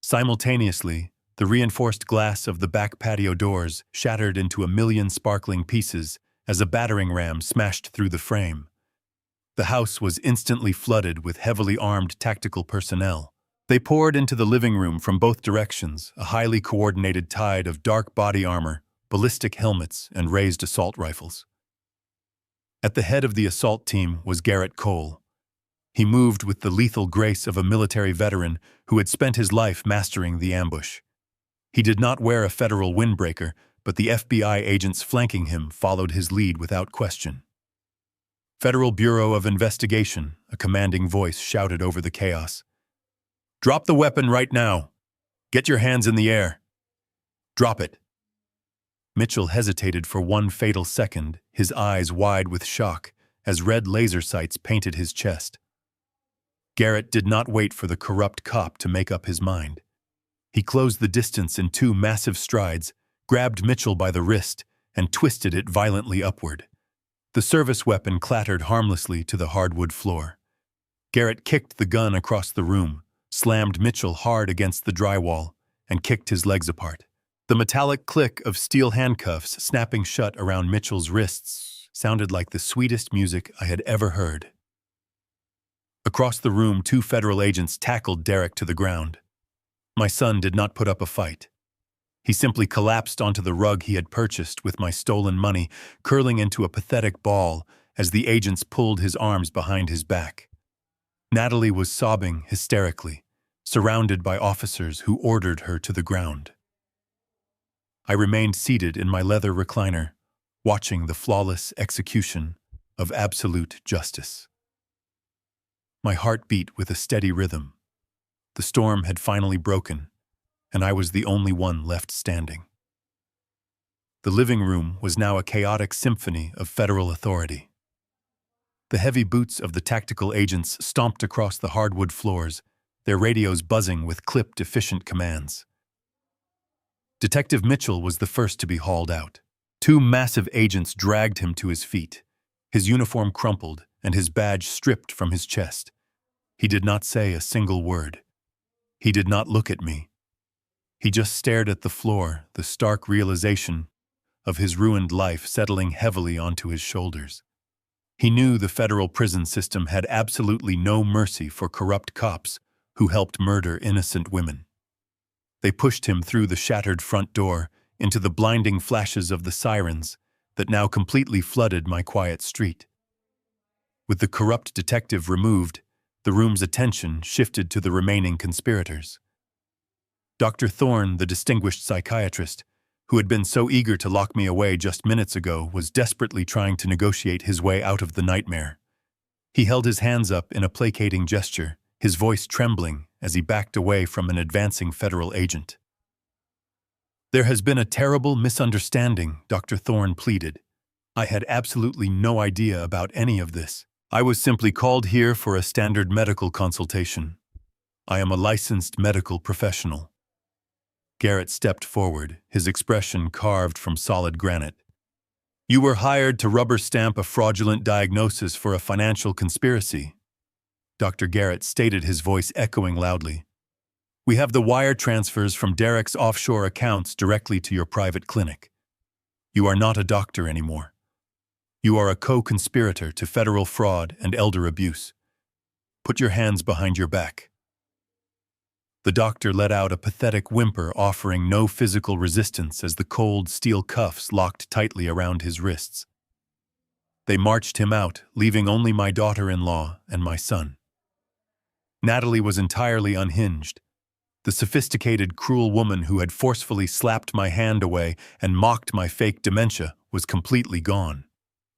Simultaneously, the reinforced glass of the back patio doors shattered into a million sparkling pieces as a battering ram smashed through the frame. The house was instantly flooded with heavily armed tactical personnel. They poured into the living room from both directions, a highly coordinated tide of dark body armor, ballistic helmets, and raised assault rifles. At the head of the assault team was Garrett Cole. He moved with the lethal grace of a military veteran who had spent his life mastering the ambush. He did not wear a federal windbreaker, but the FBI agents flanking him followed his lead without question. "Federal Bureau of Investigation," a commanding voice shouted over the chaos. "Drop the weapon right now. Get your hands in the air. Drop it." Mitchell hesitated for one fatal second, his eyes wide with shock, as red laser sights painted his chest. Garrett did not wait for the corrupt cop to make up his mind. He closed the distance in two massive strides, grabbed Mitchell by the wrist, and twisted it violently upward. The service weapon clattered harmlessly to the hardwood floor. Garrett kicked the gun across the room, slammed Mitchell hard against the drywall, and kicked his legs apart. The metallic click of steel handcuffs snapping shut around Mitchell's wrists sounded like the sweetest music I had ever heard. Across the room, two federal agents tackled Derek to the ground. My son did not put up a fight. He simply collapsed onto the rug he had purchased with my stolen money, curling into a pathetic ball as the agents pulled his arms behind his back. Natalie was sobbing hysterically, surrounded by officers who ordered her to the ground. I remained seated in my leather recliner, watching the flawless execution of absolute justice. My heart beat with a steady rhythm. The storm had finally broken, and I was the only one left standing. The living room was now a chaotic symphony of federal authority. The heavy boots of the tactical agents stomped across the hardwood floors, their radios buzzing with clipped, efficient commands. Detective Mitchell was the first to be hauled out. Two massive agents dragged him to his feet, his uniform crumpled and his badge stripped from his chest. He did not say a single word. He did not look at me. He just stared at the floor, the stark realization of his ruined life settling heavily onto his shoulders. He knew the federal prison system had absolutely no mercy for corrupt cops who helped murder innocent women. They pushed him through the shattered front door into the blinding flashes of the sirens that now completely flooded my quiet street. With the corrupt detective removed, the room's attention shifted to the remaining conspirators. Dr. Thorne, the distinguished psychiatrist, who had been so eager to lock me away just minutes ago, was desperately trying to negotiate his way out of the nightmare. He held his hands up in a placating gesture, his voice trembling as he backed away from an advancing federal agent. "There has been a terrible misunderstanding," Dr. Thorne pleaded. "I had absolutely no idea about any of this. I was simply called here for a standard medical consultation. I am a licensed medical professional." Garrett stepped forward, his expression carved from solid granite. "You were hired to rubber stamp a fraudulent diagnosis for a financial conspiracy." Dr. Garrett stated, his voice echoing loudly. "We have the wire transfers from Derek's offshore accounts directly to your private clinic. You are not a doctor anymore. You are a co-conspirator to federal fraud and elder abuse. Put your hands behind your back." The doctor let out a pathetic whimper, offering no physical resistance as the cold steel cuffs locked tightly around his wrists. They marched him out, leaving only my daughter-in-law and my son. Natalie was entirely unhinged. The sophisticated, cruel woman who had forcefully slapped my hand away and mocked my fake dementia was completely gone.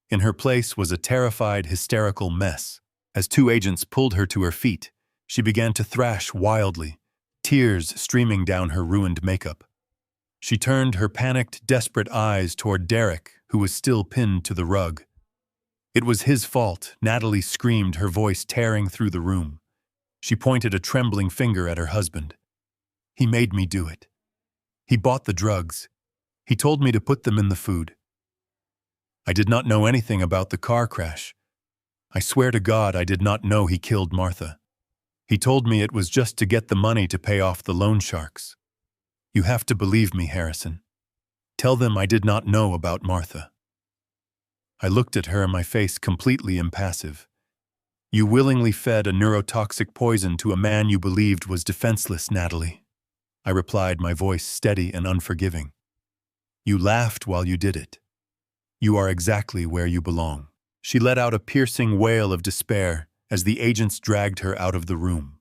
In her place was a terrified, hysterical mess. As two agents pulled her to her feet, she began to thrash wildly, tears streaming down her ruined makeup. She turned her panicked, desperate eyes toward Derek, who was still pinned to the rug. It was his fault, Natalie screamed, her voice tearing through the room. She pointed a trembling finger at her husband. "He made me do it. He bought the drugs. He told me to put them in the food. I did not know anything about the car crash. I swear to God I did not know he killed Martha. He told me it was just to get the money to pay off the loan sharks. You have to believe me, Harrison. Tell them I did not know about Martha." I looked at her, my face completely impassive. "You willingly fed a neurotoxic poison to a man you believed was defenseless, Natalie," I replied, my voice steady and unforgiving. "You laughed while you did it. You are exactly where you belong." She let out a piercing wail of despair as the agents dragged her out of the room,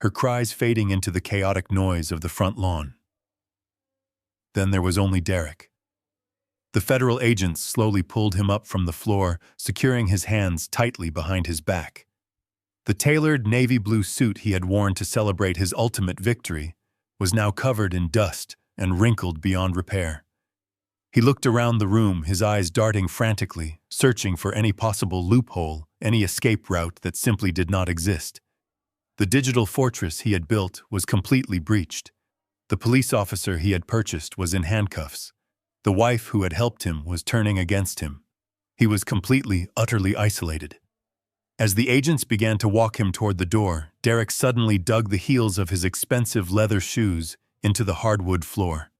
her cries fading into the chaotic noise of the front lawn. Then there was only Derek. The federal agents slowly pulled him up from the floor, securing his hands tightly behind his back. The tailored navy blue suit he had worn to celebrate his ultimate victory was now covered in dust and wrinkled beyond repair. He looked around the room, his eyes darting frantically, searching for any possible loophole, any escape route that simply did not exist. The digital fortress he had built was completely breached. The police officer he had purchased was in handcuffs. The wife who had helped him was turning against him. He was completely, utterly isolated. As the agents began to walk him toward the door, Derek suddenly dug the heels of his expensive leather shoes into the hardwood floor.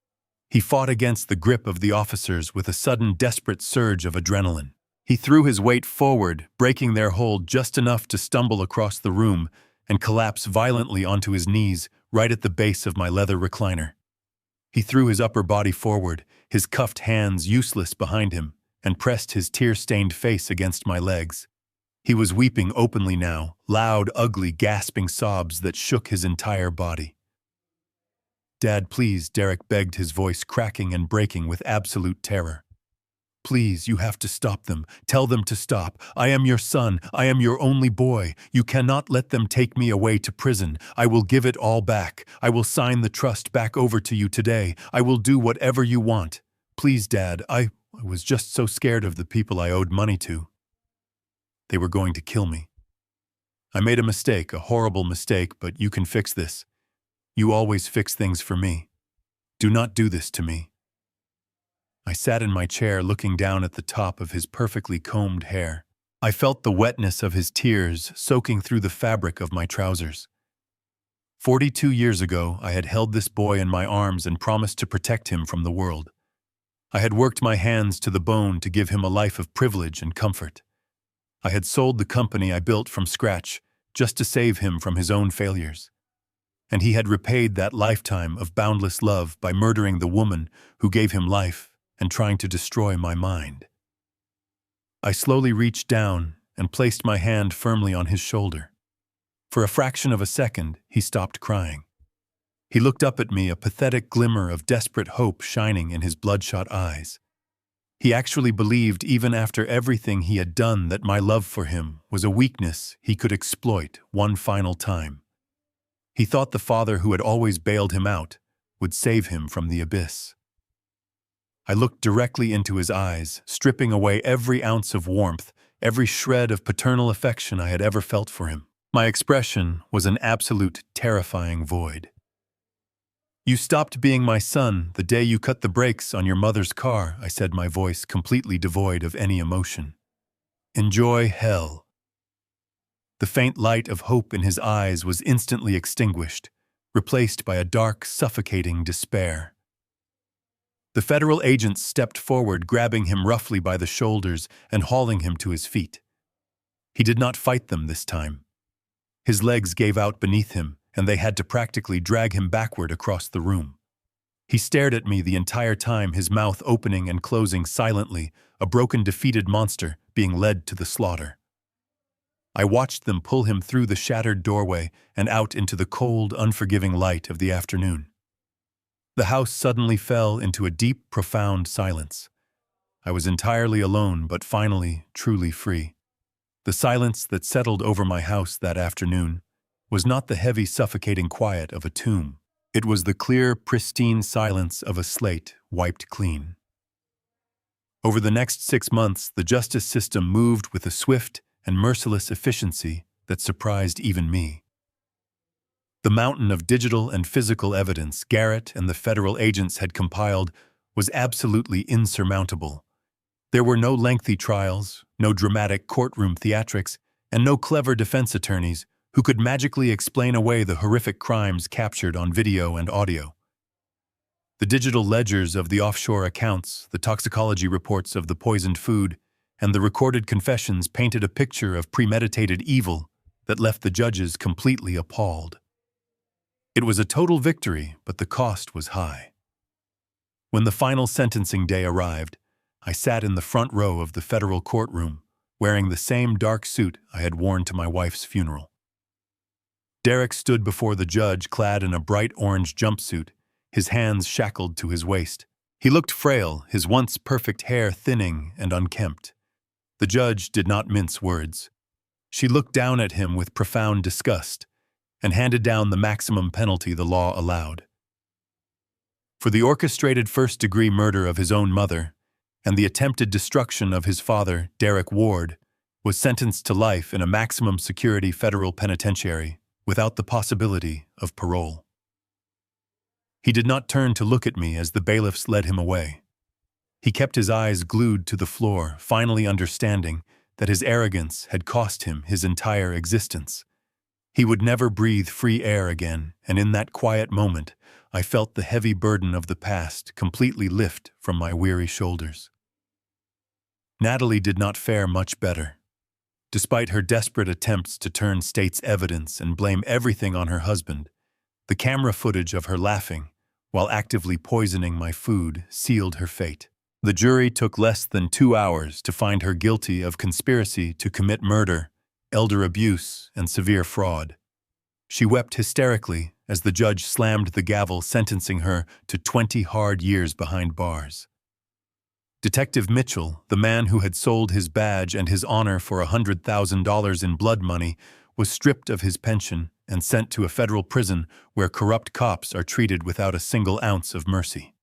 He fought against the grip of the officers with a sudden, desperate surge of adrenaline. He threw his weight forward, breaking their hold just enough to stumble across the room and collapse violently onto his knees right at the base of my leather recliner. He threw his upper body forward, his cuffed hands useless behind him, and pressed his tear-stained face against my legs. He was weeping openly now, loud, ugly, gasping sobs that shook his entire body. "Dad, please," Derek begged, his voice cracking and breaking with absolute terror. "Please, you have to stop them. Tell them to stop. I am your son. I am your only boy. You cannot let them take me away to prison. I will give it all back. I will sign the trust back over to you today. I will do whatever you want. Please, Dad, I was just so scared of the people I owed money to. They were going to kill me. I made a mistake, a horrible mistake, but you can fix this. You always fix things for me. Do not do this to me." I sat in my chair looking down at the top of his perfectly combed hair. I felt the wetness of his tears soaking through the fabric of my trousers. 42 years ago, I had held this boy in my arms and promised to protect him from the world. I had worked my hands to the bone to give him a life of privilege and comfort. I had sold the company I built from scratch just to save him from his own failures. And he had repaid that lifetime of boundless love by murdering the woman who gave him life and trying to destroy my mind. I slowly reached down and placed my hand firmly on his shoulder. For a fraction of a second, he stopped crying. He looked up at me, a pathetic glimmer of desperate hope shining in his bloodshot eyes. He actually believed, even after everything he had done, that my love for him was a weakness he could exploit one final time. He thought the father who had always bailed him out would save him from the abyss. I looked directly into his eyes, stripping away every ounce of warmth, every shred of paternal affection I had ever felt for him. My expression was an absolute, terrifying void. "You stopped being my son the day you cut the brakes on your mother's car," I said, my voice completely devoid of any emotion. "Enjoy hell." The faint light of hope in his eyes was instantly extinguished, replaced by a dark, suffocating despair. The federal agents stepped forward, grabbing him roughly by the shoulders and hauling him to his feet. He did not fight them this time. His legs gave out beneath him, and they had to practically drag him backward across the room. He stared at me the entire time, his mouth opening and closing silently, a broken, defeated monster being led to the slaughter. I watched them pull him through the shattered doorway and out into the cold, unforgiving light of the afternoon. The house suddenly fell into a deep, profound silence. I was entirely alone, but finally, truly free. The silence that settled over my house that afternoon was not the heavy, suffocating quiet of a tomb. It was the clear, pristine silence of a slate wiped clean. Over the next 6 months, the justice system moved with a swift and merciless efficiency that surprised even me. The mountain of digital and physical evidence Garrett and the federal agents had compiled was absolutely insurmountable. There were no lengthy trials, no dramatic courtroom theatrics, and no clever defense attorneys who could magically explain away the horrific crimes captured on video and audio. The digital ledgers of the offshore accounts, the toxicology reports of the poisoned food, and the recorded confessions painted a picture of premeditated evil that left the judges completely appalled. It was a total victory, but the cost was high. When the final sentencing day arrived, I sat in the front row of the federal courtroom, wearing the same dark suit I had worn to my wife's funeral. Derek stood before the judge, clad in a bright orange jumpsuit, his hands shackled to his waist. He looked frail, his once perfect hair thinning and unkempt. The judge did not mince words. She looked down at him with profound disgust and handed down the maximum penalty the law allowed. For the orchestrated first-degree murder of his own mother and the attempted destruction of his father, Derek Ward, was sentenced to life in a maximum security federal penitentiary without the possibility of parole. He did not turn to look at me as the bailiffs led him away. He kept his eyes glued to the floor, finally understanding that his arrogance had cost him his entire existence. He would never breathe free air again, and in that quiet moment, I felt the heavy burden of the past completely lift from my weary shoulders. Natalie did not fare much better. Despite her desperate attempts to turn state's evidence and blame everything on her husband, the camera footage of her laughing while actively poisoning my food sealed her fate. The jury took less than 2 hours to find her guilty of conspiracy to commit murder, elder abuse, and severe fraud. She wept hysterically as the judge slammed the gavel, sentencing her to 20 hard years behind bars. Detective Mitchell, the man who had sold his badge and his honor for $100,000 in blood money, was stripped of his pension and sent to a federal prison where corrupt cops are treated without a single ounce of mercy.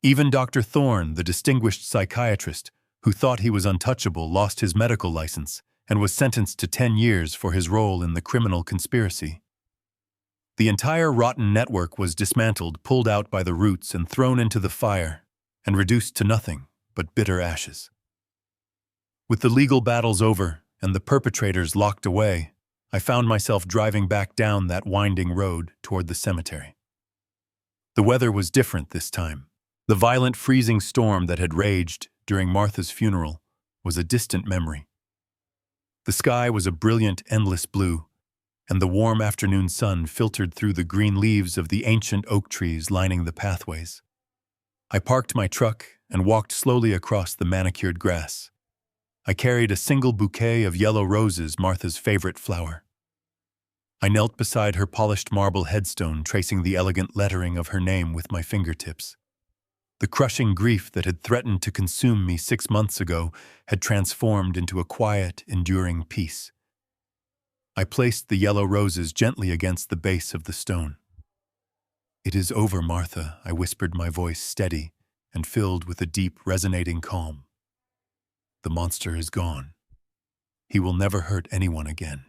Even Dr. Thorne, the distinguished psychiatrist, who thought he was untouchable, lost his medical license and was sentenced to 10 years for his role in the criminal conspiracy. The entire rotten network was dismantled, pulled out by the roots and thrown into the fire, and reduced to nothing but bitter ashes. With the legal battles over and the perpetrators locked away, I found myself driving back down that winding road toward the cemetery. The weather was different this time. The violent freezing storm that had raged during Martha's funeral was a distant memory. The sky was a brilliant, endless blue, and the warm afternoon sun filtered through the green leaves of the ancient oak trees lining the pathways. I parked my truck and walked slowly across the manicured grass. I carried a single bouquet of yellow roses, Martha's favorite flower. I knelt beside her polished marble headstone, tracing the elegant lettering of her name with my fingertips. The crushing grief that had threatened to consume me 6 months ago had transformed into a quiet, enduring peace. I placed the yellow roses gently against the base of the stone. "It is over, Martha," I whispered, my voice steady and filled with a deep, resonating calm. "The monster is gone. He will never hurt anyone again."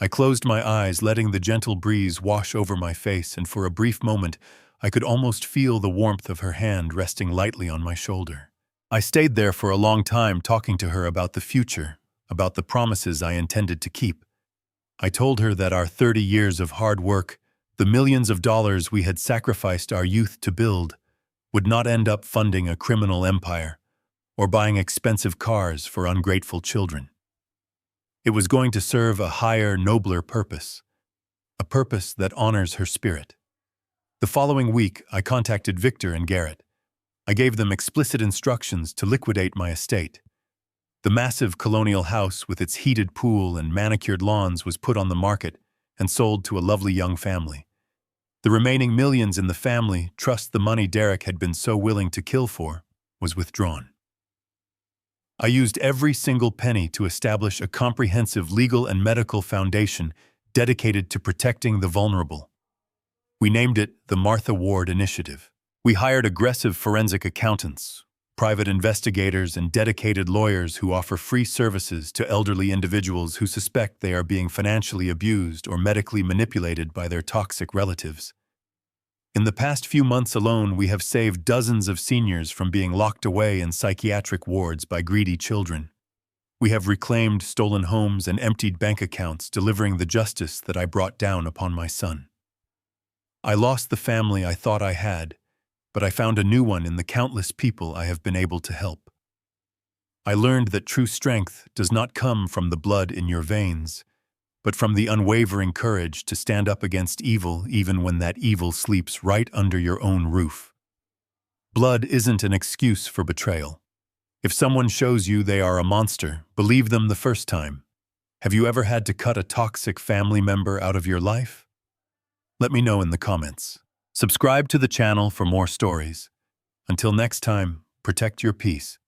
I closed my eyes, letting the gentle breeze wash over my face, and for a brief moment, I could almost feel the warmth of her hand resting lightly on my shoulder. I stayed there for a long time, talking to her about the future, about the promises I intended to keep. I told her that our 30 years of hard work, the millions of dollars we had sacrificed our youth to build, would not end up funding a criminal empire or buying expensive cars for ungrateful children. It was going to serve a higher, nobler purpose, a purpose that honors her spirit. The following week, I contacted Victor and Garrett. I gave them explicit instructions to liquidate my estate. The massive colonial house with its heated pool and manicured lawns was put on the market and sold to a lovely young family. The remaining millions in the family trust, the money Derek had been so willing to kill for, was withdrawn. I used every single penny to establish a comprehensive legal and medical foundation dedicated to protecting the vulnerable. We named it the Martha Ward Initiative. We hired aggressive forensic accountants, private investigators, and dedicated lawyers who offer free services to elderly individuals who suspect they are being financially abused or medically manipulated by their toxic relatives. In the past few months alone, we have saved dozens of seniors from being locked away in psychiatric wards by greedy children. We have reclaimed stolen homes and emptied bank accounts, delivering the justice that I brought down upon my son. I lost the family I thought I had, but I found a new one in the countless people I have been able to help. I learned that true strength does not come from the blood in your veins, but from the unwavering courage to stand up against evil even when that evil sleeps right under your own roof. Blood isn't an excuse for betrayal. If someone shows you they are a monster, believe them the first time. Have you ever had to cut a toxic family member out of your life? Let me know in the comments. Subscribe to the channel for more stories. Until next time, protect your peace.